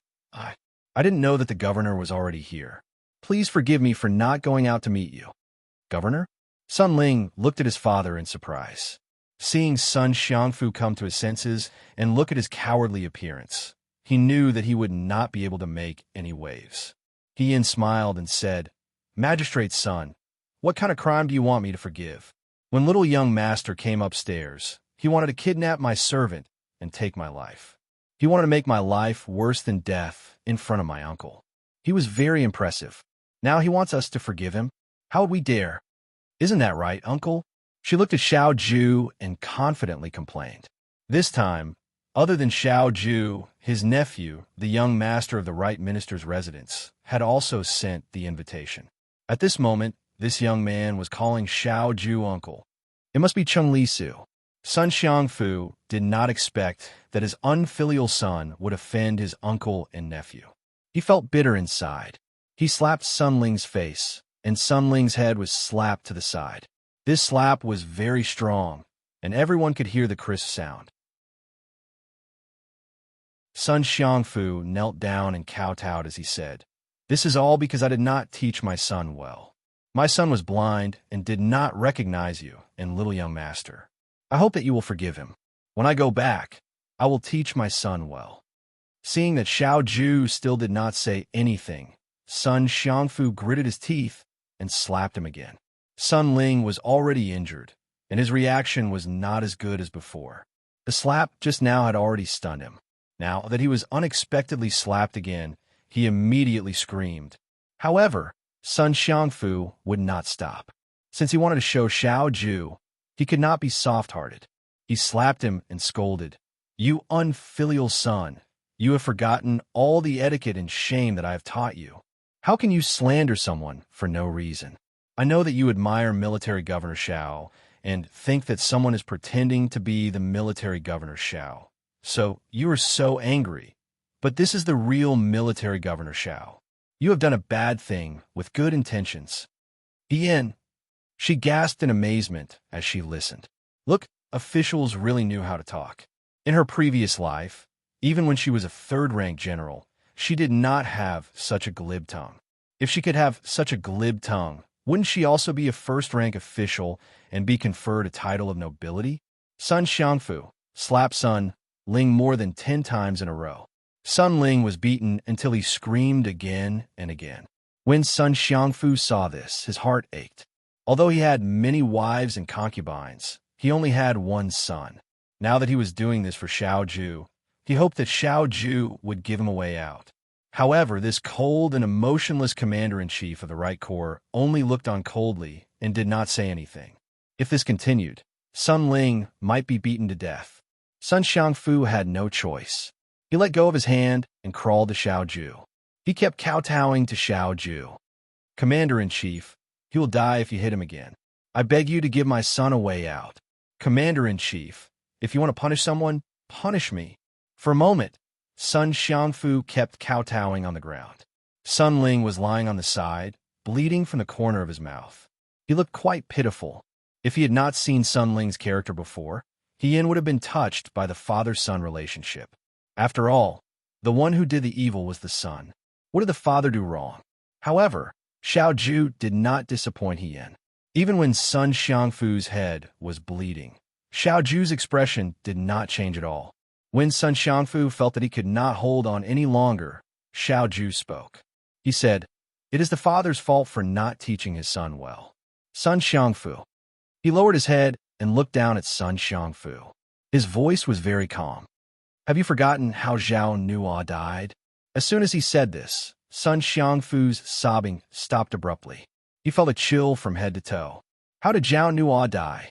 I didn't know that the governor was already here. Please forgive me for not going out to meet you. Governor? Sun Ling looked at his father in surprise. Seeing Sun Xiangfu come to his senses and look at his cowardly appearance, he knew that he would not be able to make any waves. Yin smiled and said, Magistrate's son, what kind of crime do you want me to forgive? When little young master came upstairs, he wanted to kidnap my servant and take my life. He wanted to make my life worse than death in front of my uncle. He was very impressive. Now he wants us to forgive him? How would we dare? Isn't that right, uncle? She looked at Xiao Ju and confidently complained. This time, other than Xiao Ju, his nephew, the young master of the right minister's residence, had also sent the invitation. At this moment, this young man was calling Xiao Ju uncle. It must be Cheng Li Su. Sun Xiangfu did not expect that his unfilial son would offend his uncle and nephew. He felt bitter inside. He slapped Sun Ling's face, and Sun Ling's head was slapped to the side. This slap was very strong, and everyone could hear the crisp sound. Sun Xiangfu knelt down and kowtowed as he said, This is all because I did not teach my son well. My son was blind and did not recognize you and little young master. I hope that you will forgive him. When I go back, I will teach my son well. Seeing that Xiao Ju still did not say anything, Sun Xiangfu gritted his teeth and slapped him again. Sun Ling was already injured, and his reaction was not as good as before. The slap just now had already stunned him. Now that he was unexpectedly slapped again, he immediately screamed. However, Sun Xiangfu would not stop. Since he wanted to show Xiao Ju, he could not be soft-hearted. He slapped him and scolded, You unfilial son, you have forgotten all the etiquette and shame that I have taught you. How can you slander someone for no reason? I know that you admire Military Governor Xiao and think that someone is pretending to be the Military Governor Xiao. So you are so angry. But this is the real military governor Xiao. You have done a bad thing with good intentions. Ian, she gasped in amazement as she listened. Look, officials really knew how to talk. In her previous life, even when she was a third-rank general, she did not have such a glib tongue. If she could have such a glib tongue, wouldn't she also be a first-rank official and be conferred a title of nobility? Sun Xiangfu slapped Sun Ling more than 10 times in a row. Sun Ling was beaten until he screamed again and again. When Sun Xiangfu saw this, his heart ached. Although he had many wives and concubines, he only had one son. Now that he was doing this for Xiao Ju, he hoped that Xiao Ju would give him a way out. However, this cold and emotionless commander-in-chief of the Right Corps only looked on coldly and did not say anything. If this continued, Sun Ling might be beaten to death. Sun Xiangfu had no choice. He let go of his hand and crawled to Xiao Ju. He kept kowtowing to Xiao Ju. Commander-in-chief, he will die if you hit him again. I beg you to give my son a way out. Commander-in-chief, if you want to punish someone, punish me. For a moment, Sun Xiangfu kept kowtowing on the ground. Sun Ling was lying on the side, bleeding from the corner of his mouth. He looked quite pitiful. If he had not seen Sun Ling's character before, Yin would have been touched by the father-son relationship. After all, the one who did the evil was the son. What did the father do wrong? However, Xiao Ju did not disappoint Yin. Even when Sun Xiangfu's head was bleeding, Xiao Ju's expression did not change at all. When Sun Xiangfu felt that he could not hold on any longer, Xiao Ju spoke. He said, "It is the father's fault for not teaching his son well." Sun Xiangfu. He lowered his head and looked down at Sun Xiangfu. His voice was very calm. "Have you forgotten how Zhao Nuo died?" As soon as he said this, Sun Xiangfu's sobbing stopped abruptly. He felt a chill from head to toe. How did Zhao Nuo die?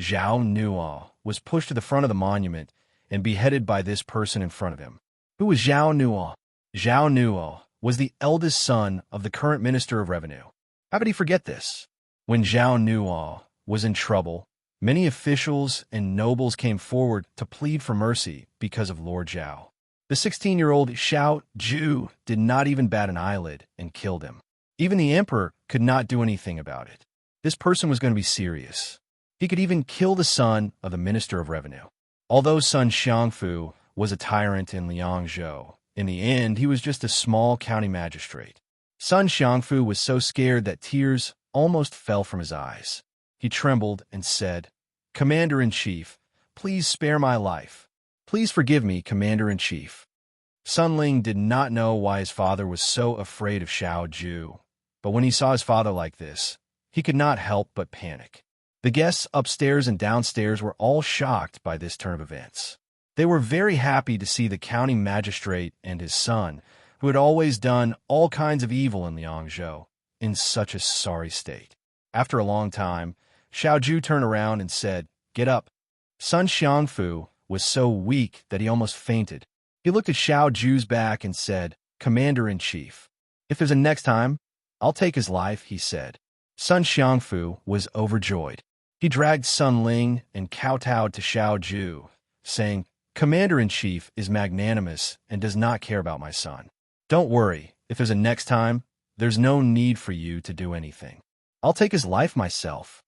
Zhao Nuo was pushed to the front of the monument and beheaded by this person in front of him. Who was Zhao Nuo? Zhao Nuo was the eldest son of the current Minister of Revenue. How could he forget this? When Zhao Nuo was in trouble, many officials and nobles came forward to plead for mercy because of Lord Zhao. The 16-year-old Xiao Ju did not even bat an eyelid and killed him. Even the emperor could not do anything about it. This person was going to be serious. He could even kill the son of the Minister of Revenue. Although Sun Xiangfu was a tyrant in Liangzhou, in the end he was just a small county magistrate. Sun Xiangfu was so scared that tears almost fell from his eyes. He trembled and said, "Commander-in-chief, please spare my life. Please forgive me, Commander-in-chief." Sun Ling did not know why his father was so afraid of Xiao Ju, but when he saw his father like this, he could not help but panic. The guests upstairs and downstairs were all shocked by this turn of events. They were very happy to see the county magistrate and his son, who had always done all kinds of evil in Liangzhou, in such a sorry state. After a long time, Xiao Ju turned around and said, "Get up." Sun Xiangfu was so weak that he almost fainted. He looked at Xiao Ju's back and said, "Commander-in-chief, if there's a next time, I'll take his life," he said. Sun Xiangfu was overjoyed. He dragged Sun Ling and kowtowed to Xiao Ju, saying, "Commander-in-chief is magnanimous and does not care about my son. Don't worry, if there's a next time, there's no need for you to do anything. I'll take his life myself."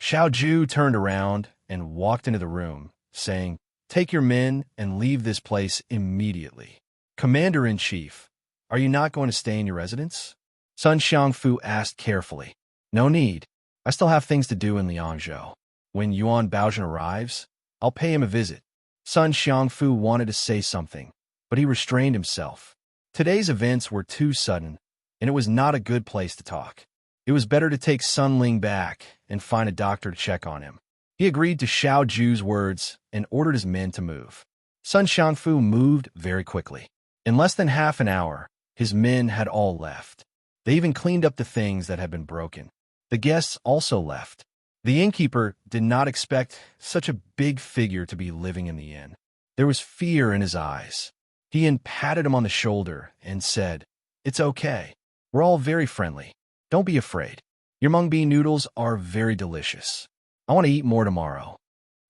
Xiao Ju turned around and walked into the room, saying, "Take your men and leave this place immediately." "Commander-in-chief, are you not going to stay in your residence?" Sun Xiangfu asked carefully. "No need. I still have things to do in Liangzhou. When Yuan Baozhen arrives, I'll pay him a visit." Sun Xiangfu wanted to say something, but he restrained himself. Today's events were too sudden, and it was not a good place to talk. It was better to take Sun Ling back and find a doctor to check on him. He agreed to Xiao Ju's words and ordered his men to move. Sun Xiangfu moved very quickly. In less than half an hour, his men had all left. They even cleaned up the things that had been broken. The guests also left. The innkeeper did not expect such a big figure to be living in the inn. There was fear in his eyes. He patted him on the shoulder and said, "It's okay. We're all very friendly. Don't be afraid. Your mung bean noodles are very delicious. I want to eat more tomorrow."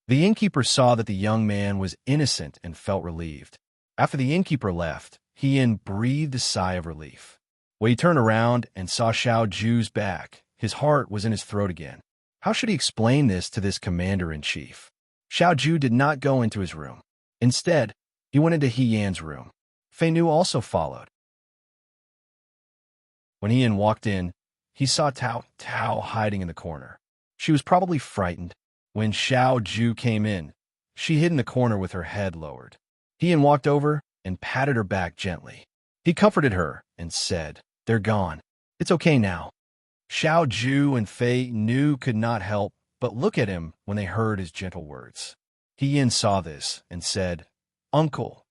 The innkeeper saw that the young man was innocent and felt relieved. After the innkeeper left, Hien breathed a sigh of relief. When he turned around and saw Xiao Ju's back, his heart was in his throat again. How should he explain this to this commander-in-chief? Xiao Ju did not go into his room. Instead, he went into Hien's room. Fei Nu also followed. When Hien walked in, he saw Tao hiding in the corner. She was probably frightened. When Xiao Ju came in, she hid in the corner with her head lowered. Hien walked over and patted her back gently. He comforted her and said, "They're gone. It's okay now." Xiao Ju and Fei Nu could not help but look at him when they heard his gentle words. Hien saw this and said, "Uncle,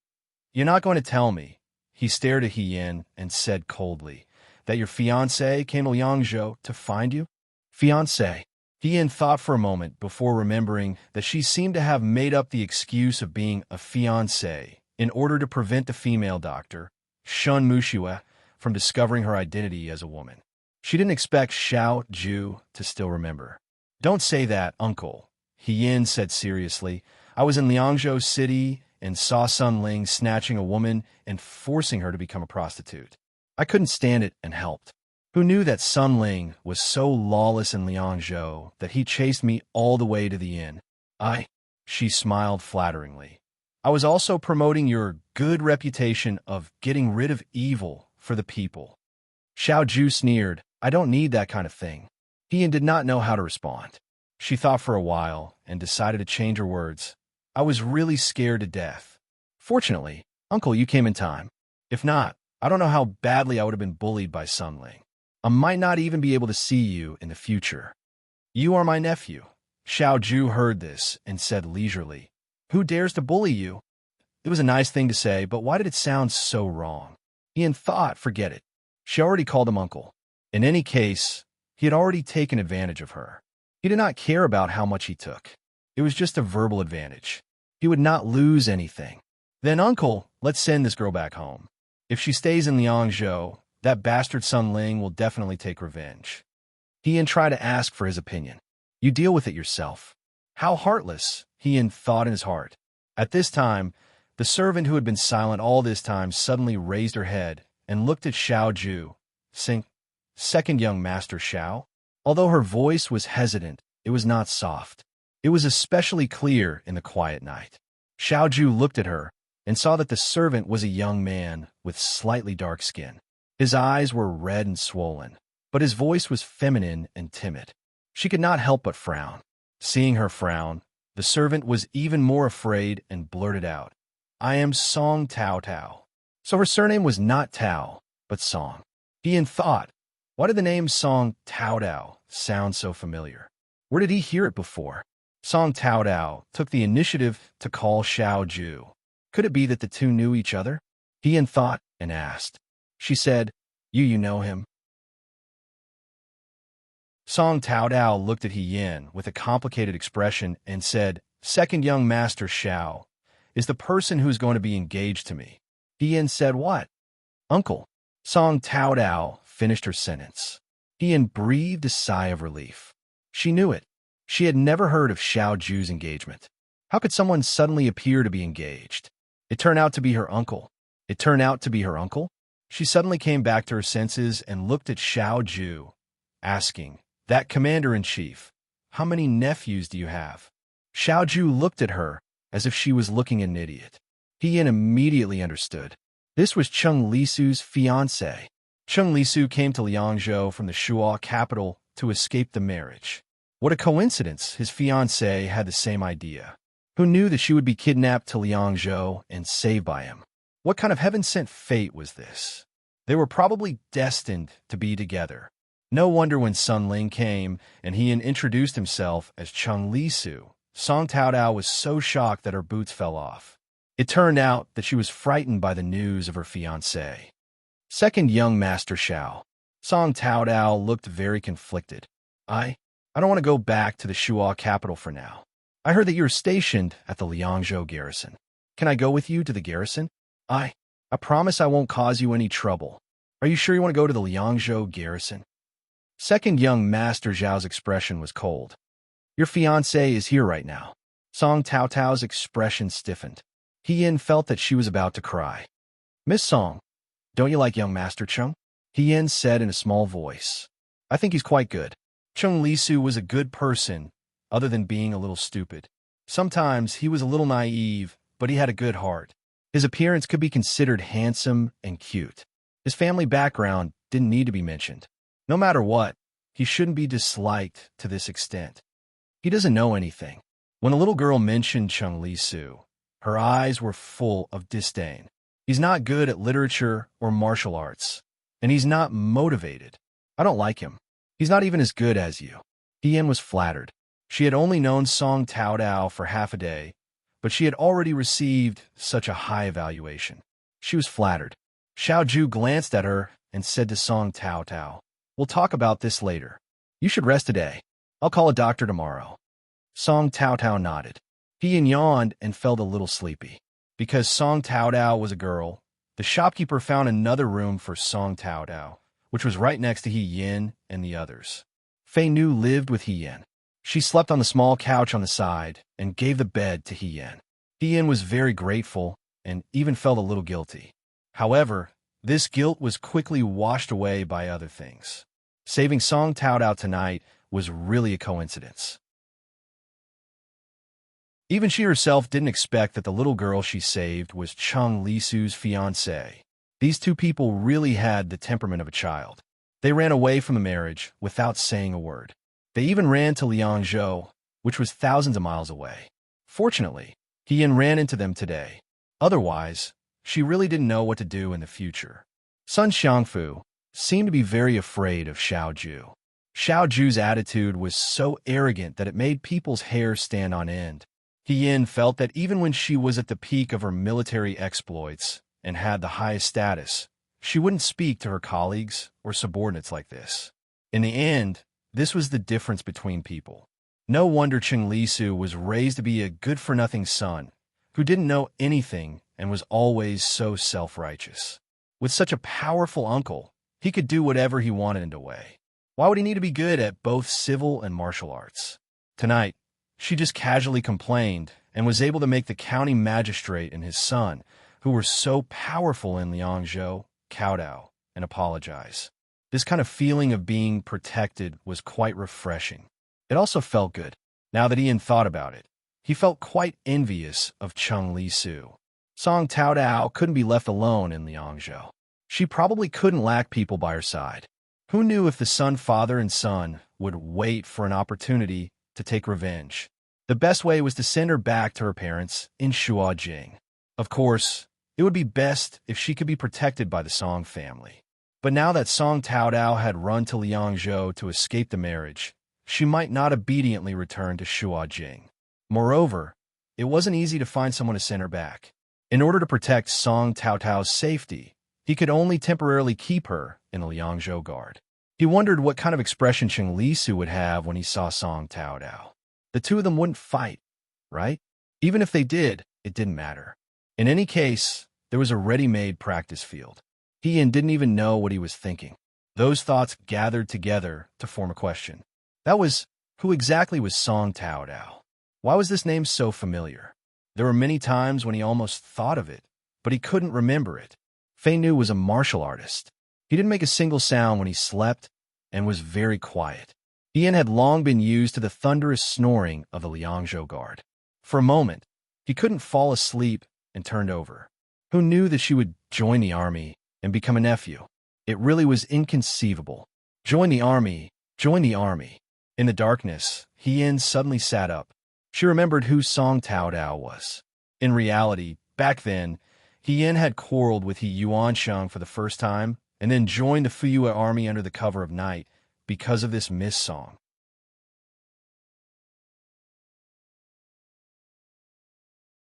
you're not going to tell me." He stared at Hien and said coldly, "That your fiancée came to Liangzhou to find you?" Fiancée. Hien thought for a moment before remembering that she seemed to have made up the excuse of being a fiancée in order to prevent the female doctor, Shun Mushue, from discovering her identity as a woman. She didn't expect Xiao Ju to still remember. "Don't say that, uncle," Hien said seriously. "I was in Liangzhou City and saw Sun Ling snatching a woman and forcing her to become a prostitute. I couldn't stand it and helped. Who knew that Sun Ling was so lawless in Liangzhou that he chased me all the way to the inn? She smiled flatteringly. "I was also promoting your good reputation of getting rid of evil for the people." Xiao Ju sneered. "I don't need that kind of thing." Hien did not know how to respond. She thought for a while and decided to change her words. "I was really scared to death. Fortunately, uncle, you came in time. If not, I don't know how badly I would have been bullied by Sun Ling. I might not even be able to see you in the future. You are my nephew." Xiao Ju heard this and said leisurely, "Who dares to bully you?" It was a nice thing to say, but why did it sound so wrong? Hien thought, forget it. She already called him uncle. In any case, he had already taken advantage of her. He did not care about how much he took. It was just a verbal advantage. He would not lose anything. "Then, uncle, let's send this girl back home. If she stays in Liangzhou, that bastard Sun Ling will definitely take revenge." Hien tried to ask for his opinion. "You deal with it yourself." How heartless, Hien thought in his heart. At this time, the servant who had been silent all this time suddenly raised her head and looked at Xiao Ju, saying, "Second young master Xiao?" Although her voice was hesitant, it was not soft. It was especially clear in the quiet night. Xiao Ju looked at her and saw that the servant was a young man with slightly dark skin. His eyes were red and swollen, but his voice was feminine and timid. She could not help but frown. Seeing her frown, the servant was even more afraid and blurted out, "I am Song Tao Tao." So her surname was not Tao, but Song. Hien thought, why did the name Song Tao Tao sound so familiar? Where did he hear it before? Song Tao Tao took the initiative to call Xiao Ju. Could it be that the two knew each other? Hien thought and asked. She said, You know him?" Song Tao Tao looked at Hien with a complicated expression and said, "Second young master Xiao is the person who is going to be engaged to me." Hien said, "What?" "Uncle." Song Tao Tao finished her sentence. Hien breathed a sigh of relief. She knew it. She had never heard of Xiao Ju's engagement. How could someone suddenly appear to be engaged? It turned out to be her uncle. It turned out to be her uncle? She suddenly came back to her senses and looked at Xiao Ju, asking, "That commander-in-chief, how many nephews do you have?" Xiao Ju looked at her as if she was looking at an idiot. Hien immediately understood. This was Cheng Lisu's fiancée. Cheng Lisu came to Liangzhou from the Shuo capital to escape the marriage. What a coincidence, his fiancée had the same idea. Who knew that she would be kidnapped to Liangzhou and saved by him? What kind of heaven-sent fate was this? They were probably destined to be together. No wonder when Sun Ling came and he introduced himself as Cheng Lisu, Song Tao Tao was so shocked that her boots fell off. It turned out that she was frightened by the news of her fiancé. Second young master Xiao. Song Tao Tao looked very conflicted. I don't want to go back to the Shuo capital for now. I heard that you're stationed at the Liangzhou garrison. Can I go with you to the garrison? I promise I won't cause you any trouble. Are you sure you want to go to the Liangzhou garrison? Second young master Zhao's expression was cold. Your fiancé is here right now. Song Tao Tao's expression stiffened. He Yin felt that she was about to cry. Miss Song, don't you like young Master Chung? He Yin said in a small voice. I think he's quite good. Chung Lisu was a good person, other than being a little stupid. Sometimes he was a little naive, but he had a good heart. His appearance could be considered handsome and cute. His family background didn't need to be mentioned. No matter what, he shouldn't be disliked to this extent. He doesn't know anything. When a little girl mentioned Chung Lisu, her eyes were full of disdain. He's not good at literature or martial arts, and he's not motivated. I don't like him. He's not even as good as you. Ian was flattered. She had only known Song Tao Dao for half a day, but she had already received such a high evaluation. She was flattered. Xiao Ju glanced at her and said to Song Tao Tao, "We'll talk about this later. You should rest today. I'll call a doctor tomorrow." Song Tao Tao nodded. He yawned and felt a little sleepy. Because Song Tao Dao was a girl, the shopkeeper found another room for Song Tao Dao, which was right next to He Yin and the others. Fei Nu lived with He Yin. She slept on the small couch on the side and gave the bed to He Yin. He Yin was very grateful and even felt a little guilty. However, this guilt was quickly washed away by other things. Saving Song Tao Dao tonight was really a coincidence. Even she herself didn't expect that the little girl she saved was Chung Lisu's fiancée. These two people really had the temperament of a child. They ran away from the marriage without saying a word. They even ran to Liangzhou, which was thousands of miles away. Fortunately, He Yin ran into them today. Otherwise, she really didn't know what to do in the future. Sun Xiangfu seemed to be very afraid of Xiao Ju. Xiao Ju's attitude was so arrogant that it made people's hair stand on end. He Yin felt that even when she was at the peak of her military exploits and had the highest status, she wouldn't speak to her colleagues or subordinates like this. In the end, this was the difference between people. No wonder Chung Lisu was raised to be a good-for-nothing son who didn't know anything and was always so self-righteous. With such a powerful uncle, he could do whatever he wanted in a way. Why would he need to be good at both civil and martial arts? Tonight, she just casually complained and was able to make the county magistrate and his son, who were so powerful in Liangzhou, kowtow and apologize. This kind of feeling of being protected was quite refreshing. It also felt good. Now that Ian thought about it, he felt quite envious of Chung Lisu. Song Tao Dao couldn't be left alone in Liangzhou. She probably couldn't lack people by her side. Who knew if the father and son would wait for an opportunity to take revenge? The best way was to send her back to her parents in Shuajing. Of course, it would be best if she could be protected by the Song family. But now that Song Tao Dao had run to Liangzhou to escape the marriage, she might not obediently return to Shuajing. Moreover, it wasn't easy to find someone to send her back. In order to protect Song Tao Tao's safety, he could only temporarily keep her in a Liangzhou guard. He wondered what kind of expression Chung Lisu would have when he saw Song Tao Dao. The two of them wouldn't fight, right? Even if they did, it didn't matter. In any case, there was a ready-made practice field. He didn't even know what he was thinking. Those thoughts gathered together to form a question. That was, who exactly was Song Tao Dao? Why was this name so familiar? There were many times when he almost thought of it, but he couldn't remember it. Fei Nu was a martial artist. He didn't make a single sound when he slept and was very quiet. Ian had long been used to the thunderous snoring of the Liangzhou guard. For a moment, he couldn't fall asleep and turned over. Who knew that she would join the army and become a nephew? It really was inconceivable. Join the army, join the army. In the darkness, Hien suddenly sat up. She remembered who Song Tao Dao was. In reality, back then, Hien had quarreled with He Yuansheng for the first time and then joined the Fuyue army under the cover of night because of this Miss Song.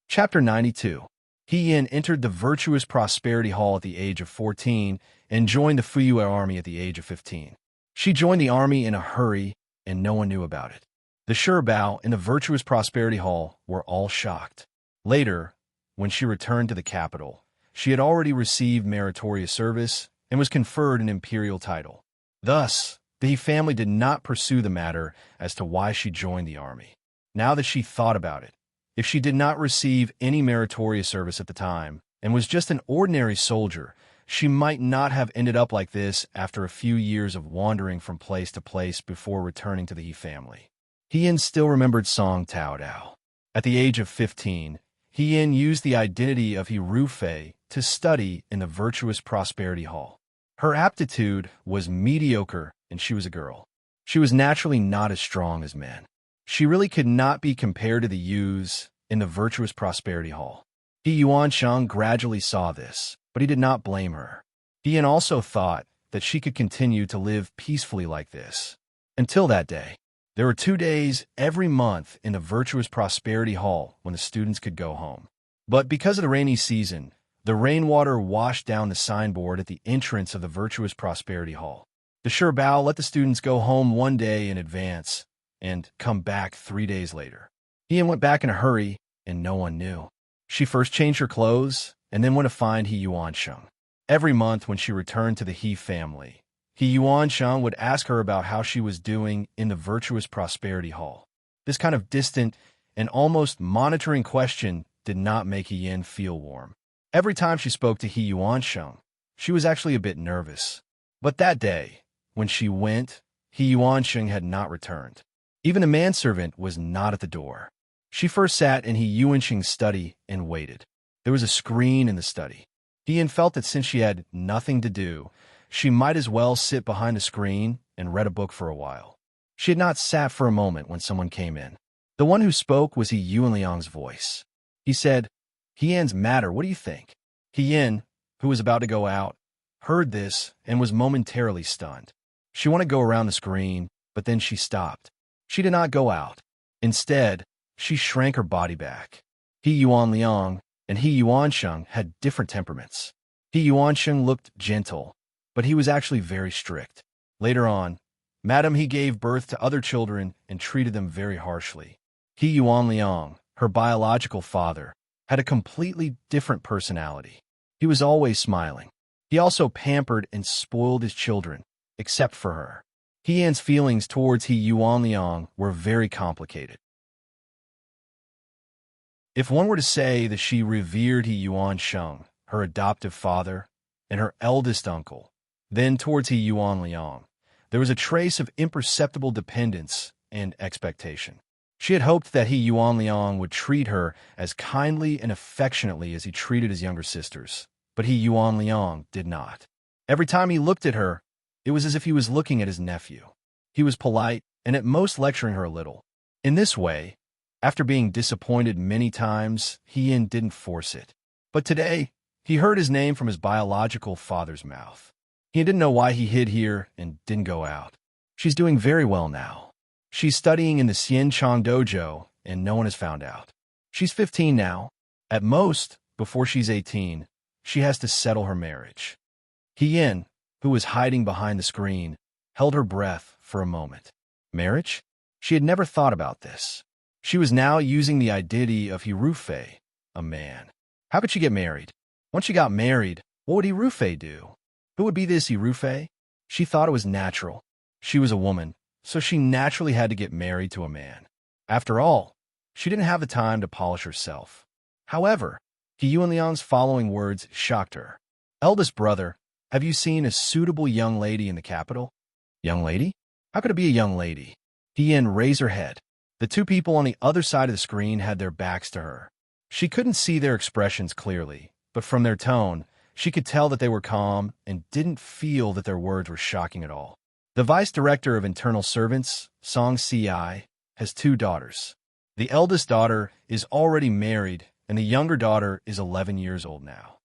Chapter 92. He Yin entered the virtuous Prosperity Hall at the age of 14 and joined the Fuyue army at the age of 15. She joined the army in a hurry, and no one knew about it. The Shirbao in the virtuous Prosperity Hall were all shocked. Later, when she returned to the capital, she had already received meritorious service and was conferred an imperial title. Thus, the He family did not pursue the matter as to why she joined the army. Now that she thought about it, If she did not receive any meritorious service at the time and was just an ordinary soldier, she might not have ended up like this after a few years of wandering from place to place before returning to the He family. Hien still remembered Song Tao Dao. At the age of 15, Hien used the identity of He Rufei to study in the Virtuous Prosperity Hall. Her aptitude was mediocre, and she was a girl. She was naturally not as strong as men. She really could not be compared to the youths in the Virtuous Prosperity Hall. He Yuansheng gradually saw this, but he did not blame her. Hien also thought that she could continue to live peacefully like this. Until that day. There were 2 days every month in the Virtuous Prosperity Hall when the students could go home. But because of the rainy season, the rainwater washed down the signboard at the entrance of the Virtuous Prosperity Hall. The Shirbao let the students go home 1 day in advance and come back 3 days later. Hien went back in a hurry, and no one knew. She first changed her clothes and then went to find He Yuansheng. Every month when she returned to the He family, He Yuansheng would ask her about how she was doing in the Virtuous Prosperity Hall. This kind of distant and almost monitoring question did not make Hien feel warm. Every time she spoke to He Yuansheng, she was actually a bit nervous. But that day, when she went, He Yuansheng had not returned. Even the manservant was not at the door. She first sat in He Yuansheng's study and waited. There was a screen in the study. Hien felt that since she had nothing to do, she might as well sit behind the screen and read a book for a while. She had not sat for a moment when someone came in. The one who spoke was He Yuanliang's voice. He said, "Hien's matter, what do you think?" Hien, who was about to go out, heard this and was momentarily stunned. She wanted to go around the screen, but then she stopped. She did not go out. Instead, she shrank her body back. He Yuanliang and He Yuansheng had different temperaments. He Yuansheng looked gentle, but he was actually very strict. Later on, Madam He gave birth to other children and treated them very harshly. He Yuanliang, her biological father, had a completely different personality. He was always smiling. He also pampered and spoiled his children, except for her. Hien's feelings towards He Yuanliang were very complicated. If one were to say that she revered He Yuansheng, her adoptive father, and her eldest uncle, then towards He Yuanliang, there was a trace of imperceptible dependence and expectation. She had hoped that He Yuanliang would treat her as kindly and affectionately as he treated his younger sisters, but He Yuanliang did not. Every time he looked at her, it was as if he was looking at his nephew. He was polite and at most lecturing her a little. In this way, after being disappointed many times, Hien didn't force it. But today, he heard his name from his biological father's mouth. He didn't know why he hid here and didn't go out. She's doing very well now. She's studying in the Xianchang dojo, and no one has found out. She's 15 now. At most, before she's 18, she has to settle her marriage. Hien, who was hiding behind the screen, held her breath for a moment. Marriage? She had never thought about this. She was now using the identity of He Rufei, a man. How could she get married? Once she got married, what would He Rufei do? Who would be this He Rufei? She thought it was natural. She was a woman, so she naturally had to get married to a man. After all, she didn't have the time to polish herself. However, He Yuanliang's following words shocked her. Eldest brother, have you seen a suitable young lady in the capital? Young lady? How could it be a young lady? Hien raised her head. The two people on the other side of the screen had their backs to her. She couldn't see their expressions clearly, but from their tone, she could tell that they were calm and didn't feel that their words were shocking at all. The Vice Director of Internal Servants, Song Ci, has 2 daughters. The eldest daughter is already married, and the younger daughter is 11 years old now.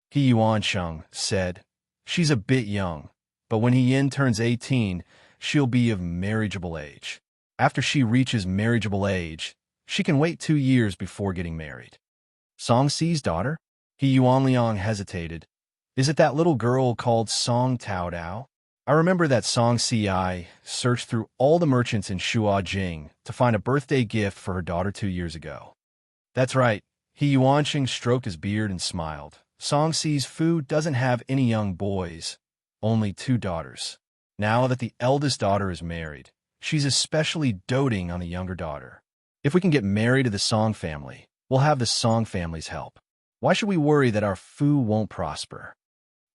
He Yuansheng said, "She's a bit young, but when Hien turns 18, she'll be of marriageable age. After she reaches marriageable age, she can wait 2 years before getting married." Song Ci's daughter? He Yuanliang hesitated. Is it that little girl called Song Tao Dao? I remember that Song Ci searched through all the merchants in Shuajing to find a birthday gift for her daughter 2 years ago. That's right. He Yuansheng stroked his beard and smiled. Song Ci's food doesn't have any young boys, only 2 daughters. Now that the eldest daughter is married, she's especially doting on the younger daughter. If we can get married to the Song family, we'll have the Song family's help. Why should we worry that our Fu won't prosper?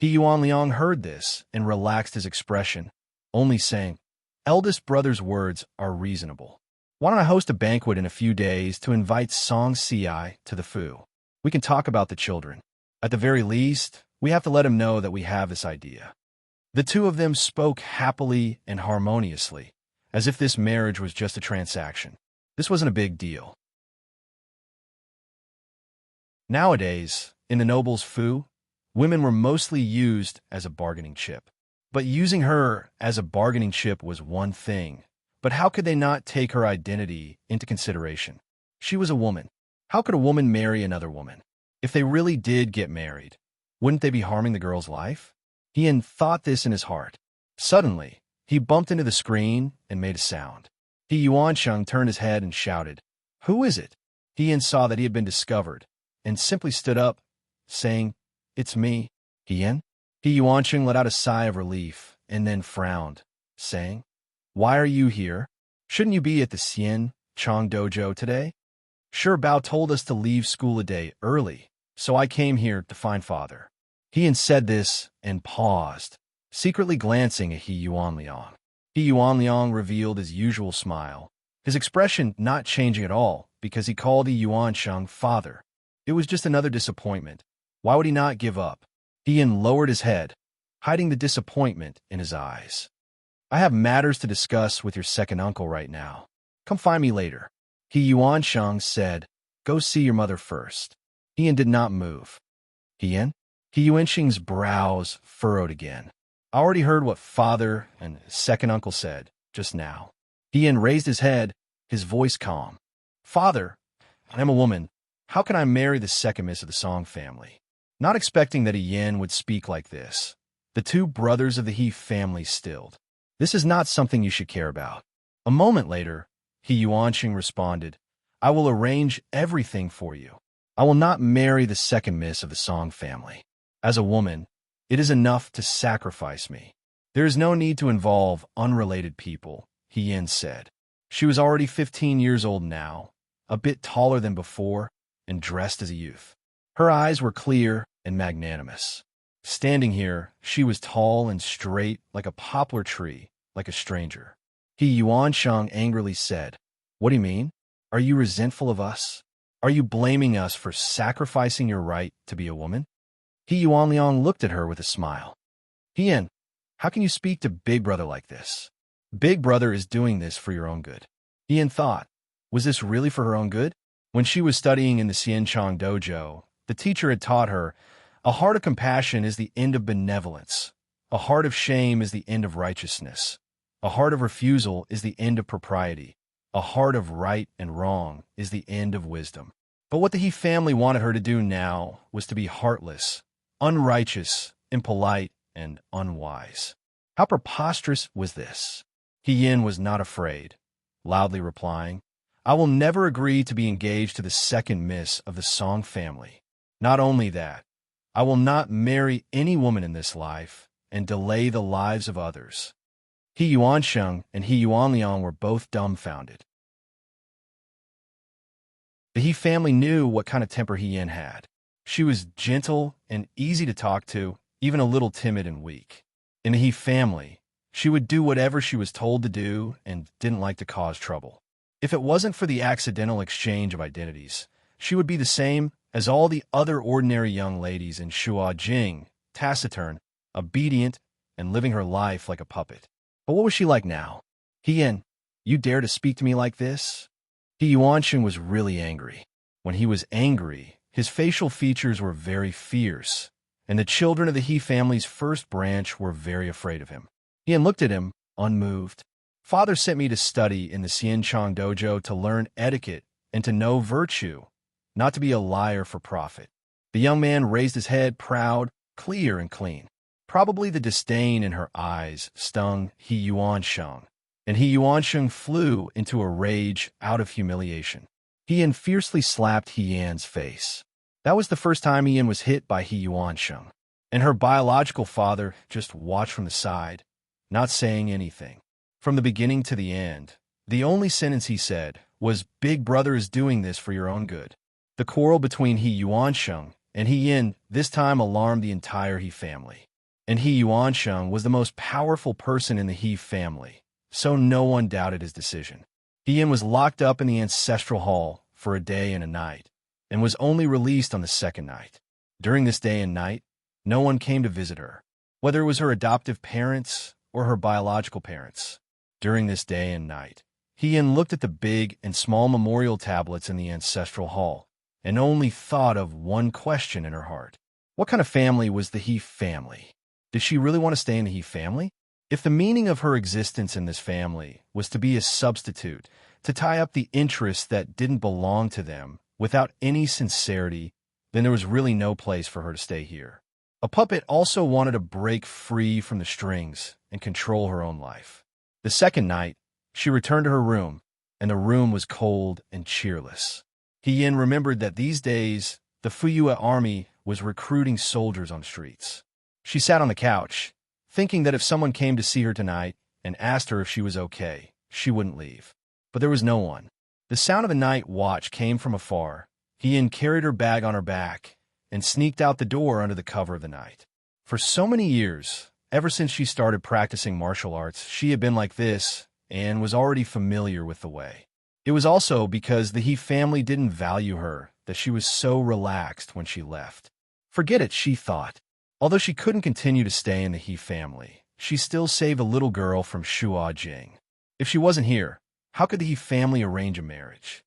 He Yuan heard this and relaxed his expression, only saying, "Eldest brother's words are reasonable. Why don't I host a banquet in a few days to invite Song Si to the Fu? We can talk about the children. At the very least, we have to let him know that we have this idea." The two of them spoke happily and harmoniously, as if this marriage was just a transaction. This wasn't a big deal. Nowadays, in the noble's Fu, women were mostly used as a bargaining chip. But using her as a bargaining chip was one thing. But how could they not take her identity into consideration? She was a woman. How could a woman marry another woman? If they really did get married, wouldn't they be harming the girl's life? Ian thought this in his heart. Suddenly, he bumped into the screen and made a sound. He Yuansheng turned his head and shouted, "Who is it?" Ian saw that he had been discovered and simply stood up, saying, "It's me, Ian." He Yuansheng let out a sigh of relief and then frowned, saying, "Why are you here? Shouldn't you be at the Xian Chong dojo today?" "Sure, Bao told us to leave school a day early, so I came here to find father." Ian said this and paused, secretly glancing at He Yuanliang. He Yuanliang revealed his usual smile, his expression not changing at all because he called He Yuansheng father. It was just another disappointment. Why would he not give up? Ian lowered his head, hiding the disappointment in his eyes. "I have matters to discuss with your second uncle right now. Come find me later." He Yuansheng said, "Go see your mother first." Ian did not move. Ian? He Yuansheng's brows furrowed again. "I already heard what father and second uncle said just now." Ian raised his head, his voice calm. "Father, I am a woman. How can I marry the second miss of the Song family?" Not expecting that Ian would speak like this, the two brothers of the He family stilled. "This is not something you should care about." A moment later, He Yuansheng responded, "I will arrange everything for you. I will not marry the second miss of the Song family. As a woman, it is enough to sacrifice me. There is no need to involve unrelated people," Yin said. She was already 15 years old now, a bit taller than before, and dressed as a youth. Her eyes were clear and magnanimous. Standing here, she was tall and straight like a poplar tree, like a stranger. He Yuansheng angrily said, "What do you mean? Are you resentful of us? Are you blaming us for sacrificing your right to be a woman?" He Yuanliang looked at her with a smile. "Hian, how can you speak to Big Brother like this? Big Brother is doing this for your own good." Hian thought, was this really for her own good? When she was studying in the Xianchang dojo, the teacher had taught her, a heart of compassion is the end of benevolence. A heart of shame is the end of righteousness. A heart of refusal is the end of propriety. A heart of right and wrong is the end of wisdom. But what the He family wanted her to do now was to be heartless, unrighteous, impolite, and unwise. How preposterous was this? He Yin was not afraid, loudly replying, "I will never agree to be engaged to the second miss of the Song family. Not only that, I will not marry any woman in this life and delay the lives of others." He Yuansheng and He Yuanliang were both dumbfounded. The He family knew what kind of temper He Yin had. She was gentle and easy to talk to, even a little timid and weak. In the He family, she would do whatever she was told to do and didn't like to cause trouble. If it wasn't for the accidental exchange of identities, she would be the same as all the other ordinary young ladies in Shuajing, taciturn, obedient, and living her life like a puppet. But what was she like now? "Hian, you dare to speak to me like this?" He Yuansheng was really angry. When he was angry, his facial features were very fierce, and the children of the He family's first branch were very afraid of him. Hian looked at him, unmoved. "Father sent me to study in the Xianchang dojo to learn etiquette and to know virtue, not to be a liar for profit." The young man raised his head, proud, clear, and clean. Probably the disdain in her eyes stung He Yuansheng, and He Yuansheng flew into a rage out of humiliation. Hian fiercely slapped Hian's face. That was the first time Hian was hit by He Yuansheng, and her biological father just watched from the side, not saying anything. From the beginning to the end, the only sentence he said was Big Brother is doing this for your own good. The quarrel between He Yuansheng and He Yin this time alarmed the entire He family. And He Yuansheng was the most powerful person in the He family, so no one doubted his decision. He Yin was locked up in the ancestral hall for a day and a night, and was only released on the second night. During this day and night, no one came to visit her, whether it was her adoptive parents or her biological parents. During this day and night, He Yin looked at the big and small memorial tablets in the ancestral hall and only thought of one question in her heart. What kind of family was the He family? Did she really want to stay in the He family? If the meaning of her existence in this family was to be a substitute, to tie up the interests that didn't belong to them without any sincerity, then there was really no place for her to stay here. A puppet also wanted to break free from the strings and control her own life. The second night, she returned to her room, and the room was cold and cheerless. He Yin remembered that these days, the Fuyue army was recruiting soldiers on the streets. She sat on the couch, thinking that if someone came to see her tonight and asked her if she was okay, she wouldn't leave. But there was no one. The sound of a night watch came from afar. He Yin carried her bag on her back and sneaked out the door under the cover of the night. For so many years, ever since she started practicing martial arts, she had been like this and was already familiar with the way. It was also because the He family didn't value her that she was so relaxed when she left. Forget it, she thought. Although she couldn't continue to stay in the He family, she still saved a little girl from Shua Jing. If she wasn't here, how could the He family arrange a marriage?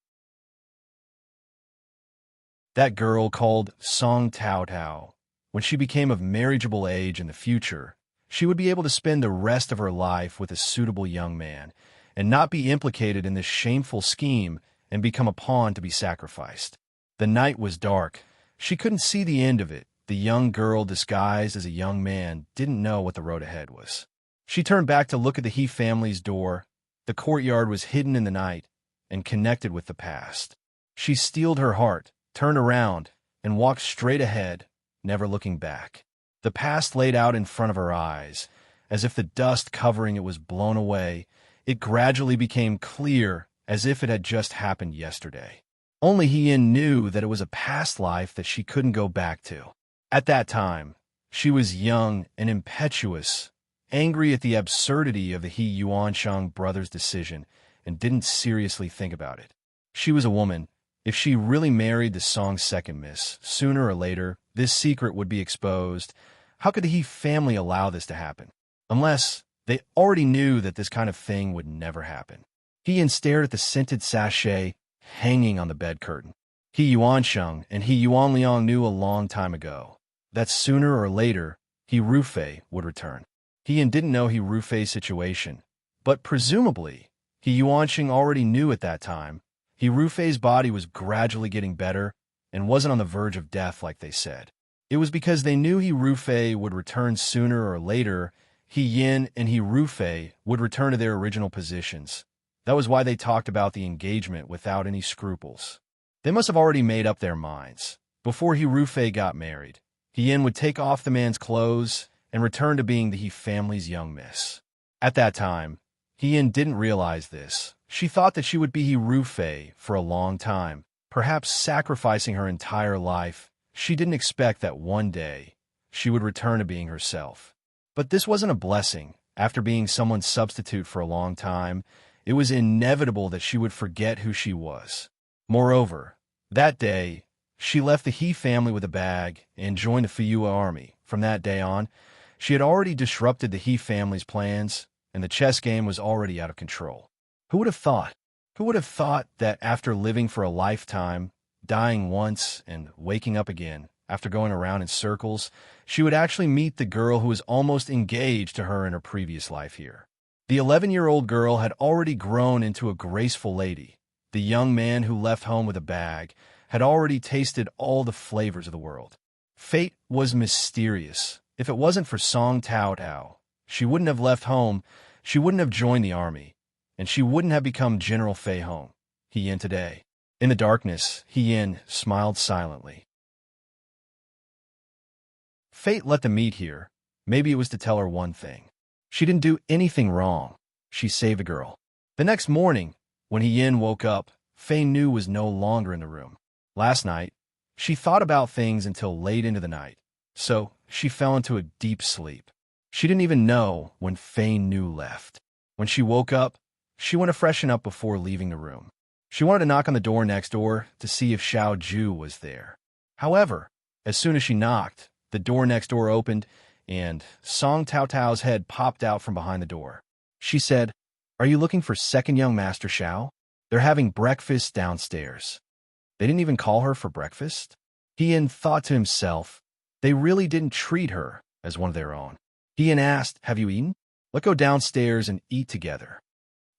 That girl called Song Tao Tao, when she became of marriageable age in the future, she would be able to spend the rest of her life with a suitable young man and not be implicated in this shameful scheme and become a pawn to be sacrificed. The night was dark. She couldn't see the end of it. The young girl disguised as a young man didn't know what the road ahead was. She turned back to look at the He family's door. The courtyard was hidden in the night and connected with the past. She steeled her heart, turned around, and walked straight ahead, never looking back. The past laid out in front of her eyes. As if the dust covering it was blown away, it gradually became clear as if it had just happened yesterday. Only He Yin knew that it was a past life that she couldn't go back to. At that time, she was young and impetuous, angry at the absurdity of the He Yuansheng brothers' decision, and didn't seriously think about it. She was a woman. If she really married the Song's second miss, sooner or later, this secret would be exposed. How could the He family allow this to happen? Unless they already knew that this kind of thing would never happen. He Yin stared at the scented sachet hanging on the bed curtain. He Yuansheng and He Yuanliang knew a long time ago that sooner or later, He Rufei would return. He Yin didn't know He Rufei's situation, but presumably, He Yuansheng already knew at that time. He Rufei's body was gradually getting better and wasn't on the verge of death like they said. It was because they knew He Rufei would return sooner or later. He Yin and He Rufei would return to their original positions. That was why they talked about the engagement without any scruples. They must have already made up their minds. Before He Rufei got married, He Yin would take off the man's clothes and return to being the He family's young miss. At that time, He Yin didn't realize this. She thought that she would be He Rufei for a long time, perhaps sacrificing her entire life. She didn't expect that one day she would return to being herself. But this wasn't a blessing. After being someone's substitute for a long time, it was inevitable that she would forget who she was. Moreover, that day, she left the He family with a bag and joined the Fuyue army. From that day on, she had already disrupted the He family's plans, and the chess game was already out of control. Who would have thought? Who would have thought that after living for a lifetime, dying once and waking up again, after going around in circles, she would actually meet the girl who was almost engaged to her in her previous life here. The 11-year-old girl had already grown into a graceful lady. The young man who left home with a bag had already tasted all the flavors of the world. Fate was mysterious. If it wasn't for Song Tao Tao, she wouldn't have left home, she wouldn't have joined the army, and she wouldn't have become General Fei Hong. He Yin today. In the darkness, He Yin smiled silently. Fate let them meet here. Maybe it was to tell her one thing. She didn't do anything wrong. She saved a girl. The next morning, when He Yin woke up, Fei Nu was no longer in the room. Last night, she thought about things until late into the night, so she fell into a deep sleep. She didn't even know when Fei Nu left. When she woke up, she went to freshen up before leaving the room. She wanted to knock on the door next door to see if Xiao Ju was there. However, as soon as she knocked, the door next door opened, and Song Tao Tao's head popped out from behind the door. She said, "Are you looking for second young Master Xiao? They're having breakfast downstairs." They didn't even call her for breakfast? Ian thought to himself, they really didn't treat her as one of their own. Ian asked, "Have you eaten? Let's go downstairs and eat together."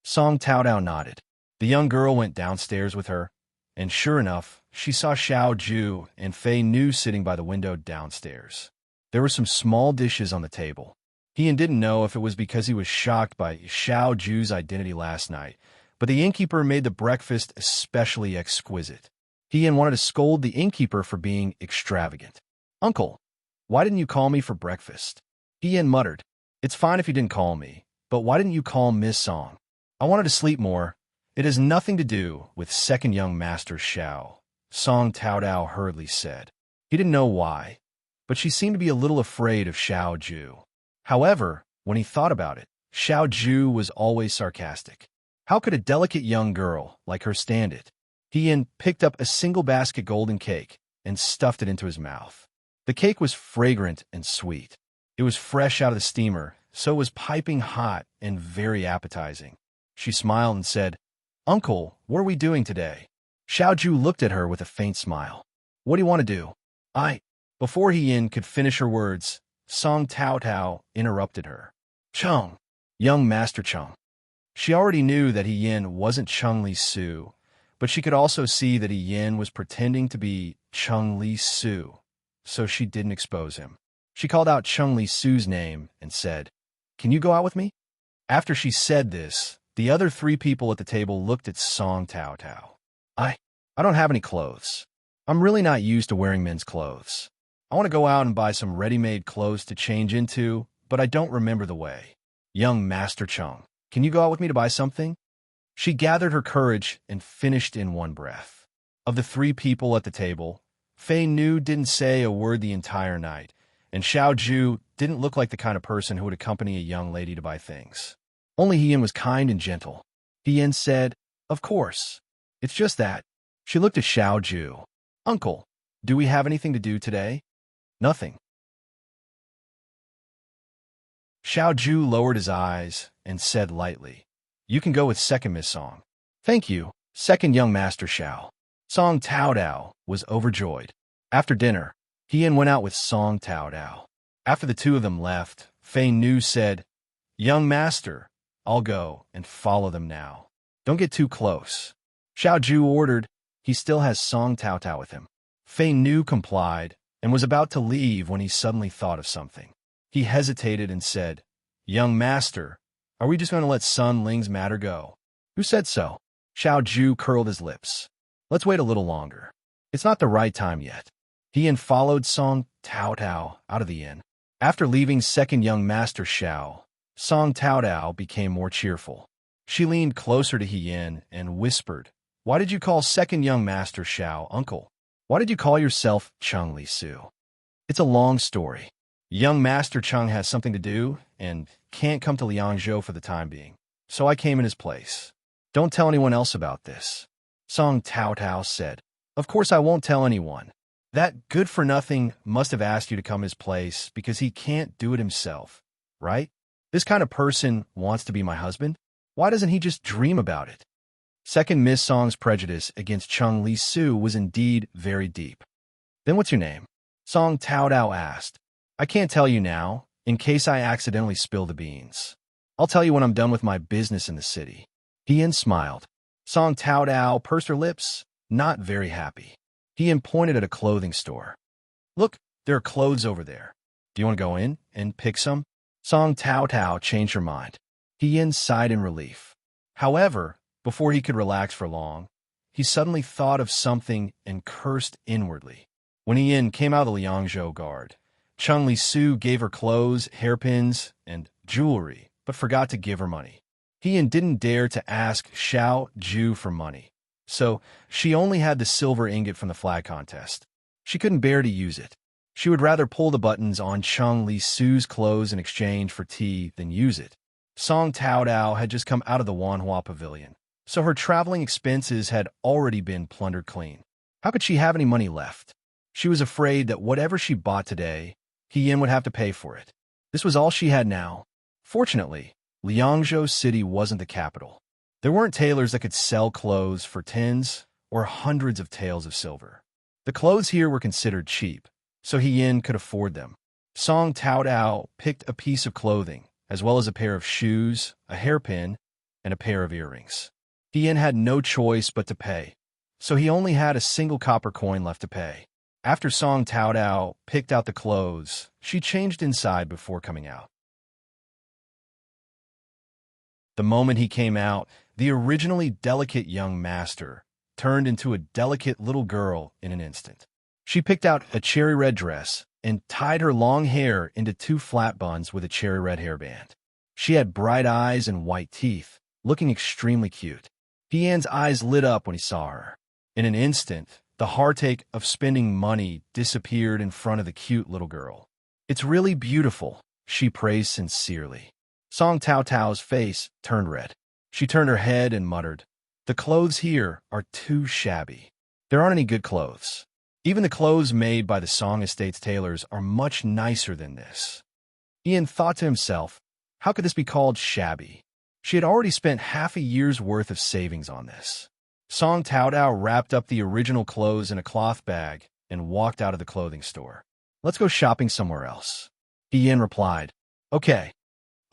Song Tao Tao nodded. The young girl went downstairs with her, and sure enough, she saw Xiao Ju and Fei Nu sitting by the window downstairs. There were some small dishes on the table. Ian didn't know if it was because he was shocked by Xiao Ju's identity last night, but the innkeeper made the breakfast especially exquisite. Ian wanted to scold the innkeeper for being extravagant. "Uncle, why didn't you call me for breakfast?" Ian muttered, "It's fine if you didn't call me, but why didn't you call Miss Song?" "I wanted to sleep more. It has nothing to do with second young Master Xiao," Song Tao Tao hurriedly said. He didn't know why, but she seemed to be a little afraid of Xiao Ju. However, when he thought about it, Xiao Ju was always sarcastic. How could a delicate young girl like her stand it? Ian picked up a single basket golden cake and stuffed it into his mouth. The cake was fragrant and sweet. It was fresh out of the steamer, so it was piping hot and very appetizing. She smiled and said, "Uncle, what are we doing today?" Xiao Ju looked at her with a faint smile. "What do you want to do?" Before Ian could finish her words, Song Tao Tao interrupted her. "Chung, young Master Chung." She already knew that Yin wasn't Chung Li Su, but she could also see that Yin was pretending to be Chung Li Su, so she didn't expose him. She called out Chung Li Su's name and said, "Can you go out with me?" After she said this, the other three people at the table looked at Song Tao Tao. I don't have any clothes. I'm really not used to wearing men's clothes. I want to go out and buy some ready-made clothes to change into, but I don't remember the way. Young Master Chung, can you go out with me to buy something?" She gathered her courage and finished in one breath. Of the three people at the table, Fei Nu didn't say a word the entire night, and Xiao Ju didn't look like the kind of person who would accompany a young lady to buy things. Only Ian was kind and gentle. Ian said, "Of course. It's just that." She looked at Xiao Ju. "Uncle, do we have anything to do today?" "Nothing." Xiao Ju lowered his eyes and said lightly, "You can go with second Miss Song." "Thank you, second young Master Xiao." Song Tao Tao was overjoyed. After dinner, Ian went out with Song Tao Tao. After the two of them left, Fei Nu said, "Young Master, I'll go and follow them now. Don't get too close." Xiao Ju ordered. He still has Song Tao Tao with him. Fei Nu complied and was about to leave when he suddenly thought of something. He hesitated and said, "Young Master, are we just going to let Sun Ling's matter go?" "Who said so?" Xiao Ju curled his lips. "Let's wait a little longer. It's not the right time yet." Ian followed Song Tao Tao out of the inn. After leaving second young Master Xiao, Song Tao Tao became more cheerful. She leaned closer to Ian and whispered, "Why did you call second young Master Xiao uncle? Why did you call yourself Chung Li Su?" "It's a long story. Young Master Chung has something to do and can't come to Liangzhou for the time being, so I came in his place. Don't tell anyone else about this." Song Tao Tao said, "Of course I won't tell anyone. That good-for-nothing must have asked you to come his place because he can't do it himself, right? This kind of person wants to be my husband? Why doesn't he just dream about it?" Second Miss Song's prejudice against Chung Li Su was indeed very deep. "Then what's your name?" Song Tao Tao asked. "I can't tell you now, in case I accidentally spill the beans. I'll tell you when I'm done with my business in the city." Ian smiled. Song Tao Tao pursed her lips, not very happy. Ian pointed at a clothing store. "Look, there are clothes over there. Do you want to go in and pick some?" Song Tao Tao changed her mind. Ian sighed in relief. However, before he could relax for long, he suddenly thought of something and cursed inwardly. When Ian came out of the Liangzhou guard, Chung Li Su gave her clothes, hairpins, and jewelry, but forgot to give her money. Ian didn't dare to ask Xiao Ju for money, so she only had the silver ingot from the flag contest. She couldn't bear to use it. She would rather pull the buttons on Chung Li-su's clothes in exchange for tea than use it. Song Tao Dao had just come out of the Wanhua Pavilion, so her traveling expenses had already been plundered clean. How could she have any money left? She was afraid that whatever she bought today, He Yin would have to pay for it. This was all she had now. Fortunately, Liangzhou City wasn't the capital. There weren't tailors that could sell clothes for tens or hundreds of taels of silver. The clothes here were considered cheap, so He Yin could afford them. Song Tao Dao picked a piece of clothing, as well as a pair of shoes, a hairpin, and a pair of earrings. He Yin had no choice but to pay, so he only had a single copper coin left to pay. After Song Tao Dao picked out the clothes, she changed inside before coming out. The moment he came out, the originally delicate young master turned into a delicate little girl in an instant. She picked out a cherry red dress and tied her long hair into 2 flat buns with a cherry red hairband. She had bright eyes and white teeth, looking extremely cute. He Yan's eyes lit up when he saw her. In an instant, the heartache of spending money disappeared in front of the cute little girl. "It's really beautiful," she praised sincerely. Song Tao Tao's face turned red. She turned her head and muttered, "The clothes here are too shabby. There aren't any good clothes. Even the clothes made by the Song Estate's tailors are much nicer than this." Ian thought to himself, how could this be called shabby? She had already spent half a year's worth of savings on this. Song Tao Dao wrapped up the original clothes in a cloth bag and walked out of the clothing store. "Let's go shopping somewhere else." Ian replied, "Okay."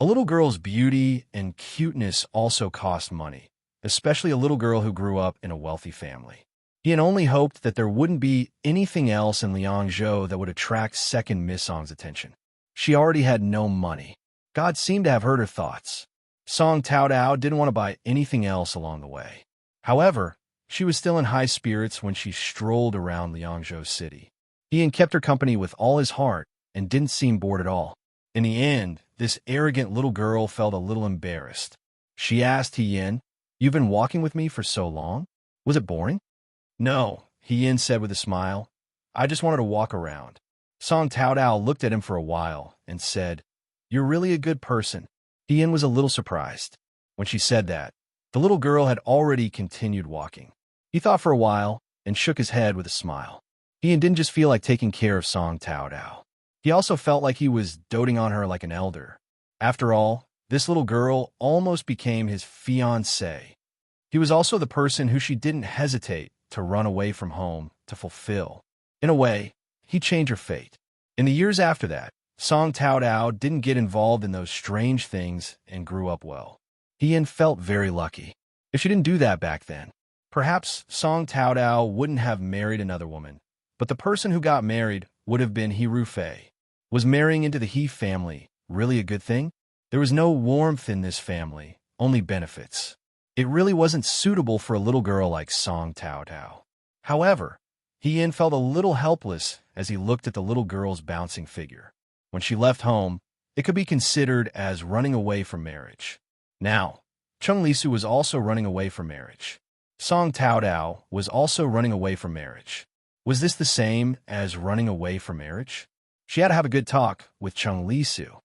A little girl's beauty and cuteness also cost money, especially a little girl who grew up in a wealthy family. Ian only hoped that there wouldn't be anything else in Liangzhou that would attract second Miss Song's attention. She already had no money. God seemed to have heard her thoughts. Song Tao Dao didn't want to buy anything else along the way. However, she was still in high spirits when she strolled around Liangzhou City. Ian kept her company with all his heart and didn't seem bored at all. In the end, this arrogant little girl felt a little embarrassed. She asked He Yin, "You've been walking with me for so long? Was it boring?" "No," He Yin said with a smile. "I just wanted to walk around." Song Tao Dao looked at him for a while and said, "You're really a good person." He Yin was a little surprised. When she said that, the little girl had already continued walking. He thought for a while and shook his head with a smile. He Yin didn't just feel like taking care of Song Tao Dao. He also felt like he was doting on her like an elder. After all, this little girl almost became his fiancée. He was also the person who she didn't hesitate to run away from home to fulfill. In a way, he changed her fate. In the years after that, Song Tao Dao didn't get involved in those strange things and grew up well. He Yin felt very lucky. If she didn't do that back then, perhaps Song Tao Dao wouldn't have married another woman, but the person who got married would have been He Rufei. Was marrying into the He family really a good thing? There was no warmth in this family, only benefits. It really wasn't suitable for a little girl like Song Tao Dao. However, He Yin felt a little helpless as he looked at the little girl's bouncing figure. When she left home, it could be considered as running away from marriage. Now, Chung Li-su was also running away from marriage. Song Tao Dao was also running away from marriage. Was this the same as running away from marriage? She had to have a good talk with Chung Li-su.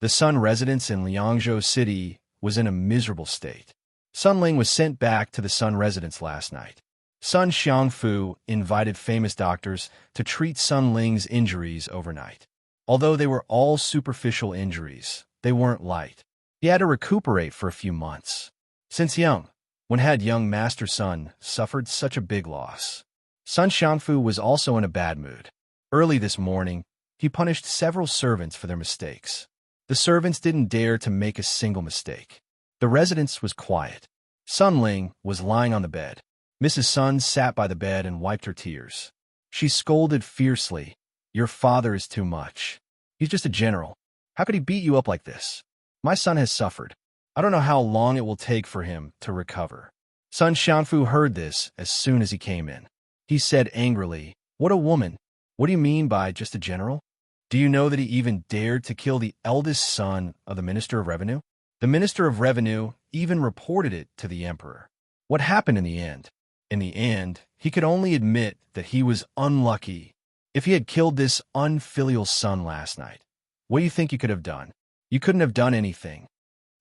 The Sun residence in Liangzhou City was in a miserable state. Sun Ling was sent back to the Sun residence last night. Sun Xiangfu invited famous doctors to treat Sun Ling's injuries overnight. Although they were all superficial injuries, they weren't light. He had to recuperate for a few months. Since young, when had young Master Sun suffered such a big loss? Sun Xiangfu was also in a bad mood. Early this morning, he punished several servants for their mistakes. The servants didn't dare to make a single mistake. The residence was quiet. Sun Ling was lying on the bed. Mrs. Sun sat by the bed and wiped her tears. She scolded fiercely, "Your father is too much. He's just a general. How could he beat you up like this? My son has suffered. I don't know how long it will take for him to recover." Sun Xiangfu heard this as soon as he came in. He said angrily, "What a woman! What do you mean by just a general? Do you know that he even dared to kill the eldest son of the Minister of Revenue?" The Minister of Revenue even reported it to the Emperor. What happened in the end? In the end, he could only admit that he was unlucky. If he had killed this unfilial son last night, what do you think you could have done? You couldn't have done anything.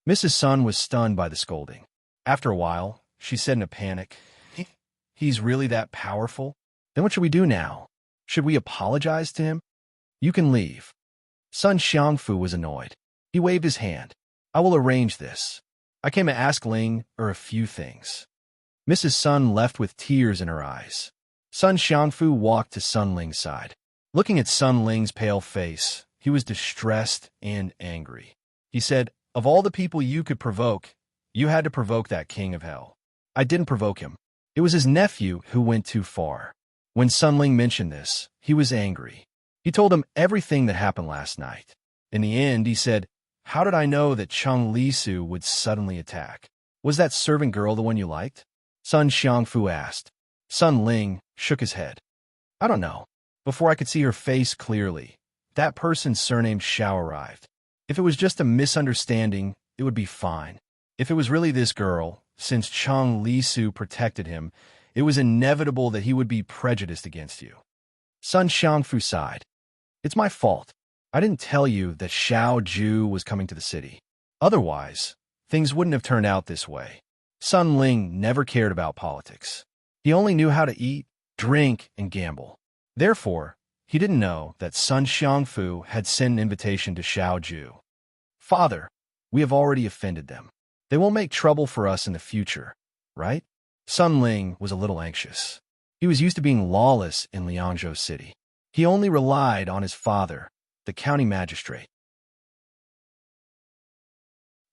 Mrs. Sun was stunned by the scolding. After a while, she said in a panic, He's really that powerful? Then what should we do now? Should we apologize to him? You can leave. Sun Xiangfu was annoyed. He waved his hand. I will arrange this. I came to ask Ling a few things. Mrs. Sun left with tears in her eyes. Sun Xiangfu walked to Sun Ling's side. Looking at Sun Ling's pale face, he was distressed and angry. He said, Of all the people you could provoke, you had to provoke that king of hell. I didn't provoke him. It was his nephew who went too far. When Sun Ling mentioned this, he was angry. He told him everything that happened last night. In the end, he said, How did I know that Cheng Lisu would suddenly attack? Was that servant girl the one you liked? Sun Xiangfu asked. Sun Ling shook his head. I don't know. Before I could see her face clearly, that person surnamed Xiao arrived. If it was just a misunderstanding, it would be fine. If it was really this girl, since Cheng Lisu protected him, it was inevitable that he would be prejudiced against you. Sun Xiangfu sighed. It's my fault. I didn't tell you that Xiao Ju was coming to the city. Otherwise, things wouldn't have turned out this way. Sun Ling never cared about politics. He only knew how to eat, drink, and gamble. Therefore, he didn't know that Sun Xiangfu had sent an invitation to Xiao Ju. Father, we have already offended them. They won't make trouble for us in the future, right? Sun Ling was a little anxious. He was used to being lawless in Liangzhou City. He only relied on his father, the county magistrate.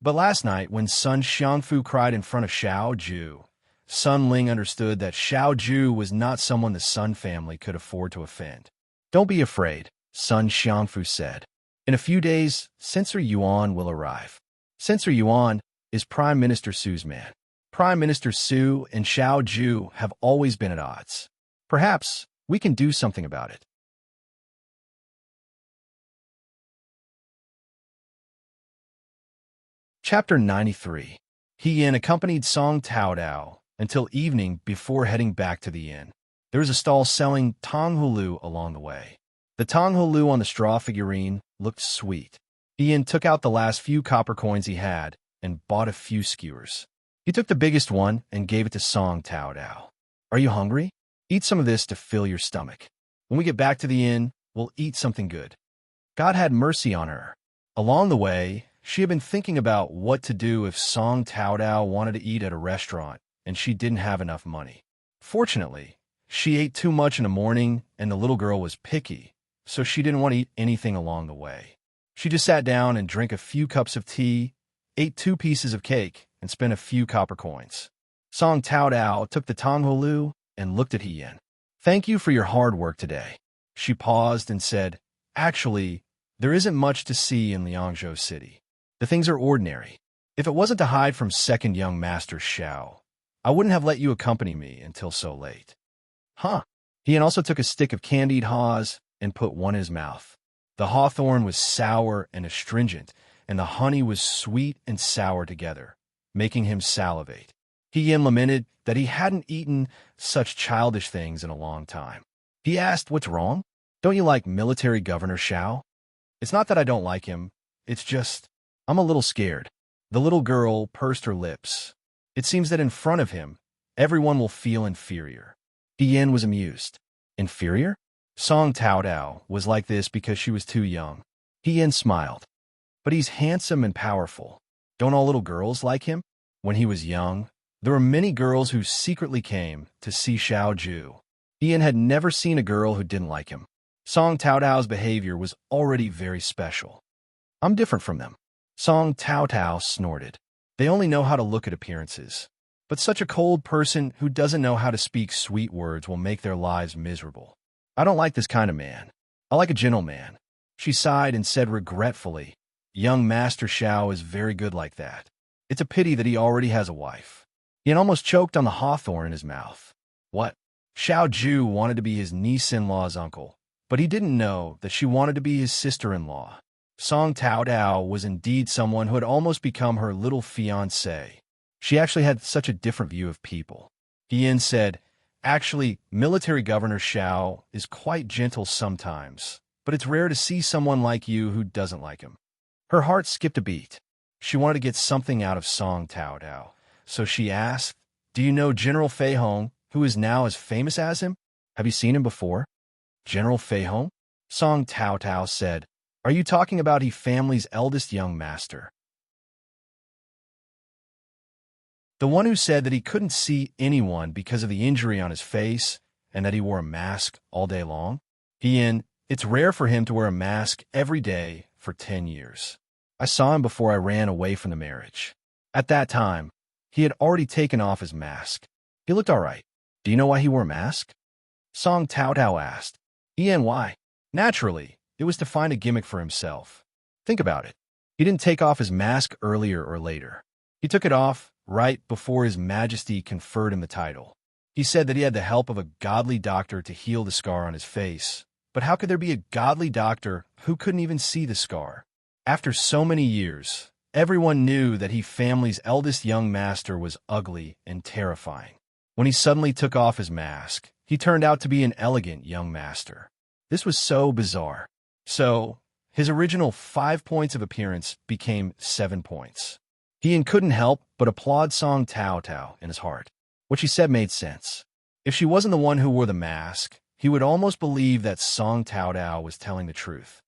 But last night, when Sun Xiangfu cried in front of Xiao Ju, Sun Ling understood that Xiao Ju was not someone the Sun family could afford to offend. Don't be afraid, Sun Xiangfu said. In a few days, Censor Yuan will arrive. Censor Yuan is Prime Minister Su's man. Prime Minister Su and Xiao Ju have always been at odds. Perhaps we can do something about it. Chapter 93. He Yin accompanied Song Taodao until evening before heading back to the inn. There was a stall selling tonghulu along the way. The tonghulu on the straw figurine looked sweet. Yin took out the last few copper coins he had and bought a few skewers. He took the biggest one and gave it to Song Taodao. Are you hungry? Eat some of this to fill your stomach. When we get back to the inn, we'll eat something good. God had mercy on her. Along the way, she had been thinking about what to do if Song Taodao wanted to eat at a restaurant and she didn't have enough money. Fortunately, she ate too much in the morning and the little girl was picky, so she didn't want to eat anything along the way. She just sat down and drank a few cups of tea, ate 2 pieces of cake, and spent a few copper coins. Song Taodao took the tonghulu and looked at Yin. Thank you for your hard work today. She paused and said, Actually, there isn't much to see in Liangzhou City. The things are ordinary. If it wasn't to hide from second young master Xiao, I wouldn't have let you accompany me until so late. Huh. Yin also took a stick of candied haws and put one in his mouth. The hawthorn was sour and astringent, and the honey was sweet and sour together, making him salivate. Yin lamented that he hadn't eaten such childish things in a long time. He asked, What's wrong? Don't you like military Governor Xiao? It's not that I don't like him. It's just, I'm a little scared. The little girl pursed her lips. It seems that in front of him, everyone will feel inferior. Yin was amused. Inferior? Song Taodao was like this because she was too young. Yin smiled. But he's handsome and powerful. Don't all little girls like him? When he was young, there were many girls who secretly came to see Xiao Ju. Yin had never seen a girl who didn't like him. Song Taodao's behavior was already very special. I'm different from them. Song Taodao snorted. They only know how to look at appearances. But such a cold person who doesn't know how to speak sweet words will make their lives miserable. I don't like this kind of man. I like a gentleman. She sighed and said regretfully, Young Master Xiao is very good like that. It's a pity that he already has a wife. He had almost choked on the hawthorn in his mouth. What? Xiao Ju wanted to be his niece-in-law's uncle, but he didn't know that she wanted to be his sister-in-law. Song Tao Dao was indeed someone who had almost become her little fiancé. She actually had such a different view of people. Yin said, "Actually, military Governor Xiao is quite gentle sometimes, but it's rare to see someone like you who doesn't like him." Her heart skipped a beat. She wanted to get something out of Song Tao Dao, so she asked, "Do you know General Fei Hong, who is now as famous as him? Have you seen him before?" "General Fei Hong?" Song Tao Tao said, "Are you talking about He family's eldest young master? The one who said that he couldn't see anyone because of the injury on his face and that he wore a mask all day long?" It's rare for him to wear a mask every day for 10 years. I saw him before I ran away from the marriage. At that time, he had already taken off his mask. He looked all right. Do you know why he wore a mask?" Song Tao Tao asked. Why? Naturally, it was to find a gimmick for himself. Think about it. He didn't take off his mask earlier or later. He took it off right before His Majesty conferred him the title. He said that he had the help of a godly doctor to heal the scar on his face. But how could there be a godly doctor who couldn't even see the scar? After so many years, everyone knew that He family's eldest young master was ugly and terrifying. When he suddenly took off his mask, he turned out to be an elegant young master. This was so bizarre. So, his original 5 points of appearance became 7 points. He couldn't help but applaud Song Tao Tao in his heart. What she said made sense. If she wasn't the one who wore the mask, he would almost believe that Song Tao Tao was telling the truth.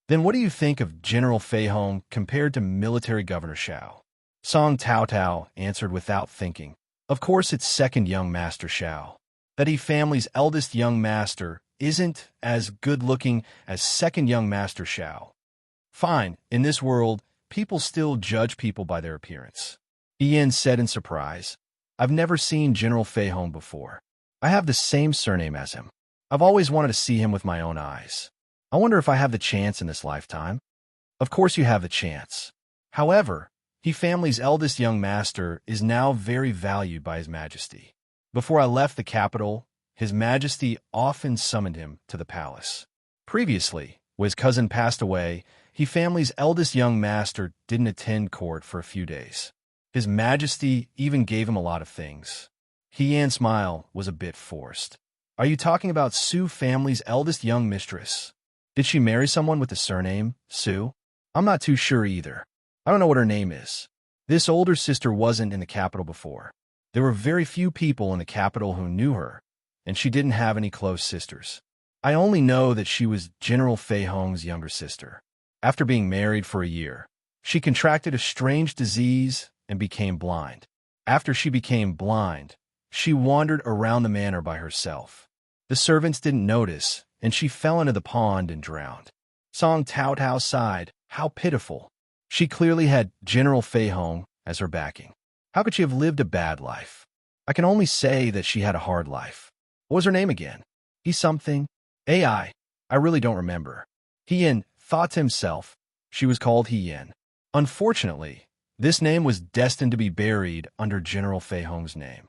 "Then what do you think of General Fei Hong compared to Military Governor Xiao?" Song Tao Tao answered without thinking. "Of course it's second young master Xiao. That He family's eldest young master isn't as good-looking as second young master Xiao. Fine, in this world, people still judge people by their appearance." Ian said in surprise, "I've never seen General Fei Hong before. I have the same surname as him. I've always wanted to see him with my own eyes. I wonder if I have the chance in this lifetime." "Of course you have the chance. However, He family's eldest young master is now very valued by His Majesty. Before I left the capital, His Majesty often summoned him to the palace. Previously, when his cousin passed away, He family's eldest young master didn't attend court for a few days. His Majesty even gave him a lot of things." Hian's smile was a bit forced. "Are you talking about Su family's eldest young mistress? Did she marry someone with the surname Su? I'm not too sure either. I don't know what her name is. This older sister wasn't in the capital before. There were very few people in the capital who knew her, and she didn't have any close sisters. I only know that she was General Fei Hong's younger sister. After being married for a year, she contracted a strange disease and became blind. After she became blind, she wandered around the manor by herself. The servants didn't notice, and she fell into the pond and drowned." Song Tao Tao sighed. How pitiful. She clearly had General Fei Hong as her backing. How could she have lived a bad life? I can only say that she had a hard life. What was her name again? He something? I really don't remember. Hien thought to himself. She was called Hien. Unfortunately, this name was destined to be buried under General Fei Hong's name.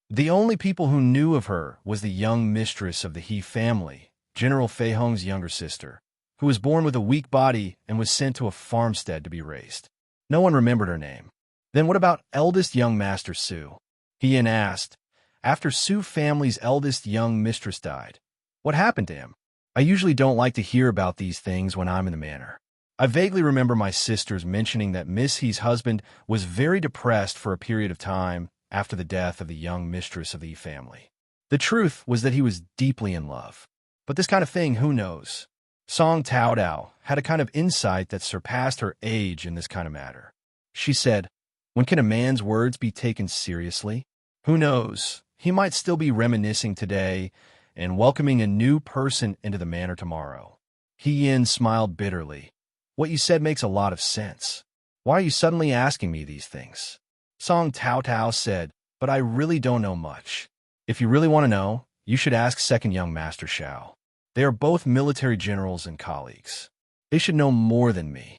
The only people who knew of her was the young mistress of the He family, General Fei Hong's younger sister, who was born with a weak body and was sent to a farmstead to be raised. No one remembered her name. Then what about eldest young master Su? Hien asked. After Su family's eldest young mistress died, what happened to him? I usually don't like to hear about these things when I'm in the manor. I vaguely remember my sisters mentioning that Miss He's husband was very depressed for a period of time after the death of the young mistress of the family. The truth was that he was deeply in love. But this kind of thing, who knows? Song Tao Dao had a kind of insight that surpassed her age in this kind of matter. She said, "When can a man's words be taken seriously? Who knows? He might still be reminiscing today and welcoming a new person into the manor tomorrow." Yin smiled bitterly. "What you said makes a lot of sense. Why are you suddenly asking me these things?" Song Tao Tao said, "But I really don't know much. If you really want to know, you should ask second young master Xiao. They are both military generals and colleagues. They should know more than me."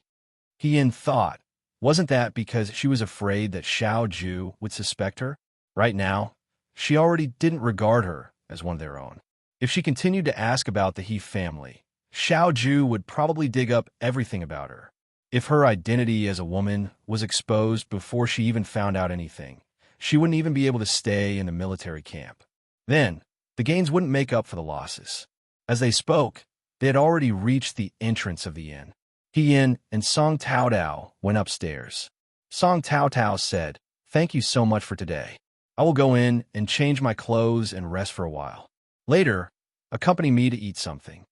Yin thought, wasn't that because she was afraid that Xiao Ju would suspect her? Right now, she already didn't regard her as one of their own. If she continued to ask about the He family, Xiao Ju would probably dig up everything about her. If her identity as a woman was exposed before she even found out anything, she wouldn't even be able to stay in the military camp. Then, the gains wouldn't make up for the losses. As they spoke, they had already reached the entrance of the inn. He Yin and Song Tao Tao went upstairs. Song Tao Tao said, "Thank you so much for today. I will go in and change my clothes and rest for a while. Later, accompany me to eat something."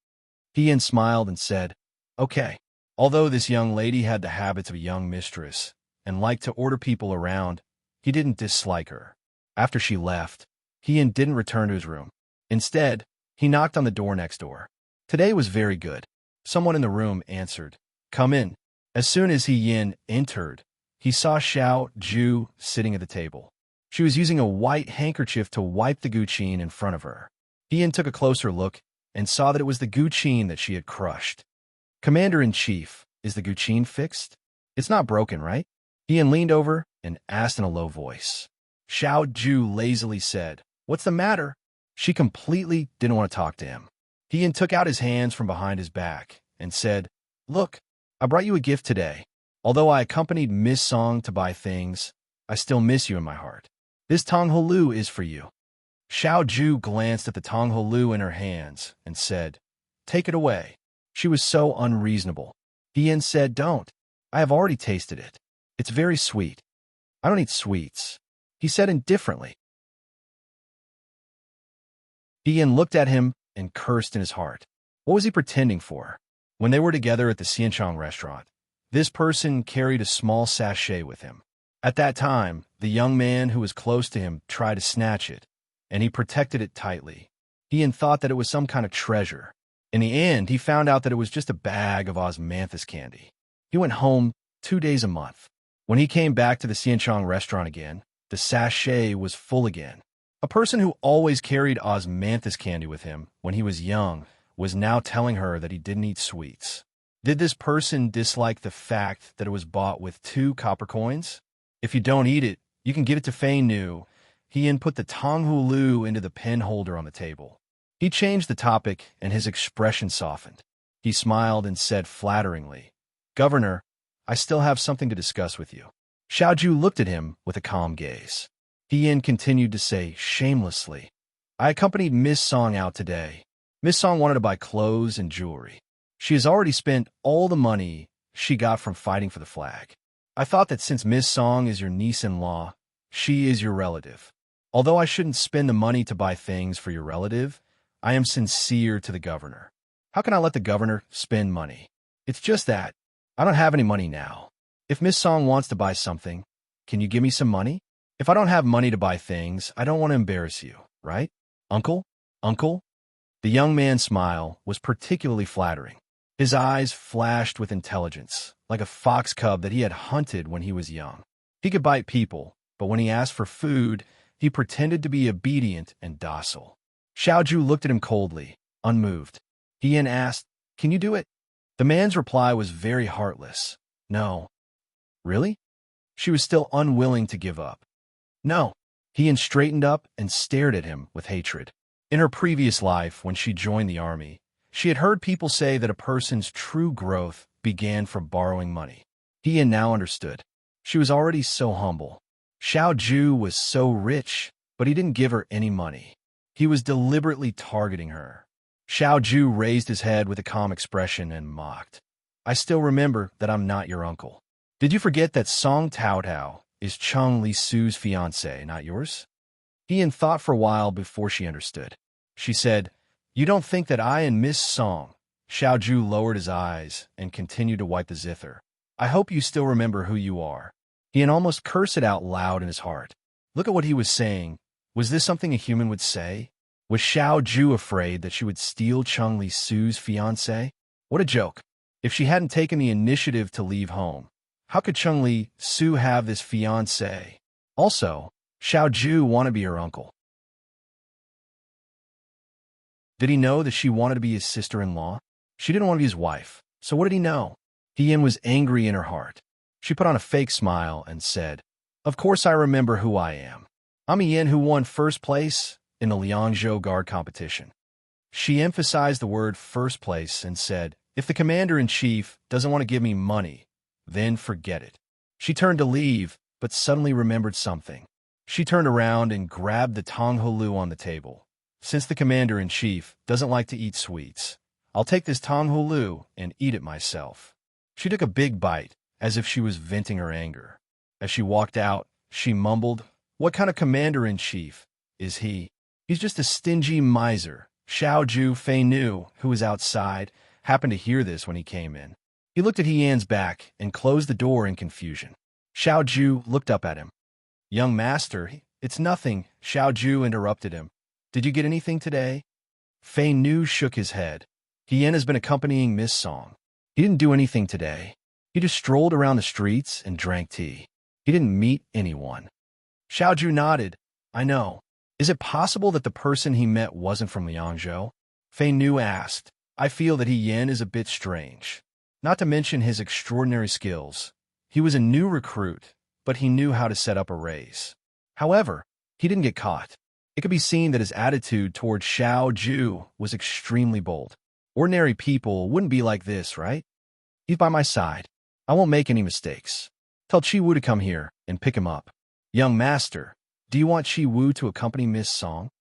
He Yin smiled and said, "Okay." Although this young lady had the habits of a young mistress and liked to order people around, he didn't dislike her. After she left, He Yin didn't return to his room. Instead, he knocked on the door next door. Today was very good. Someone in the room answered, "Come in." As soon as He Yin entered, he saw Xiao Ju sitting at the table. She was using a white handkerchief to wipe the guqin in front of her. He Yin took a closer look and saw that it was the guqin that she had crushed. "Commander-in-Chief, is the guqin fixed? It's not broken, right?" He Yin leaned over and asked in a low voice. Xiao Ju lazily said, "What's the matter?" She completely didn't want to talk to him. He Yin took out his hands from behind his back and said, "Look, I brought you a gift today. Although I accompanied Miss Song to buy things, I still miss you in my heart. This Tonghalu is for you." Xiao Ju glanced at the Tonghalu in her hands and said, "Take it away." She was so unreasonable. He Yin said, "Don't. I have already tasted it. It's very sweet. I don't eat sweets," he said indifferently. He Yin looked at him and cursed in his heart. What was he pretending for? When they were together at the Xianchang restaurant, this person carried a small sachet with him. At that time, the young man who was close to him tried to snatch it, and he protected it tightly. He Yin thought that it was some kind of treasure. In the end, he found out that it was just a bag of osmanthus candy. He went home 2 days a month. When he came back to the Xianchang restaurant again, the sachet was full again. A person who always carried osmanthus candy with him when he was young was now telling her that he didn't eat sweets. Did this person dislike the fact that it was bought with 2 copper coins? "If you don't eat it, you can give it to Fei Nu." He Yin put the Tonghalu into the pen holder on the table. He changed the topic and his expression softened. He smiled and said flatteringly, "Governor, I still have something to discuss with you." Xiao Ju looked at him with a calm gaze. He Yin continued to say shamelessly, "I accompanied Miss Song out today. Miss Song wanted to buy clothes and jewelry. She has already spent all the money she got from fighting for the flag. I thought that since Miss Song is your niece-in-law, she is your relative. Although I shouldn't spend the money to buy things for your relative, I am sincere to the governor. How can I let the governor spend money? It's just that I don't have any money now. If Miss Song wants to buy something, can you give me some money? If I don't have money to buy things, I don't want to embarrass you, right? Uncle? Uncle?" The young man's smile was particularly flattering. His eyes flashed with intelligence, like a fox cub that he had hunted when he was young. He could bite people, but when he asked for food, he pretended to be obedient and docile. Xiao Ju looked at him coldly, unmoved. He Yin asked, "Can you do it?" The man's reply was very heartless. "No." "Really?" She was still unwilling to give up. "No." He Yin straightened up and stared at him with hatred. In her previous life, when she joined the army, she had heard people say that a person's true growth began from borrowing money. He Yin now understood. She was already so humble. Xiao Ju was so rich, but he didn't give her any money. He was deliberately targeting her. Xiao Ju raised his head with a calm expression and mocked. "I still remember that I'm not your uncle. Did you forget that Song Tao Tao is Cheng Li Su's fiancé, not yours?" He Yin thought for a while before she understood. She said, "You don't think that I and Miss Song..." Xiao Ju lowered his eyes and continued to wipe the zither. "I hope you still remember who you are." He Yin almost cursed it out loud in his heart. Look at what he was saying. Was this something a human would say? Was Xiao Ju afraid that she would steal Cheng Li Su's fiancé? What a joke. If she hadn't taken the initiative to leave home, how could Cheng Li Su have this fiancé? Also, Xiao Ju wanted to be her uncle. Did he know that she wanted to be his sister-in-law? She didn't want to be his wife, so what did he know? He Yin was angry in her heart. She put on a fake smile and said, "Of course I remember who I am. I'm a Yin who won first place in the Liangzhou guard competition." She emphasized the word first place and said, "If the commander-in-chief doesn't want to give me money, then forget it." She turned to leave, but suddenly remembered something. She turned around and grabbed the tongholu on the table. "Since the commander-in-chief doesn't like to eat sweets, I'll take this tongholu and eat it myself." She took a big bite, as if she was venting her anger. As she walked out, she mumbled, "What kind of commander-in-chief is he? He's just a stingy miser." Xiao Fei Nu, who was outside, happened to hear this when he came in. He looked at Yan's back and closed the door in confusion. Xiao looked up at him. "Young master, it's nothing," Xiao interrupted him. "Did you get anything today?" Fei Nu shook his head. Yan has been accompanying Miss Song. He didn't do anything today. He just strolled around the streets and drank tea. He didn't meet anyone. Xiao nodded. "I know. Is it possible that the person he met wasn't from Liangzhou?" Fei Nu asked. "I feel that Yan is a bit strange. Not to mention his extraordinary skills. He was a new recruit, but he knew how to set up a race. However, he didn't get caught. It could be seen that his attitude toward Xiao was extremely bold. Ordinary people wouldn't be like this, right? He's by my side. I won't make any mistakes. Tell Chi Wu to come here and pick him up." "Young master, do you want Chi Wu to accompany Miss Song?"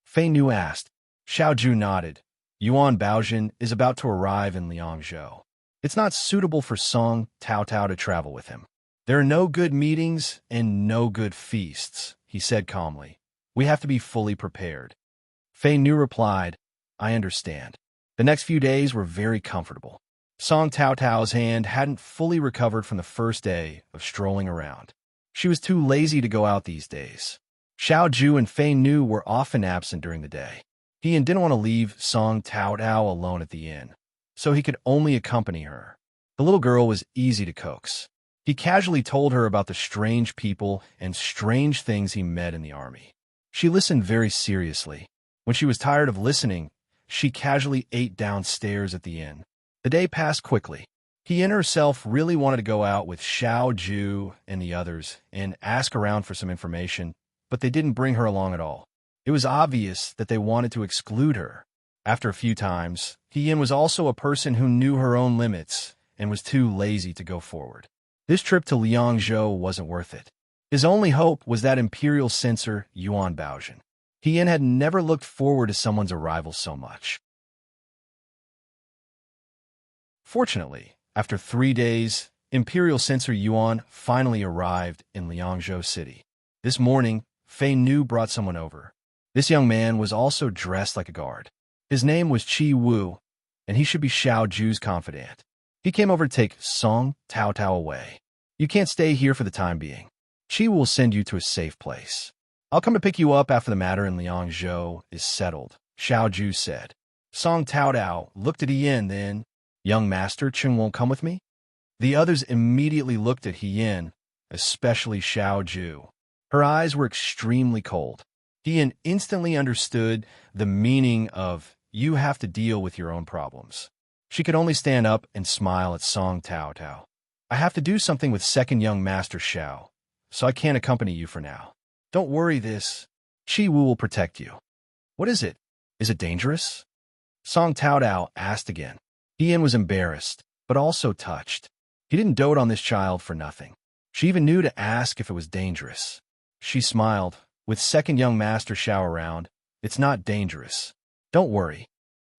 Fei Nu asked. Xiao nodded. "Yuan Baozhen is about to arrive in Liangzhou. It's not suitable for Song Tao to travel with him. There are no good meetings and no good feasts," he said calmly. "We have to be fully prepared." Fei Nu replied, "I understand." The next few days were very comfortable. Song Tao's hand hadn't fully recovered from the first day of strolling around. She was too lazy to go out these days. Xiao and Fei Nu were often absent during the day. He didn't want to leave Song Tao alone at the inn, so he could only accompany her. The little girl was easy to coax. He casually told her about the strange people and strange things he met in the army. She listened very seriously. When she was tired of listening, she casually ate downstairs at the inn. The day passed quickly. Yan herself really wanted to go out with Xiao and the others and ask around for some information, but they didn't bring her along at all. It was obvious that they wanted to exclude her. After a few times, Yan was also a person who knew her own limits and was too lazy to go forward. This trip to Liangzhou wasn't worth it. His only hope was that imperial censor, Yuan Baozhen. Yan had never looked forward to someone's arrival so much. Fortunately, after 3 days, Imperial Censor Yuan finally arrived in Liangzhou City. This morning, Fei Nu brought someone over. This young man was also dressed like a guard. His name was Chi Wu, and he should be Xiao's confidant. He came over to take Song Tao away. "You can't stay here for the time being. Chi will send you to a safe place. I'll come to pick you up after the matter in Liangzhou is settled," Xiao said. Song Tao looked at Yan, then, "Young master, Chen won't come with me?" The others immediately looked at Yan, especially Xiao. Her eyes were extremely cold. Yan instantly understood the meaning of, "You have to deal with your own problems." She could only stand up and smile at Song Tao. "I have to do something with second young master Xiao, so I can't accompany you for now. Don't worry this. Chi Wu will protect you." "What is it? Is it dangerous?" Song Tao asked again. Yan was embarrassed, but also touched. He didn't dote on this child for nothing. She even knew to ask if it was dangerous. She smiled. "With second young master Xiao around, it's not dangerous. Don't worry.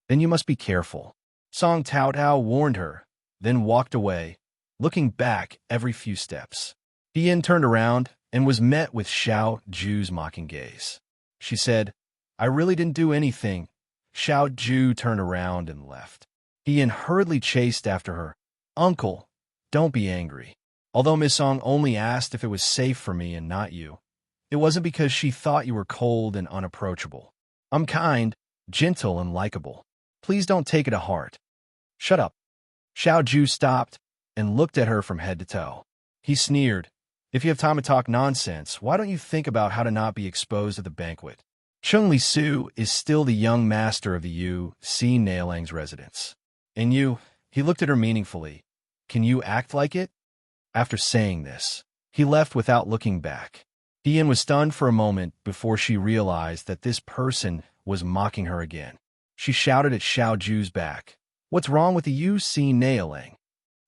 Then you must be careful." Song Tao warned her, then walked away, looking back every few steps. Yan turned around and was met with Xiao's mocking gaze. She said, "I really didn't do anything." Xiao turned around and left. Yan hurriedly chased after her. "Uncle, don't be angry. Although Miss Song only asked if it was safe for me and not you, it wasn't because she thought you were cold and unapproachable. I'm kind, gentle, and likable. Please don't take it to heart." "Shut up." Xiao stopped and looked at her from head to toe. He sneered. "If you have time to talk nonsense, why don't you think about how to not be exposed at the banquet? Cheng Li Su is still the young master of the Yu Si Nailang's residence. And you," he looked at her meaningfully, "can you act like it?" After saying this, he left without looking back. Yan was stunned for a moment before she realized that this person was mocking her again. She shouted at Xiao Ju's back. "What's wrong with you, see nailing?"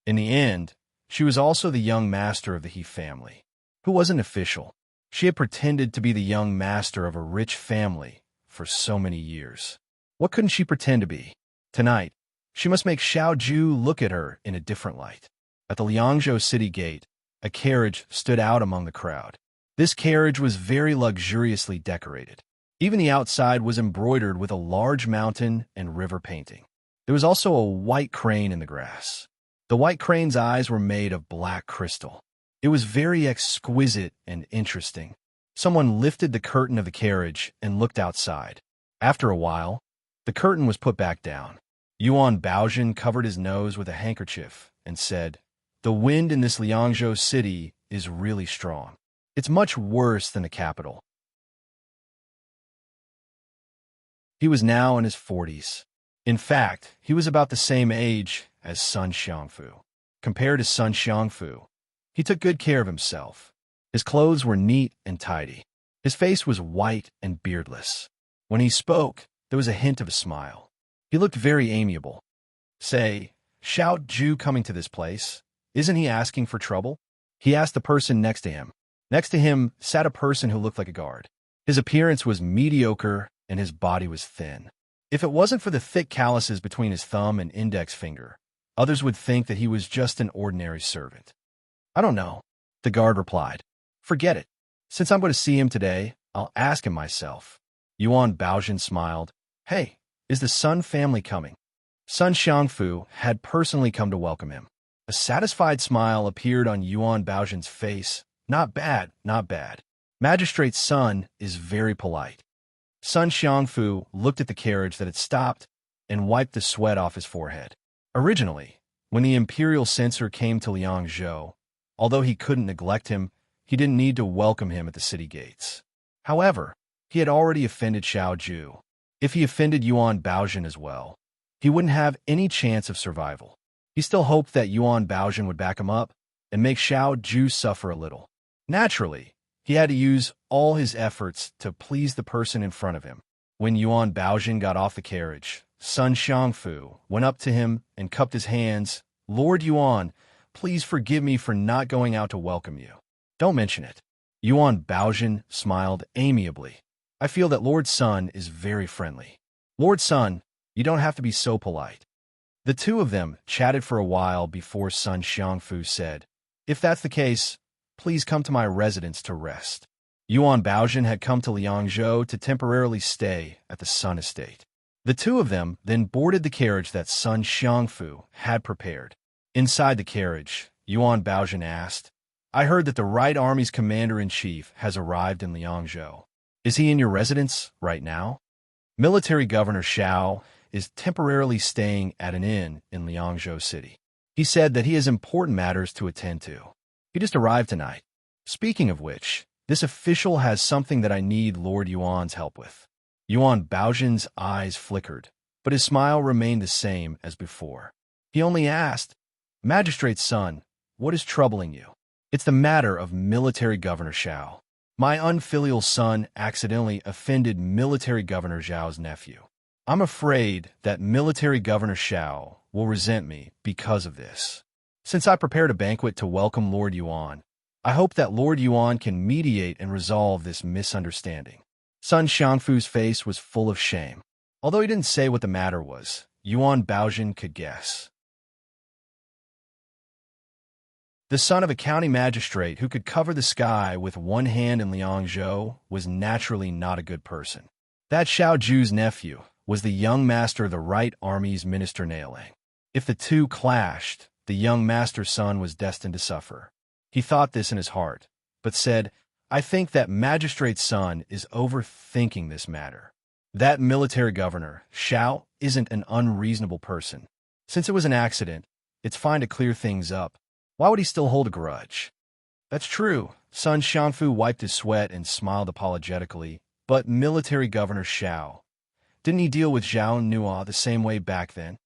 In the end, she was also the young master of the He family, who wasn't official. She had pretended to be the young master of a rich family for so many years. What couldn't she pretend to be? Tonight, she must make Xiao Ju look at her in a different light. At the Liangzhou city gate, a carriage stood out among the crowd. This carriage was very luxuriously decorated. Even the outside was embroidered with a large mountain and river painting. There was also a white crane in the grass. The white crane's eyes were made of black crystal. It was very exquisite and interesting. Someone lifted the curtain of the carriage and looked outside. After a while, the curtain was put back down. Yuan Baozhen covered his nose with a handkerchief and said, "The wind in this Liangzhou city is really strong. It's much worse than the capital." He was now in his 40s. In fact, he was about the same age as Sun Xiangfu. Compared to Sun Xiangfu, he took good care of himself. His clothes were neat and tidy. His face was white and beardless. When he spoke, there was a hint of a smile. He looked very amiable. "Say, Xiao Ju coming to this place, isn't he asking for trouble?" he asked the person next to him. Next to him sat a person who looked like a guard. His appearance was mediocre and his body was thin. If it wasn't for the thick calluses between his thumb and index finger, others would think that he was just an ordinary servant. "I don't know," the guard replied. "Forget it. Since I'm going to see him today, I'll ask him myself." Yuan Baozhen smiled. "Hey, is the Sun family coming?" Sun Xiangfu had personally come to welcome him. A satisfied smile appeared on Yuan Baozhen's face. "Not bad, not bad. Magistrate Sun is very polite." Sun Xiangfu looked at the carriage that had stopped and wiped the sweat off his forehead. Originally, when the imperial censor came to Liangzhou, although he couldn't neglect him, he didn't need to welcome him at the city gates. However, he had already offended Xiao Ju. If he offended Yuan Baozhen as well, he wouldn't have any chance of survival. He still hoped that Yuan Baozhen would back him up and make Xiao Ju suffer a little. Naturally, he had to use all his efforts to please the person in front of him. When Yuan Baozhen got off the carriage, Sun Xiangfu went up to him and cupped his hands. "Lord Yuan, please forgive me for not going out to welcome you." "Don't mention it." Yuan Baozhen smiled amiably. "I feel that Lord Sun is very friendly." "Lord Sun, you don't have to be so polite." The two of them chatted for a while before Sun Xiangfu said, "If that's the case, please come to my residence to rest." Yuan Baozhen had come to Liangzhou to temporarily stay at the Sun estate. The two of them then boarded the carriage that Sun Xiangfu had prepared. Inside the carriage, Yuan Baozhen asked, "I heard that the Right Army's commander-in-chief has arrived in Liangzhou. Is he in your residence right now?" Military Governor Xiao is temporarily staying at an inn in Liangzhou City. He said that he has important matters to attend to. He just arrived tonight. Speaking of which, this official has something that I need Lord Yuan's help with. Yuan Baozhen's eyes flickered, but his smile remained the same as before. He only asked, "Magistrate Sun, what is troubling you?" "It's the matter of Military Governor Xiao. My unfilial son accidentally offended Military Governor Zhao's nephew. I'm afraid that Military Governor Xiao will resent me because of this. Since I prepared a banquet to welcome Lord Yuan, I hope that Lord Yuan can mediate and resolve this misunderstanding." Sun Xiangfu's face was full of shame. Although he didn't say what the matter was, Yuan Baozhen could guess. The son of a county magistrate who could cover the sky with one hand in Liangzhou was naturally not a good person. That Xiao Ju's nephew was the young master of the Right Army's Minister Nailing. If the two clashed, the young master's son was destined to suffer. He thought this in his heart, but said, "I think that Magistrate's son is overthinking this matter. That military governor, Xiao, isn't an unreasonable person. Since it was an accident, it's fine to clear things up. Why would he still hold a grudge?" "That's true." Sun Xiangfu wiped his sweat and smiled apologetically. "But Military Governor Xiao, didn't he deal with Zhao Nua the same way back then?"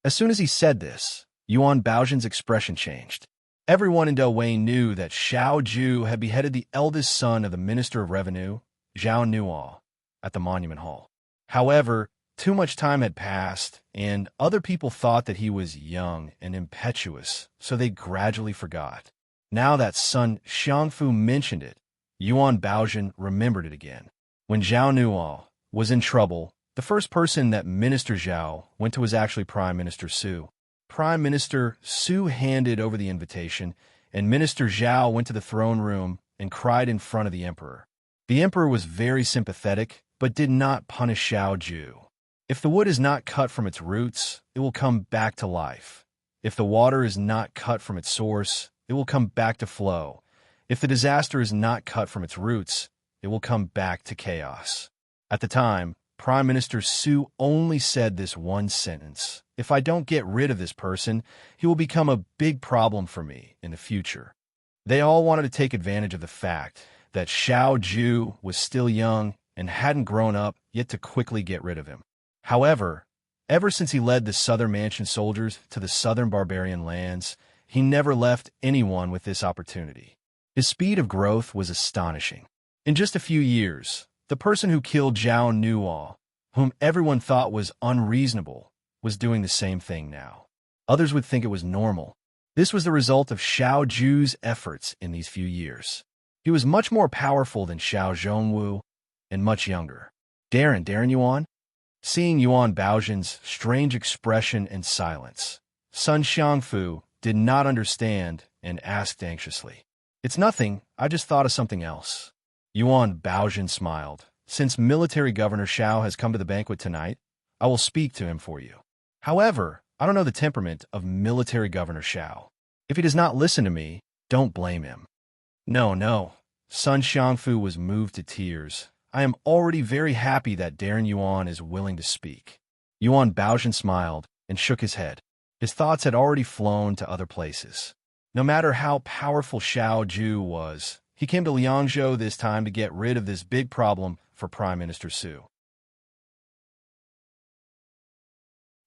As soon as he said this, Yuan Baozhen's expression changed. Everyone in Delwayne knew that Xiao Ju had beheaded the eldest son of the Minister of Revenue, Zhao Nua, at the Monument Hall. However, Too much time had passed, and other people thought that he was young and impetuous, so they gradually forgot. Now that son Xiangfu mentioned it, Yuan Baozhen remembered it again. When Zhao Nuo was in trouble, the first person that Minister Zhao went to was actually Prime Minister Su. Prime Minister Su handed over the invitation, and Minister Zhao went to the throne room and cried in front of the emperor. The emperor was very sympathetic, but did not punish Xiao Ju. If the wood is not cut from its roots, it will come back to life. If the water is not cut from its source, it will come back to flow. If the disaster is not cut from its roots, it will come back to chaos. At the time, Prime Minister Su only said this one sentence: if I don't get rid of this person, he will become a big problem for me in the future. They all wanted to take advantage of the fact that Xiao Ju was still young and hadn't grown up yet to quickly get rid of him. However, ever since he led the Southern Mansion soldiers to the southern barbarian lands, he never left anyone with this opportunity. His speed of growth was astonishing. In just a few years, the person who killed Zhao Nuo, whom everyone thought was unreasonable, was doing the same thing now. Others would think it was normal. This was the result of Xiao Ju's efforts in these few years. He was much more powerful than Xiao Zhongwu and much younger. Darren Yuan? Seeing Yuan Baozhen's strange expression and silence, Sun Xiangfu did not understand and asked anxiously, "It's nothing, I just thought of something else." Yuan Baozhen smiled. "Since Military Governor Xiao has come to the banquet tonight, I will speak to him for you. However, I don't know the temperament of Military Governor Xiao. If he does not listen to me, don't blame him." No. Sun Xiangfu was moved to tears. "I am already very happy that Darren Yuan is willing to speak." Yuan Baozhen smiled and shook his head. His thoughts had already flown to other places. No matter how powerful Xiao Ju was, he came to Liangzhou this time to get rid of this big problem for Prime Minister Su.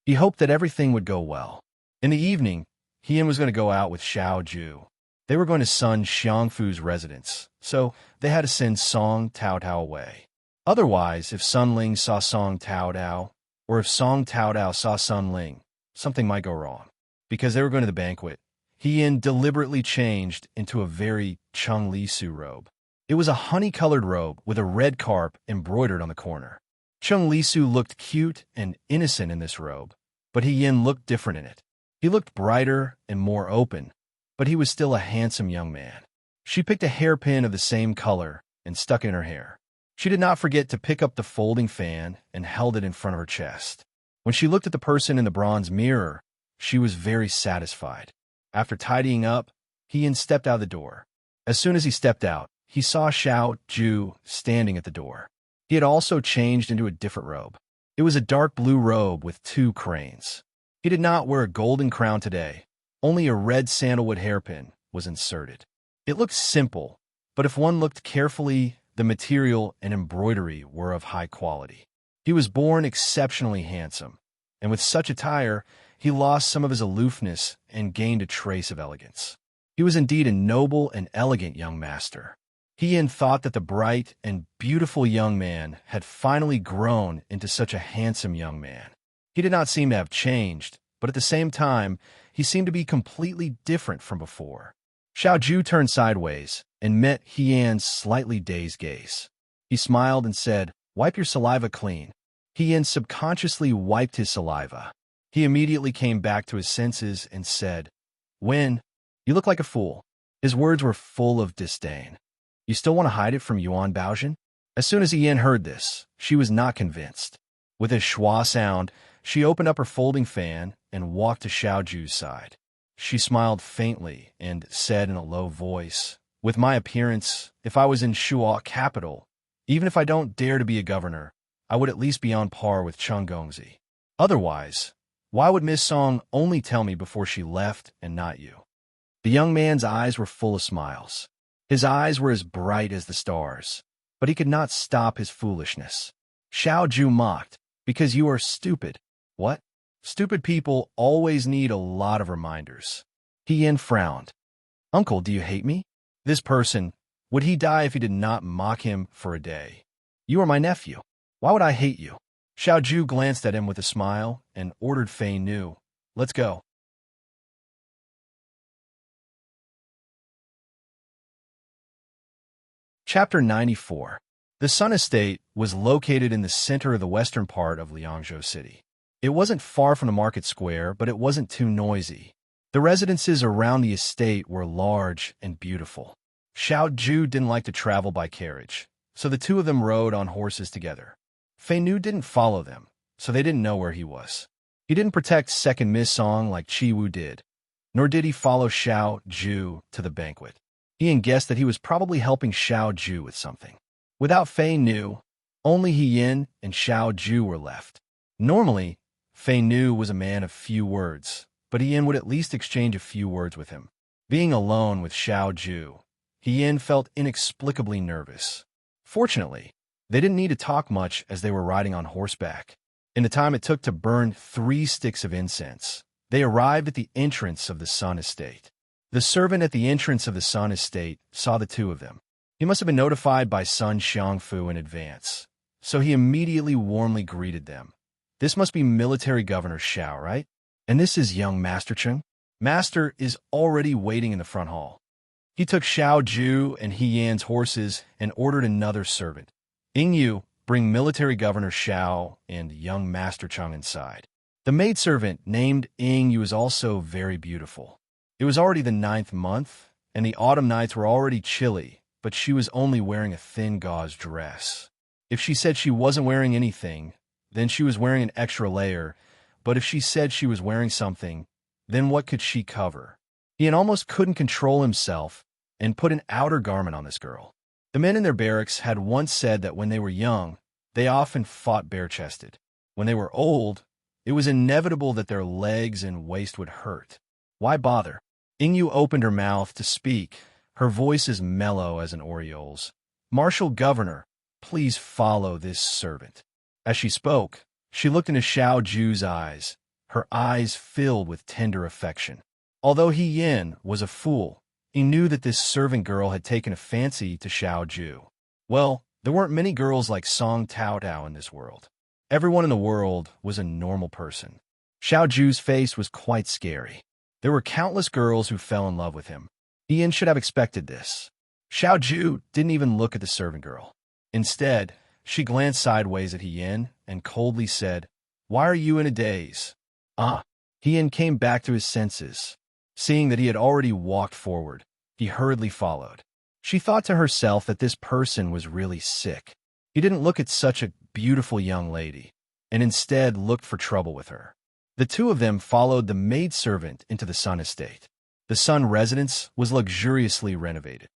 He hoped that everything would go well. In the evening, he was going to go out with Xiao Ju. They were going to Sun Xiangfu's residence, so they had to send Song Taotao away. Otherwise, if Sun Ling saw Song Taotao, or if Song Taotao saw Sun Ling, something might go wrong. Because they were going to the banquet, He deliberately changed into a very Chung Li-su robe. It was a honey-colored robe with a red carp embroidered on the corner. Chung Li-su looked cute and innocent in this robe, but Yin looked different in it. He looked brighter and more open, but he was still a handsome young man. She picked a hairpin of the same color and stuck it in her hair. She did not forget to pick up the folding fan and held it in front of her chest. When she looked at the person in the bronze mirror, she was very satisfied. After tidying up, Yin stepped out of the door. As soon as he stepped out, he saw Xiao Ju standing at the door. He had also changed into a different robe. It was a dark blue robe with 2 cranes. He did not wear a golden crown today. Only a red sandalwood hairpin was inserted. It looked simple, but if one looked carefully, the material and embroidery were of high quality. He was born exceptionally handsome, and with such attire, he lost some of his aloofness and gained a trace of elegance. He was indeed a noble and elegant young master. Yin thought that the bright and beautiful young man had finally grown into such a handsome young man. He did not seem to have changed, but at the same time, he seemed to be completely different from before. Xiao Ju turned sideways and met Yin's slightly dazed gaze. He smiled and said, "Wipe your saliva clean." Yin subconsciously wiped his saliva. He immediately came back to his senses and said, "Wen, you look like a fool." His words were full of disdain. "You still want to hide it from Yuan Baozhen?" As soon as Yin heard this, she was not convinced. With a schwa sound, she opened up her folding fan and walked to Xiao Ju's side. She smiled faintly and said in a low voice, "With my appearance, if I was in Shuo capital, even if I don't dare to be a governor, I would at least be on par with Chung Gongzi. Otherwise, why would Miss Song only tell me before she left and not you?" The young man's eyes were full of smiles. His eyes were as bright as the stars, but he could not stop his foolishness. Xiao Ju mocked, "Because you are stupid." "What? Stupid people always need a lot of reminders." Yin frowned. "Uncle, do you hate me? This person, would he die if he did not mock him for a day? You are my nephew. Why would I hate you?" Xiao Ju glanced at him with a smile and ordered Fei Nu, "Let's go." Chapter 94. The Sun Estate was located in the center of the western part of Liangzhou City. It wasn't far from the market square, but it wasn't too noisy. The residences around the estate were large and beautiful. Xiao Ju didn't like to travel by carriage, so the two of them rode on horses together. Fei Nu didn't follow them, so they didn't know where he was. He didn't protect Second Miss Song like Chi Wu did, nor did he follow Xiao Ju to the banquet. Ian guessed that he was probably helping Xiao Ju with something. Without Fei Nu, only He Yin and Xiao Ju were left. Normally, Fei Nu was a man of few words, but He Yin would at least exchange a few words with him. Being alone with Xiao Ju, He Yin felt inexplicably nervous. Fortunately, they didn't need to talk much as they were riding on horseback. In the time it took to burn 3 sticks of incense, they arrived at the entrance of the Sun Estate. The servant at the entrance of the Sun Estate saw the two of them. He must have been notified by Sun Xiangfu in advance, so he immediately warmly greeted them. "This must be Military Governor Xiao, right? And this is young Master Cheng?" Master is already waiting in the front hall. He took Xiao Ju and He Yan's horses and ordered another servant. "Ying Yu, bring Military Governor Xiao and young Master Cheng inside." The maidservant named Ying Yu is also very beautiful. It was already the 9th month, and the autumn nights were already chilly, but she was only wearing a thin gauze dress. If she said she wasn't wearing anything, then she was wearing an extra layer, but if she said she was wearing something, then what could she cover? Ian almost couldn't control himself and put an outer garment on this girl. The men in their barracks had once said that when they were young, they often fought bare-chested. When they were old, it was inevitable that their legs and waist would hurt. Why bother? Yingyu opened her mouth to speak, her voice as mellow as an oriole's. "Martial Governor, please follow this servant." As she spoke, she looked into Xiao Ju's eyes, her eyes filled with tender affection. Although He Yin was a fool, he knew that this servant girl had taken a fancy to Xiao Ju. Well, there weren't many girls like Song Tao Tao in this world. Everyone in the world was a normal person. Xiao Ju's face was quite scary. There were countless girls who fell in love with him. Ian should have expected this. Xiao Ju didn't even look at the servant girl. Instead, she glanced sideways at He Yin and coldly said, "Why are you in a daze?" He Yin came back to his senses. Seeing that he had already walked forward, he hurriedly followed. She thought to herself that this person was really sick. He didn't look at such a beautiful young lady, and instead looked for trouble with her. The two of them followed the maidservant into the Sun Estate. The Sun residence was luxuriously renovated.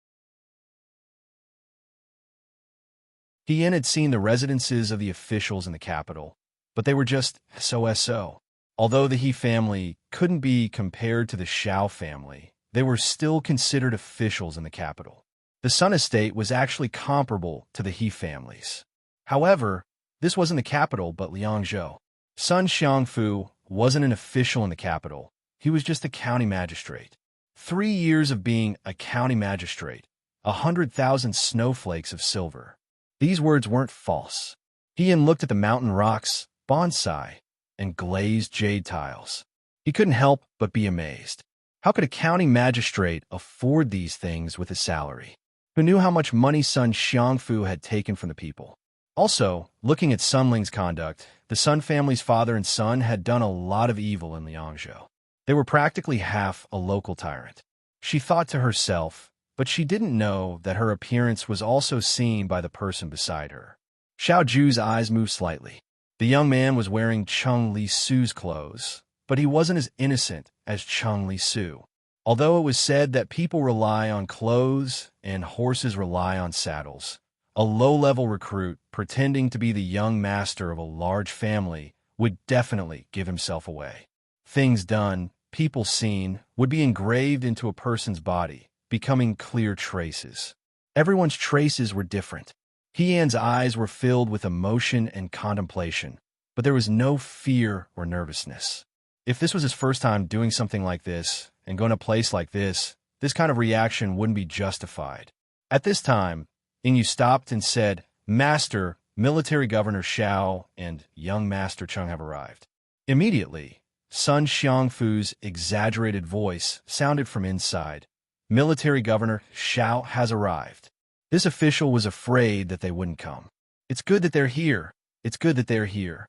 He Yin had seen the residences of the officials in the capital, but they were just so. Although the He family couldn't be compared to the Xiao family, they were still considered officials in the capital. The Sun Estate was actually comparable to the He families. However, this wasn't the capital but Liangzhou. Sun Xiangfu wasn't an official in the capital. He was just a county magistrate. 3 years of being a county magistrate, 100,000 snowflakes of silver. These words weren't false. He Yin looked at the mountain rocks, bonsai, and glazed jade tiles. He couldn't help but be amazed. How could a county magistrate afford these things with a salary? Who knew how much money Sun Xiangfu had taken from the people? Also, looking at Sun Ling's conduct, the Sun family's father and son had done a lot of evil in Liangzhou. They were practically half a local tyrant. She thought to herself, but she didn't know that her appearance was also seen by the person beside her. Xiao Ju's eyes moved slightly. The young man was wearing Cheng Li Su's clothes, but he wasn't as innocent as Cheng Li Su. Although it was said that people rely on clothes and horses rely on saddles, a low-level recruit pretending to be the young master of a large family would definitely give himself away. Things done, people seen, would be engraved into a person's body, becoming clear traces. Everyone's traces were different. He Yan's eyes were filled with emotion and contemplation, but there was no fear or nervousness. If this was his first time doing something like this and going to a place like this kind of reaction wouldn't be justified. At this time, Yingyu stopped and said, "Master, Military Governor Xiao and young Master Cheng have arrived. Immediately, Sun Xiangfu's exaggerated voice sounded from inside. Military Governor Xiao has arrived. This official was afraid that they wouldn't come. It's good that they're here. It's good that they're here.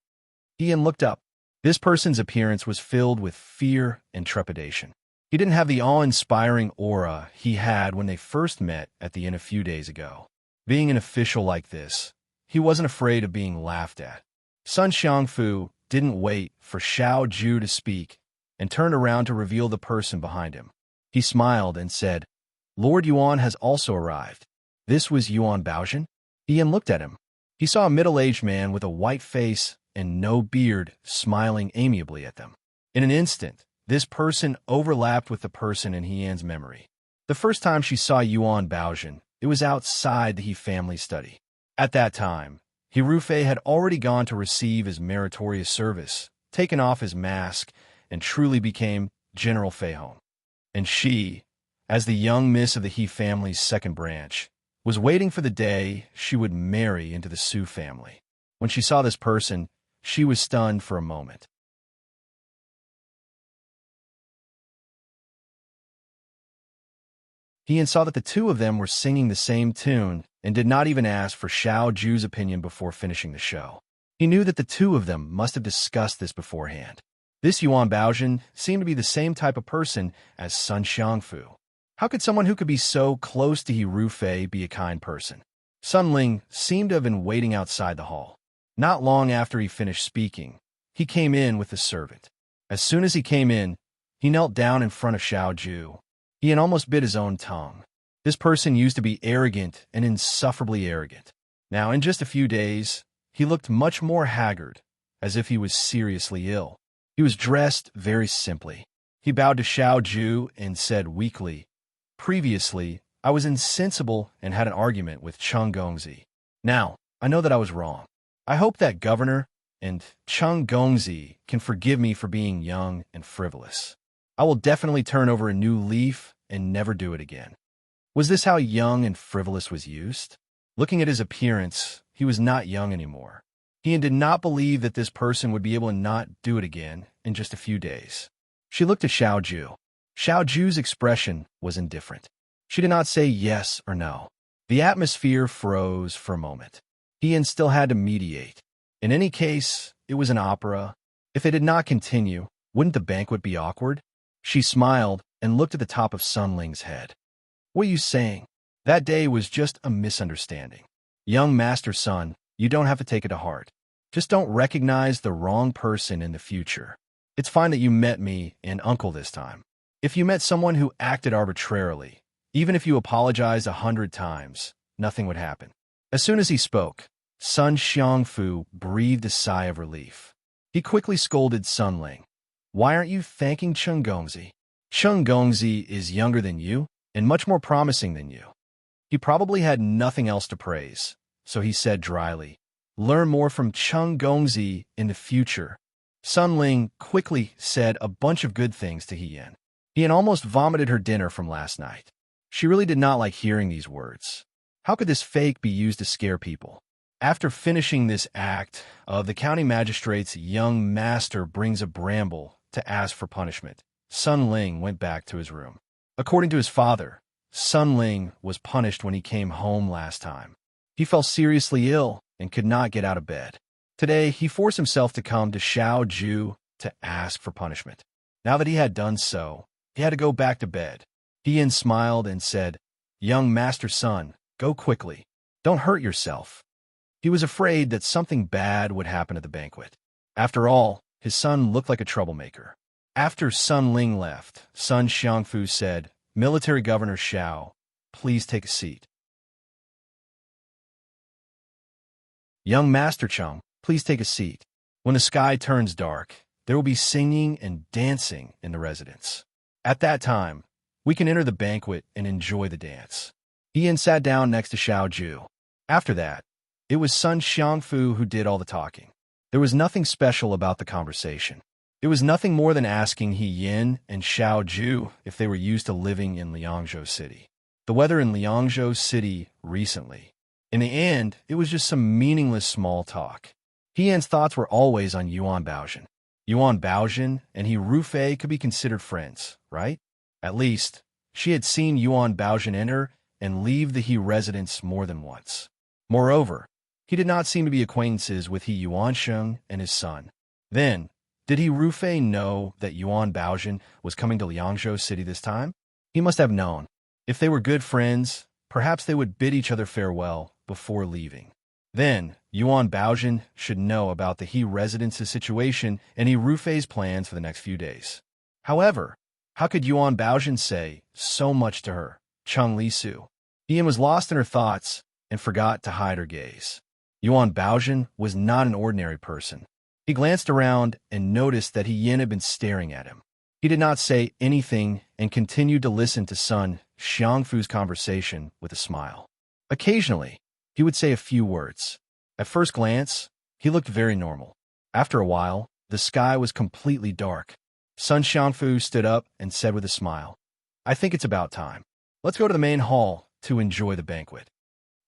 Ian looked up. This person's appearance was filled with fear and trepidation. He didn't have the awe-inspiring aura he had when they first met at the inn a few days ago. Being an official like this, he wasn't afraid of being laughed at. Sun Xiangfu didn't wait for Xiao Ju to speak and turned around to reveal the person behind him. He smiled and said, "Lord Yuan has also arrived." This was Yuan Baozhen. Ian looked at him. He saw a middle-aged man with a white face and no beard smiling amiably at them. In an instant, this person overlapped with the person in Ian's memory. The first time she saw Yuan Baozhen, it was outside the He family study. At that time, He Rufei had already gone to receive his meritorious service, taken off his mask, and truly became General Fei Hong. And she, as the young miss of the He family's second branch, was waiting for the day she would marry into the Su family. When she saw this person, she was stunned for a moment. Ian saw that the two of them were singing the same tune and did not even ask for Xiao Ju's opinion before finishing the show. He knew that the two of them must have discussed this beforehand. This Yuan Baozhen seemed to be the same type of person as Sun Xiangfu. How could someone who could be so close to He Rufei be a kind person? Sun Ling seemed to have been waiting outside the hall. Not long after he finished speaking, he came in with the servant. As soon as he came in, he knelt down in front of Xiao Ju. Ian almost bit his own tongue. This person used to be arrogant and insufferably arrogant. Now, in just a few days, he looked much more haggard, as if he was seriously ill. He was dressed very simply. He bowed to Xiao Ju and said weakly, "Previously, I was insensible and had an argument with Cheng Gongzi. Now, I know that I was wrong. I hope that Governor and Cheng Gongzi can forgive me for being young and frivolous. I will definitely turn over a new leaf and never do it again." Was this how young and frivolous was used? Looking at his appearance, he was not young anymore. Ian did not believe that this person would be able to not do it again in just a few days. She looked at Xiao Ju. Xiao Ju's expression was indifferent. She did not say yes or no. The atmosphere froze for a moment. Ian still had to mediate. In any case, it was an opera. If it did not continue, wouldn't the banquet be awkward? She smiled and looked at the top of Sun Ling's head. "What are you saying? That day was just a misunderstanding. Young Master Sun, you don't have to take it to heart. Just don't recognize the wrong person in the future. It's fine that you met me and Uncle this time. If you met someone who acted arbitrarily, even if you apologized 100 times, nothing would happen." As soon as he spoke, Sun Xiangfu breathed a sigh of relief. He quickly scolded Sun Ling. "Why aren't you thanking Cheng Gongzi? Cheng Gongzi is younger than you and much more promising than you." He probably had nothing else to praise, so he said dryly, "Learn more from Cheng Gongzi in the future." Sun Ling quickly said a bunch of good things to Ian. Ian almost vomited her dinner from last night. She really did not like hearing these words. How could this fake be used to scare people? After finishing this act of the county magistrate's young master brings a bramble to ask for punishment, Sun Ling went back to his room. According to his father, Sun Ling was punished when he came home last time. He fell seriously ill and could not get out of bed. Today, he forced himself to come to Xiao Ju to ask for punishment. Now that he had done so, he had to go back to bed. Ian smiled and said, "Young Master Sun, go quickly. Don't hurt yourself." He was afraid that something bad would happen at the banquet. After all, his son looked like a troublemaker. After Sun Ling left, Sun Xiangfu said, "Military Governor Xiao, please take a seat." "Young Master Cheng, please take a seat. When the sky turns dark, there will be singing and dancing in the residence. At that time, we can enter the banquet and enjoy the dance." Ian sat down next to Xiao Ju. After that, it was Sun Xiangfu who did all the talking. There was nothing special about the conversation. It was nothing more than asking He Yin and Xiao Ju if they were used to living in Liangzhou City. The weather in Liangzhou City recently. In the end, it was just some meaningless small talk. Hien's thoughts were always on Yuan Baozhen. Yuan Baozhen and he Rufei could be considered friends, right? At least, she had seen Yuan Baozhen enter and leave the He residence more than once. Moreover, he did not seem to be acquaintances with He Yuansheng and his son. Then, did He Rufei know that Yuan Baozhen was coming to Liangzhou City this time? He must have known. If they were good friends, perhaps they would bid each other farewell before leaving. Then, Yuan Baozhen should know about the He residence's situation and He Rufei's plans for the next few days. However, how could Yuan Baozhen say so much to her, Cheng Lisu? Hien was lost in her thoughts and forgot to hide her gaze. Yuan Baozhen was not an ordinary person. He glanced around and noticed that Hien had been staring at him. He did not say anything and continued to listen to Sun Xiangfu's conversation with a smile. Occasionally, he would say a few words. At first glance, he looked very normal. After a while, the sky was completely dark. Sun Xiangfu stood up and said with a smile, "I think it's about time. Let's go to the main hall to enjoy the banquet."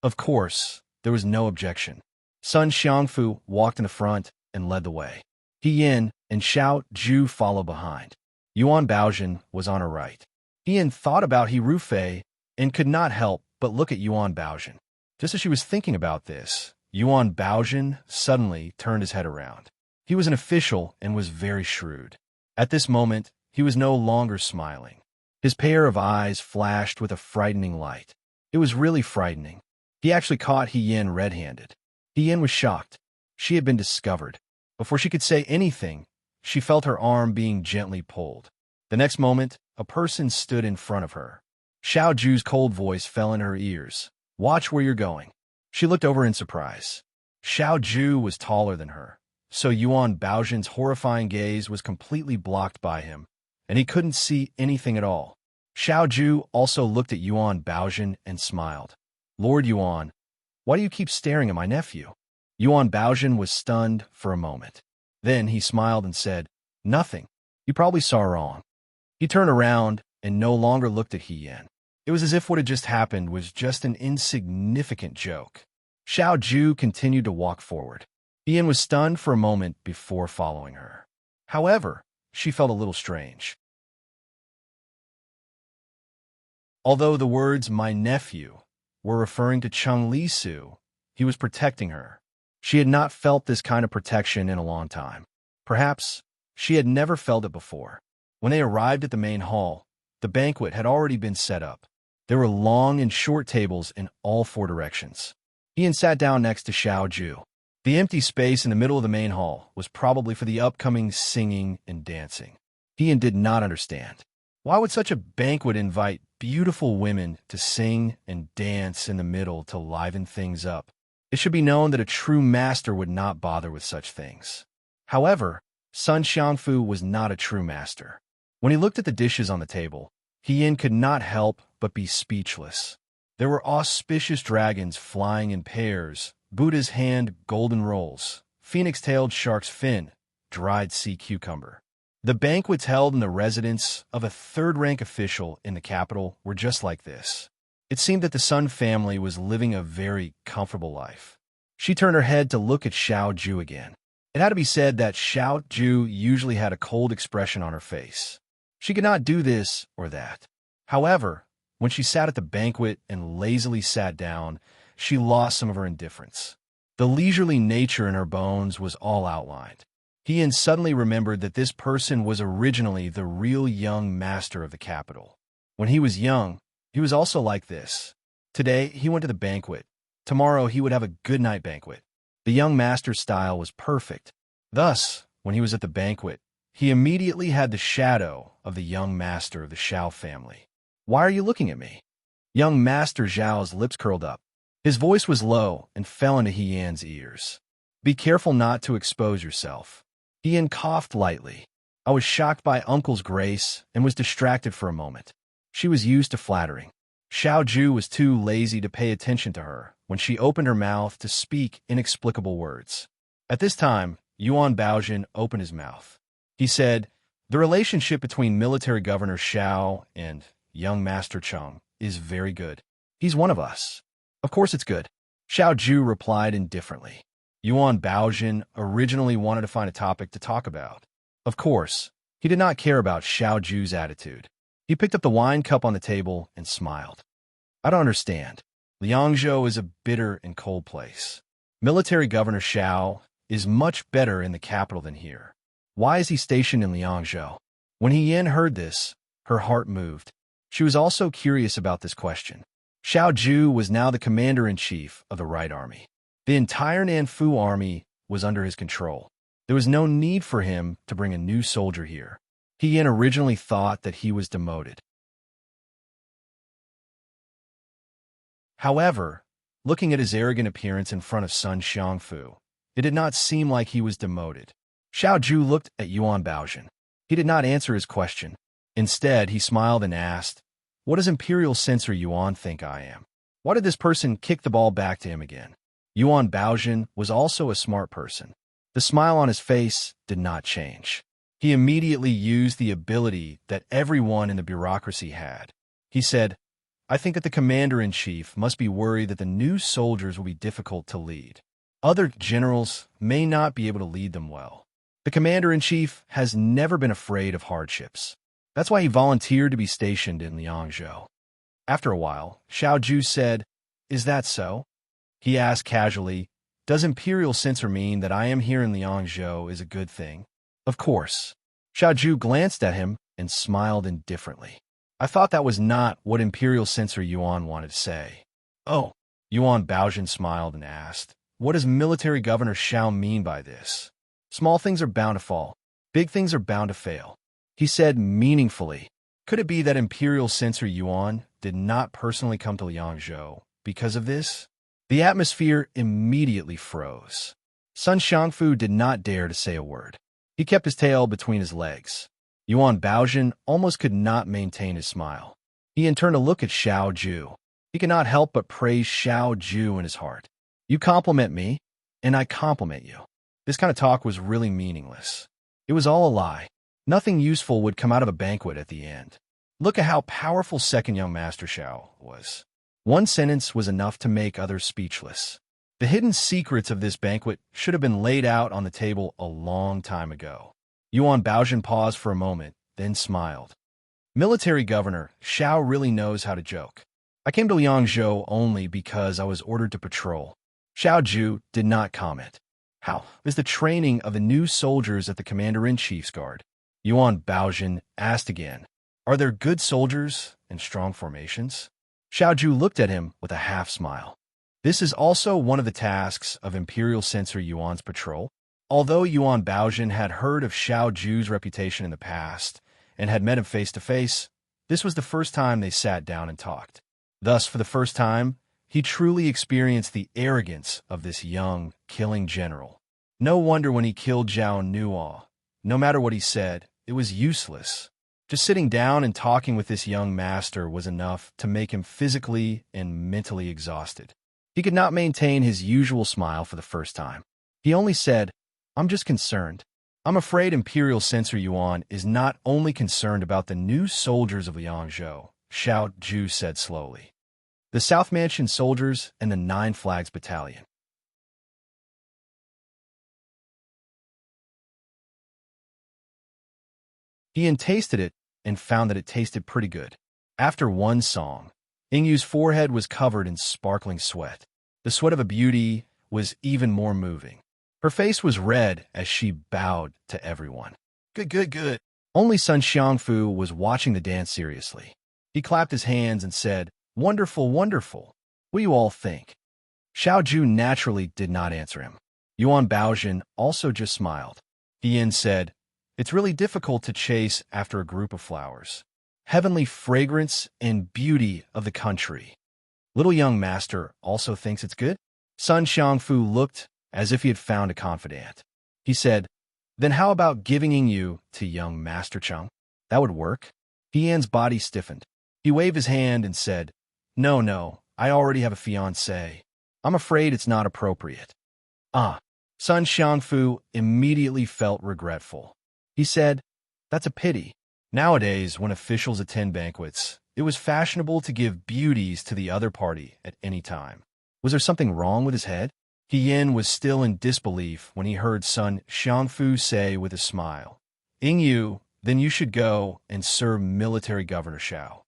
Of course, there was no objection. Sun Xiangfu walked in the front and led the way. Hien and Xiao Zhu followed behind. Yuan Baozhen was on her right. Hien thought about He Rufei and could not help but look at Yuan Baozhen. Just as she was thinking about this, Yuan Baozhen suddenly turned his head around. He was an official and was very shrewd. At this moment, he was no longer smiling. His pair of eyes flashed with a frightening light. It was really frightening. He actually caught Hien red-handed. Hien was shocked. She had been discovered. Before she could say anything, she felt her arm being gently pulled. The next moment, a person stood in front of her. Xiao Zhu's cold voice fell in her ears. "Watch where you're going." She looked over in surprise. Xiao Zhu was taller than her, so Yuan Baozhen's horrifying gaze was completely blocked by him, and he couldn't see anything at all. Xiao Zhu also looked at Yuan Baozhen and smiled. "Lord Yuan, why do you keep staring at my nephew?" Yuan Baozhen was stunned for a moment. Then he smiled and said, "Nothing. You probably saw wrong." He turned around and no longer looked at Hien. It was as if what had just happened was just an insignificant joke. Xiao Zhu continued to walk forward. Hien was stunned for a moment before following her. However, she felt a little strange. Although the words "my nephew" were referring to Cheng Lisu, he was protecting her. She had not felt this kind of protection in a long time. Perhaps she had never felt it before. When they arrived at the main hall, the banquet had already been set up. There were long and short tables in all four directions. Hien sat down next to Xiao Zhu. The empty space in the middle of the main hall was probably for the upcoming singing and dancing. Hien did not understand. Why would such a banquet invite beautiful women to sing and dance in the middle to liven things up? It should be known that a true master would not bother with such things. However, Sun Xiangfu was not a true master. When he looked at the dishes on the table, Hien could not help but be speechless. There were auspicious dragons flying in pairs, Buddha's hand golden rolls, phoenix-tailed shark's fin, dried sea cucumber. The banquets held in the residence of a third-rank official in the capital were just like this. It seemed that the Sun family was living a very comfortable life. She turned her head to look at Xiao Zhu again. It had to be said that Xiao Zhu usually had a cold expression on her face. She could not do this or that. However, when she sat at the banquet and lazily sat down, she lost some of her indifference. The leisurely nature in her bones was all outlined. Hien suddenly remembered that this person was originally the real young master of the capital. When he was young, he was also like this. Today, he went to the banquet. Tomorrow, he would have a good-night banquet. The young master's style was perfect. Thus, when he was at the banquet, he immediately had the shadow of the young master of the Xiao family. "Why are you looking at me?" Young Master Zhao's lips curled up. His voice was low and fell into Hien's ears. "Be careful not to expose yourself." Hien coughed lightly. "I was shocked by Uncle's grace and was distracted for a moment." She was used to flattering. Xiao Zhu was too lazy to pay attention to her when she opened her mouth to speak inexplicable words. At this time, Yuan Baozhen opened his mouth. He said, "The relationship between Military Governor Xiao and young Master Cheng is very good. He's one of us." "Of course it's good." Xiao Ju replied indifferently. Yuan Baojin originally wanted to find a topic to talk about. Of course, he did not care about Xiao Ju's attitude. He picked up the wine cup on the table and smiled. I don't understand. Liangzhou is a bitter and cold place. Military Governor Xiao is much better in the capital than here. Why is he stationed in Liangzhou? When He Yin heard this, her heart moved. She was also curious about this question. Xiao Ju was now the commander-in-chief of the Right Army. The entire Nanfu army was under his control. There was no need for him to bring a new soldier here. He Yin originally thought that he was demoted. However, looking at his arrogant appearance in front of Sun Xiangfu, it did not seem like he was demoted. Xiao Ju looked at Yuan Baojin. He did not answer his question. Instead, he smiled and asked, "What does Imperial Censor Yuan think I am?" Why did this person kick the ball back to him again? Yuan Baojin was also a smart person. The smile on his face did not change. He immediately used the ability that everyone in the bureaucracy had. He said, "I think that the commander-in-chief must be worried that the new soldiers will be difficult to lead. Other generals may not be able to lead them well. The commander-in-chief has never been afraid of hardships. That's why he volunteered to be stationed in Liangzhou." After a while, Xiao Ju said, "Is that so?" He asked casually, "Does Imperial Censor mean that I am here in Liangzhou is a good thing?" "Of course." Xiao Ju glanced at him and smiled indifferently. "I thought that was not what Imperial Censor Yuan wanted to say." "Oh." Yuan Baojin smiled and asked, "What does Military Governor Xiao mean by this?" "Small things are bound to fall. Big things are bound to fail." He said meaningfully. Could it be that Imperial Censor Yuan did not personally come to Liangzhou because of this? The atmosphere immediately froze. Sun Xiangfu did not dare to say a word. He kept his tail between his legs. Yuan Baojin almost could not maintain his smile. He turned to look at Xiao Ju. He could not help but praise Xiao Ju in his heart. "You compliment me, and I compliment you." This kind of talk was really meaningless. It was all a lie. Nothing useful would come out of a banquet at the end. Look at how powerful second young Master Xiao was. One sentence was enough to make others speechless. The hidden secrets of this banquet should have been laid out on the table a long time ago. Yuan Baojin paused for a moment, then smiled. Military Governor Xiao really knows how to joke. I came to Liangzhou only because I was ordered to patrol. Xiao Ju did not comment. How is the training of the new soldiers at the Commander-in-Chief's Guard? Yuan Baojin asked again. Are there good soldiers and strong formations? Xiao Ju looked at him with a half-smile. This is also one of the tasks of Imperial Censor Yuan's patrol. Although Yuan Baojin had heard of Xiao Ju's reputation in the past and had met him face-to-face, this was the first time they sat down and talked. Thus, for the first time, he truly experienced the arrogance of this young, killing general. No wonder when he killed Zhao Nuo, no matter what he said, it was useless. Just sitting down and talking with this young master was enough to make him physically and mentally exhausted. He could not maintain his usual smile for the first time. He only said, I'm just concerned. I'm afraid Imperial Censor Yuan is not only concerned about the new soldiers of Liangzhou, Xiao Ju said slowly. The South Mansion soldiers and the Nine Flags Battalion. He tasted it and found that it tasted pretty good. After one song, Yingyu's forehead was covered in sparkling sweat. The sweat of a beauty was even more moving. Her face was red as she bowed to everyone. Good, good, good. Only Sun Xiangfu was watching the dance seriously. He clapped his hands and said, Wonderful, wonderful. What do you all think? Xiao Ju naturally did not answer him. Yuan Baojin also just smiled. Yin said, It's really difficult to chase after a group of flowers. Heavenly fragrance and beauty of the country. Little young master also thinks it's good? Sun Xiangfu looked as if he had found a confidant. He said, Then how about giving you to young Master Cheng? That would work. Yan's body stiffened. He waved his hand and said, No, no, I already have a fiancé. I'm afraid it's not appropriate. Ah. Sun Xiangfu immediately felt regretful. He said, That's a pity. Nowadays, when officials attend banquets, it was fashionable to give beauties to the other party at any time. Was there something wrong with his head? He Yin was still in disbelief when he heard Sun Xiangfu say with a smile, "Ing Yu, then you should go and serve military governor Xiao."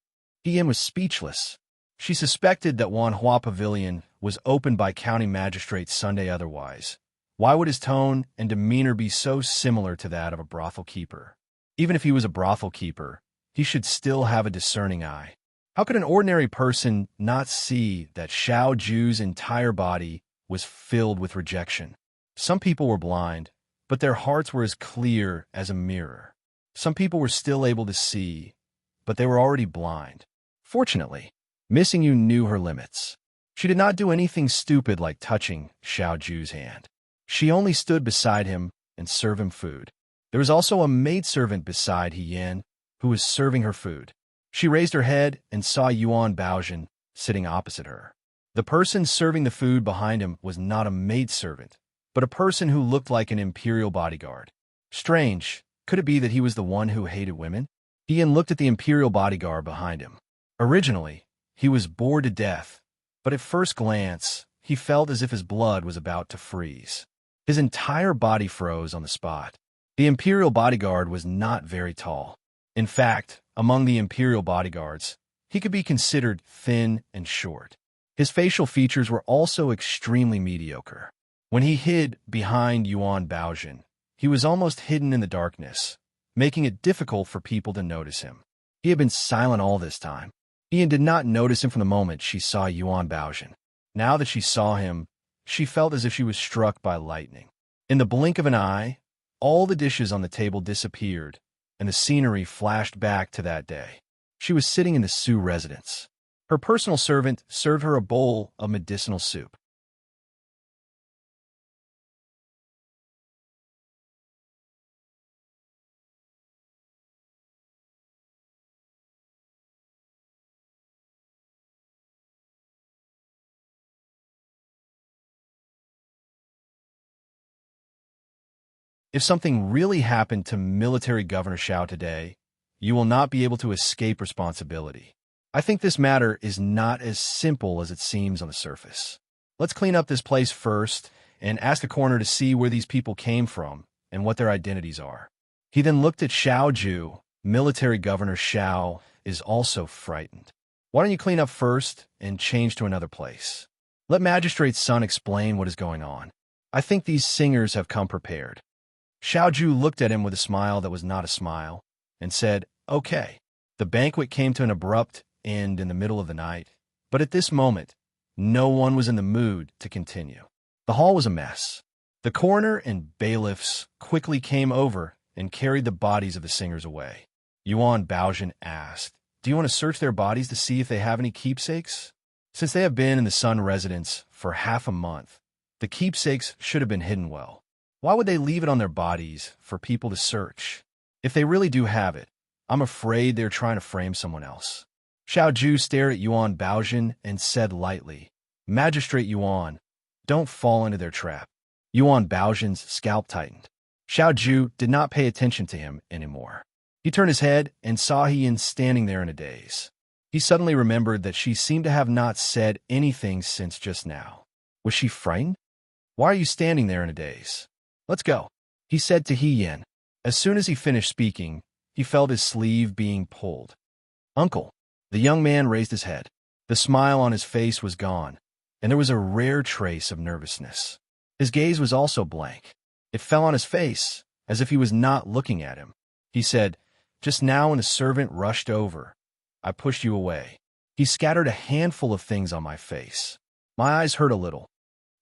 He Yin was speechless. She suspected that Wanhua Pavilion was opened by county magistrate Sunday otherwise. Why would his tone and demeanor be so similar to that of a brothel keeper? Even if he was a brothel keeper, he should still have a discerning eye. How could an ordinary person not see that Xiao Ju's entire body was filled with rejection? Some people were blind, but their hearts were as clear as a mirror. Some people were still able to see, but they were already blind. Fortunately, Missing You knew her limits. She did not do anything stupid like touching Xiao Ju's hand. She only stood beside him and served him food. There was also a maidservant beside He Yin, who was serving her food. She raised her head and saw Yuan Baozhen sitting opposite her. The person serving the food behind him was not a maidservant, but a person who looked like an imperial bodyguard. Strange, could it be that he was the one who hated women? He Yin looked at the imperial bodyguard behind him. Originally, he was bored to death, but at first glance, he felt as if his blood was about to freeze. His entire body froze on the spot. The imperial bodyguard was not very tall. In fact, among the imperial bodyguards, he could be considered thin and short. His facial features were also extremely mediocre. When he hid behind Yuan Baozhen, he was almost hidden in the darkness, making it difficult for people to notice him. He had been silent all this time. Ian did not notice him from the moment she saw Yuan Baozhen. Now that she saw him, she felt as if she was struck by lightning. In the blink of an eye, all the dishes on the table disappeared, and the scenery flashed back to that day. She was sitting in the Su residence. Her personal servant served her a bowl of medicinal soup. If something really happened to military Governor Xiao today, you will not be able to escape responsibility. I think this matter is not as simple as it seems on the surface. Let's clean up this place first and ask the coroner to see where these people came from and what their identities are. He then looked at Xiao Ju. Military Governor Xiao is also frightened. Why don't you clean up first and change to another place? Let Magistrate's son explain what is going on. I think these singers have come prepared. Xiao Ju looked at him with a smile that was not a smile and said, "Okay." The banquet came to an abrupt end in the middle of the night, but at this moment, no one was in the mood to continue. The hall was a mess. The coroner and bailiffs quickly came over and carried the bodies of the singers away. Yuan Baozhen asked, "Do you want to search their bodies to see if they have any keepsakes?" Since they have been in the Sun residence for half a month, the keepsakes should have been hidden well. Why would they leave it on their bodies for people to search? If they really do have it, I'm afraid they're trying to frame someone else. Xiao Ju stared at Yuan Baozhen and said lightly, "Magistrate Yuan, don't fall into their trap." Yuan Baozhen's scalp tightened. Xiao Ju did not pay attention to him anymore. He turned his head and saw He Yin standing there in a daze. He suddenly remembered that she seemed to have not said anything since just now. Was she frightened? "Why are you standing there in a daze? Let's go," he said to He Yin. As soon as he finished speaking, he felt his sleeve being pulled. "Uncle." The young man raised his head. The smile on his face was gone, and there was a rare trace of nervousness. His gaze was also blank. It fell on his face, as if he was not looking at him. He said, "Just now when the servant rushed over, I pushed you away. He scattered a handful of things on my face. My eyes hurt a little."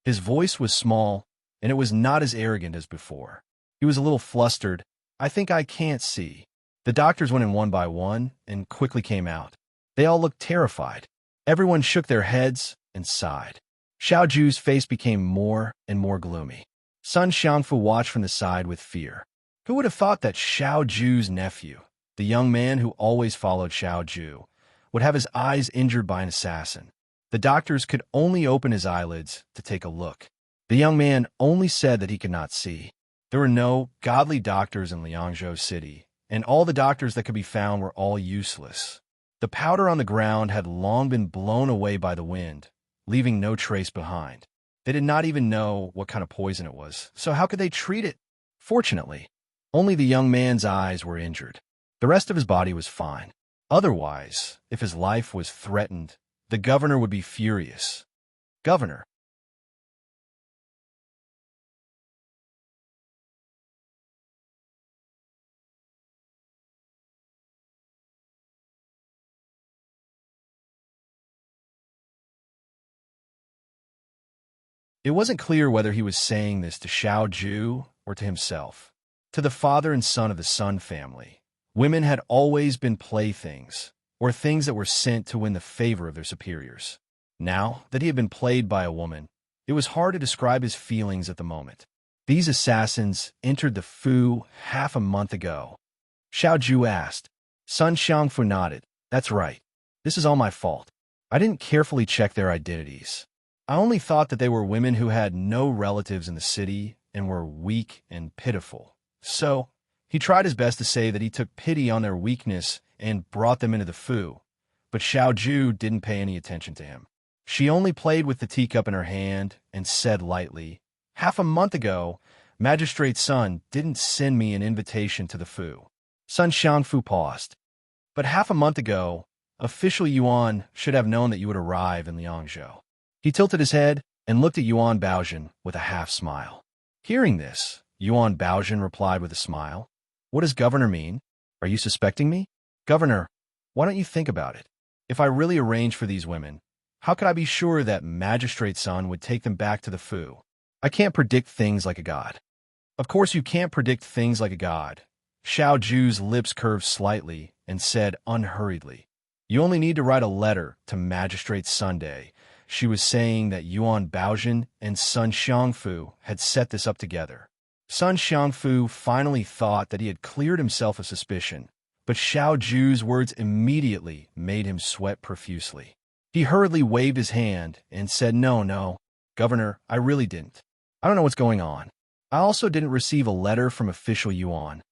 His voice was small, and it was not as arrogant as before. He was a little flustered. "I think I can't see." The doctors went in one by one and quickly came out. They all looked terrified. Everyone shook their heads and sighed. Xiao Ju's face became more and more gloomy. Sun Xiangfu watched from the side with fear. Who would have thought that Xiao Ju's nephew, the young man who always followed Xiao Ju, would have his eyes injured by an assassin? The doctors could only open his eyelids to take a look. The young man only said that he could not see. There were no godly doctors in Liangzhou City, and all the doctors that could be found were all useless. The powder on the ground had long been blown away by the wind, leaving no trace behind. They did not even know what kind of poison it was, so how could they treat it? Fortunately, only the young man's eyes were injured. The rest of his body was fine. Otherwise, if his life was threatened, the governor would be furious. Governor. It wasn't clear whether he was saying this to Xiao Ju or to himself. To the father and son of the Sun family, women had always been playthings, or things that were sent to win the favor of their superiors. Now that he had been played by a woman, it was hard to describe his feelings at the moment. These assassins entered the Fu half a month ago. Xiao Ju asked. Sun Xiangfu nodded. That's right. This is all my fault. I didn't carefully check their identities. I only thought that they were women who had no relatives in the city and were weak and pitiful. So, he tried his best to say that he took pity on their weakness and brought them into the Fu. But Xiao Ju didn't pay any attention to him. She only played with the teacup in her hand and said lightly, half a month ago, Magistrate Sun didn't send me an invitation to the Fu. Sun Xiangfu paused. But half a month ago, Official Yuan should have known that you would arrive in Liangzhou. He tilted his head and looked at Yuan Baozhen with a half-smile. Hearing this, Yuan Baozhen replied with a smile. What does Governor mean? Are you suspecting me? Governor, why don't you think about it? If I really arranged for these women, how could I be sure that Magistrate Sun would take them back to the Fu? I can't predict things like a god. Of course you can't predict things like a god. Xiao Ju's lips curved slightly and said unhurriedly, You only need to write a letter to Magistrate Sunday. She was saying that Yuan Baozhen and Sun Xiangfu had set this up together. Sun Xiangfu finally thought that he had cleared himself of suspicion, but Xiao Ju's words immediately made him sweat profusely. He hurriedly waved his hand and said, No, Governor, I really didn't. I don't know what's going on. I also didn't receive a letter from official Yuan.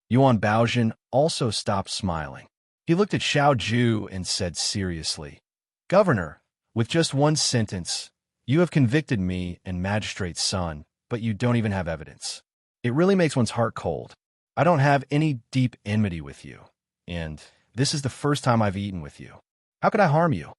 Yuan Baozhen also stopped smiling. He looked at Xiao Ju and said seriously, Governor, with just one sentence, you have convicted me and Magistrate Sun, but you don't even have evidence. It really makes one's heart cold. I don't have any deep enmity with you, and this is the first time I've eaten with you. How could I harm you?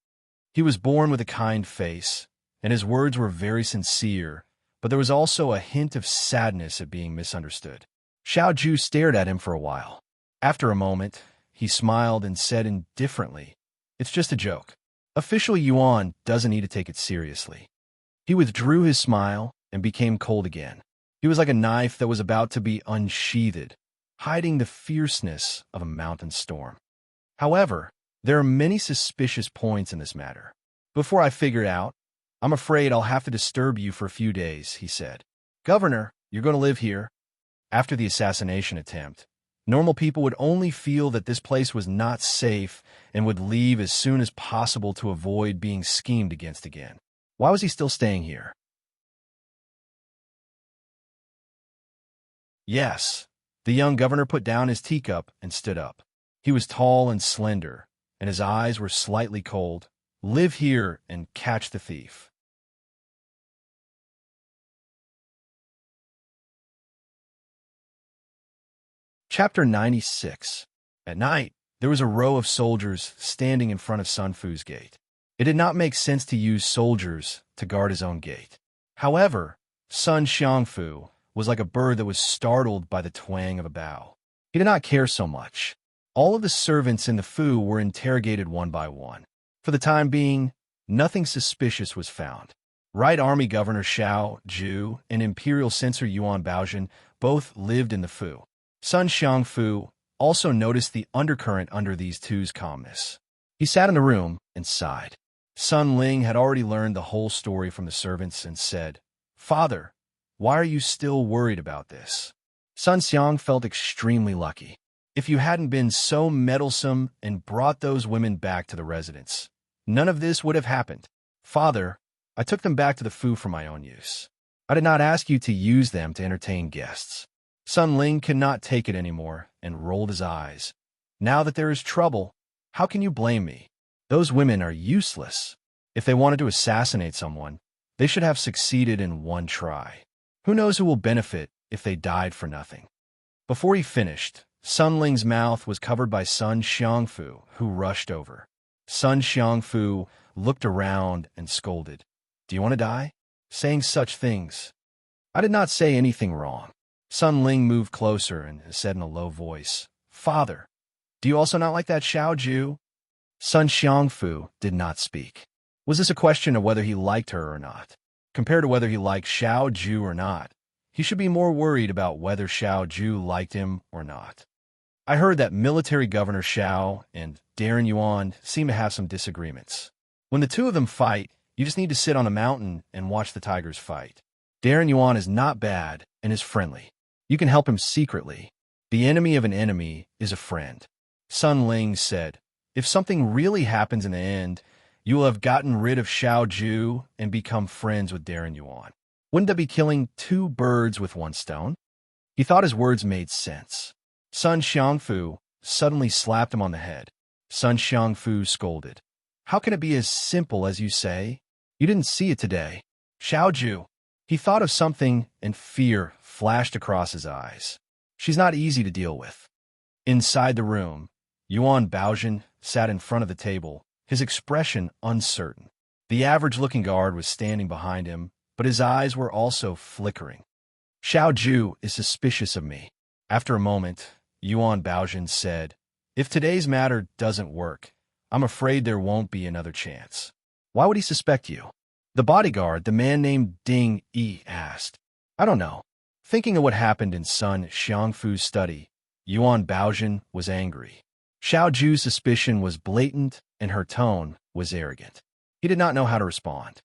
He was born with a kind face, and his words were very sincere, but there was also a hint of sadness at being misunderstood. Xiao Ju stared at him for a while. After a moment, he smiled and said indifferently, It's just a joke. Official Yuan doesn't need to take it seriously. He withdrew his smile and became cold again. He was like a knife that was about to be unsheathed, hiding the fierceness of a mountain storm. However, there are many suspicious points in this matter. Before I figure it out, I'm afraid I'll have to disturb you for a few days, he said. Governor, you're going to live here. After the assassination attempt, normal people would only feel that this place was not safe and would leave as soon as possible to avoid being schemed against again. Why was he still staying here? Yes. The young governor put down his teacup and stood up. He was tall and slender, and his eyes were slightly cold. Live here and catch the thief. Chapter 96. At night, there was a row of soldiers standing in front of Sun Fu's gate. It did not make sense to use soldiers to guard his own gate. However, Sun Xiangfu was like a bird that was startled by the twang of a bow. He did not care so much. All of the servants in the Fu were interrogated one by one. For the time being, nothing suspicious was found. Right Army Governor Xiao Ju and Imperial Censor Yuan Baozhen both lived in the Fu. Sun Xiangfu also noticed the undercurrent under these two's calmness. He sat in the room and sighed. Sun Ling had already learned the whole story from the servants and said, Father, why are you still worried about this? Sun Xiang felt extremely lucky. If you hadn't been so meddlesome and brought those women back to the residence, none of this would have happened. Father, I took them back to the Fu for my own use. I did not ask you to use them to entertain guests. Sun Ling could not take it anymore and rolled his eyes. Now that there is trouble, how can you blame me? Those women are useless. If they wanted to assassinate someone, they should have succeeded in one try. Who knows who will benefit if they died for nothing? Before he finished, Sun Ling's mouth was covered by Sun Xiangfu, who rushed over. Sun Xiangfu looked around and scolded. "Do you want to die? Saying such things." "I did not say anything wrong." Sun Ling moved closer and said in a low voice, "Father, do you also not like that Xiao Ju?" Sun Xiangfu did not speak. Was this a question of whether he liked her or not? Compared to whether he liked Xiao Ju or not, he should be more worried about whether Xiao Ju liked him or not. I heard that military governor Xiao and Darren Yuan seem to have some disagreements. When the two of them fight, you just need to sit on a mountain and watch the tigers fight. Darren Yuan is not bad and is friendly. You can help him secretly. The enemy of an enemy is a friend. Sun Ling said, "If something really happens in the end, you will have gotten rid of Xiao Ju and become friends with Darren Yuan. Wouldn't that be killing two birds with one stone?" He thought his words made sense. Sun Xiangfu suddenly slapped him on the head. Sun Xiangfu scolded. "How can it be as simple as you say? You didn't see it today. Xiao Ju." He thought of something and fear flashed across his eyes. She's not easy to deal with. Inside the room, Yuan Baozhen sat in front of the table, his expression uncertain. The average-looking guard was standing behind him, but his eyes were also flickering. "Xiao Ju is suspicious of me." After a moment, Yuan Baozhen said, "If today's matter doesn't work, I'm afraid there won't be another chance." "Why would he suspect you?" The bodyguard, the man named Ding Yi, asked. "I don't know." Thinking of what happened in Sun Xiangfu's study, Yuan Baozhen was angry. Xiao Ju's suspicion was blatant and her tone was arrogant. He did not know how to respond.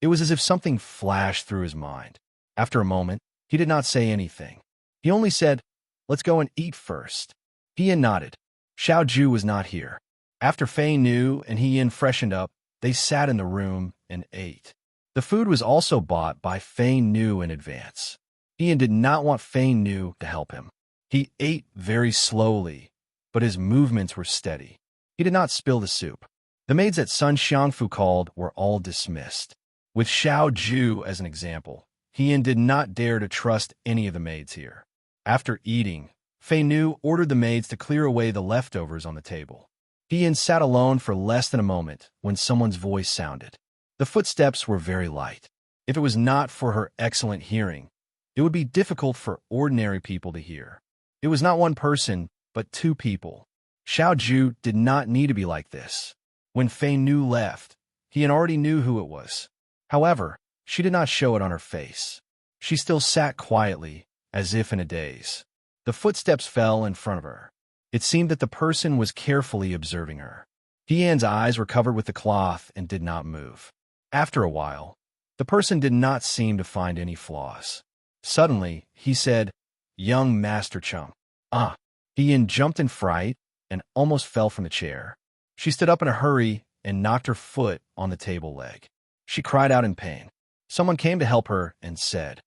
It was as if something flashed through his mind. After a moment, he did not say anything. He only said, "Let's go and eat first." He Yin nodded. Xiao Ju was not here. After Fei Nu and He Yin freshened up, they sat in the room and ate. The food was also bought by Fei Nu in advance. He Yin did not want Fei Nu to help him. He ate very slowly, but his movements were steady. He did not spill the soup. The maids that Sun Xiangfu called were all dismissed. With Xiao Ju as an example, He Yin did not dare to trust any of the maids here. After eating, Fei Nu ordered the maids to clear away the leftovers on the table. He Yin sat alone for less than a moment when someone's voice sounded. The footsteps were very light. If it was not for her excellent hearing, it would be difficult for ordinary people to hear. It was not one person, but two people. Xiao Ju did not need to be like this. When Fei Nu left, He Yin already knew who it was. However, she did not show it on her face. She still sat quietly, as if in a daze. The footsteps fell in front of her. It seemed that the person was carefully observing her. He Yin's eyes were covered with the cloth and did not move. After a while, the person did not seem to find any flaws. Suddenly, he said, "Young Master Chum." "Ah." He Yin jumped in fright and almost fell from the chair. She stood up in a hurry and knocked her foot on the table leg. She cried out in pain. Someone came to help her and said,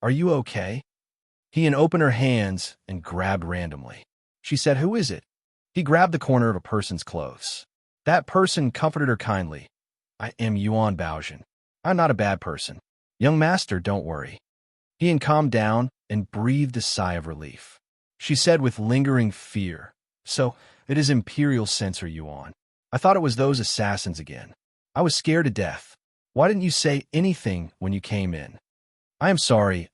"Are you okay?" He Yin opened her hands and grabbed randomly. She said, "Who is it?" He grabbed the corner of a person's clothes. That person comforted her kindly. "I am Yuan Baozhen. I'm not a bad person. Young master, don't worry." He Yin calmed down and breathed a sigh of relief. She said with lingering fear, "So, it is Imperial Censor Yuan. I thought it was those assassins again. I was scared to death. Why didn't you say anything when you came in?" I am sorry.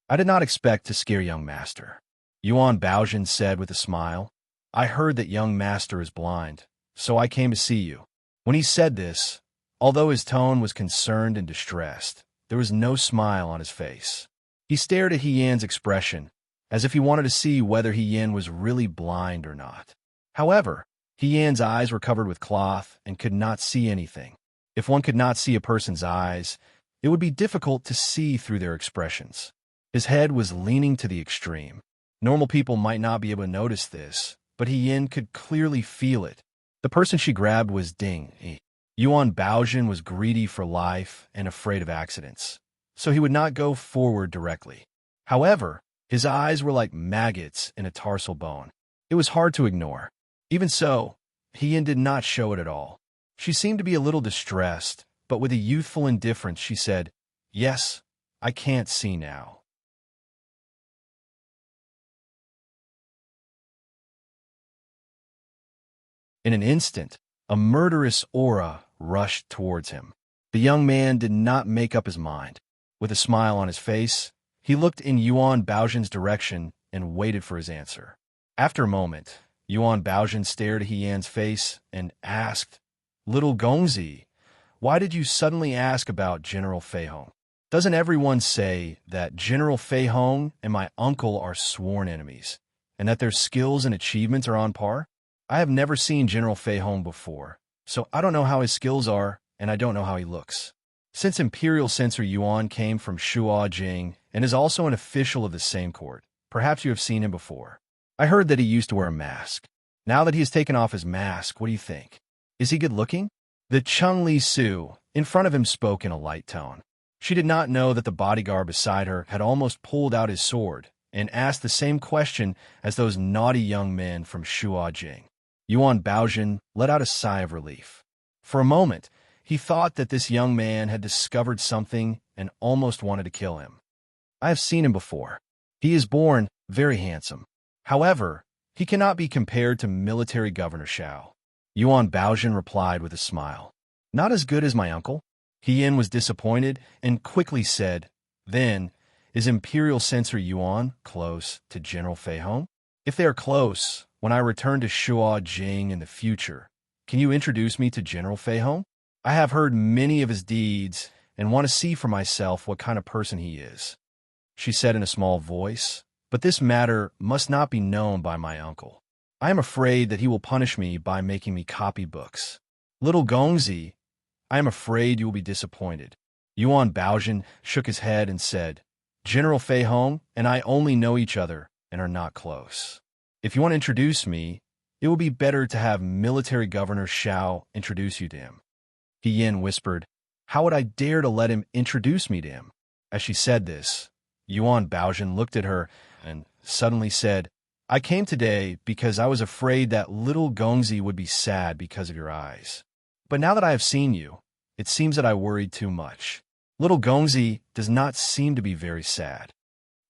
I did not expect to scare young master." Yuan Baozhen said with a smile. "I heard that young master is blind, so I came to see you." When he said this, although his tone was concerned and distressed, there was no smile on his face. He stared at He Yin's expression, as if he wanted to see whether He Yin was really blind or not. However, He Yin's eyes were covered with cloth and could not see anything. If one could not see a person's eyes, it would be difficult to see through their expressions. His head was leaning to the extreme. Normal people might not be able to notice this, but He Yin could clearly feel it. The person she grabbed was Ding Yi. Yuan Baojin was greedy for life and afraid of accidents, so he would not go forward directly. However, his eyes were like maggots in a tarsal bone. It was hard to ignore. Even so, Hien did not show it at all. She seemed to be a little distressed, but with a youthful indifference she said, "Yes, I can't see now." In an instant, a murderous aura rushed towards him. The young man did not make up his mind. With a smile on his face, he looked in Yuan Baojin's direction and waited for his answer. After a moment, Yuan Baojin stared at Hien's face and asked, "Little Gongzi, why did you suddenly ask about General Fei Hong? Doesn't everyone say that General Fei Hong and my uncle are sworn enemies, and that their skills and achievements are on par? I have never seen General Fei Hong before, so I don't know how his skills are, and I don't know how he looks. Since Imperial Censor Yuan came from Shuo Jing and is also an official of the same court, perhaps you have seen him before. I heard that he used to wear a mask. Now that he has taken off his mask, what do you think? Is he good-looking?" The Chung Li Su, in front of him, spoke in a light tone. She did not know that the bodyguard beside her had almost pulled out his sword and asked the same question as those naughty young men from Shuo Jing. Yuan Baojin let out a sigh of relief. For a moment, he thought that this young man had discovered something and almost wanted to kill him. "I have seen him before. He is born very handsome. However, he cannot be compared to Military Governor Xiao." Yuan Baojin replied with a smile. "Not as good as my uncle?" Hien was disappointed and quickly said, "Then, is Imperial Censor Yuan close to General Fei Hong? If they are close, when I return to Shuo Jing in the future, can you introduce me to General Fei Hong? I have heard many of his deeds and want to see for myself what kind of person he is," she said in a small voice. "But this matter must not be known by my uncle. I am afraid that he will punish me by making me copy books. Little Gongzi, I am afraid you will be disappointed." Yuan Baojin shook his head and said, "General Fei Hong and I only know each other and are not close. If you want to introduce me, it will be better to have Military Governor Xiao introduce you to him." Hien whispered, "How would I dare to let him introduce me to him?" As she said this, Yuan Baojin looked at her and suddenly said, "I came today because I was afraid that little Gongzi would be sad because of your eyes. But now that I have seen you, it seems that I worried too much. Little Gongzi does not seem to be very sad."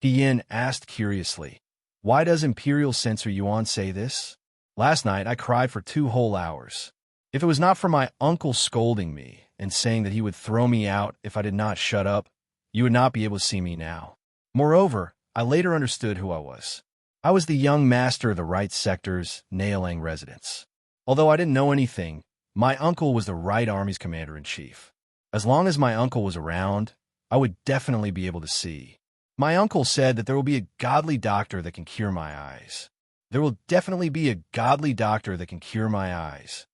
Hien asked curiously, "Why does Imperial Censor Yuan say this? Last night I cried for 2 whole hours. If it was not for my uncle scolding me and saying that he would throw me out if I did not shut up, you would not be able to see me now. Moreover, I later understood who I was. I was the young master of the right sector's Naolang residence. Although I didn't know anything, my uncle was the right army's commander-in-chief. As long as my uncle was around, I would definitely be able to see. My uncle said that there will be a godly doctor that can cure my eyes. There will definitely be a godly doctor that can cure my eyes.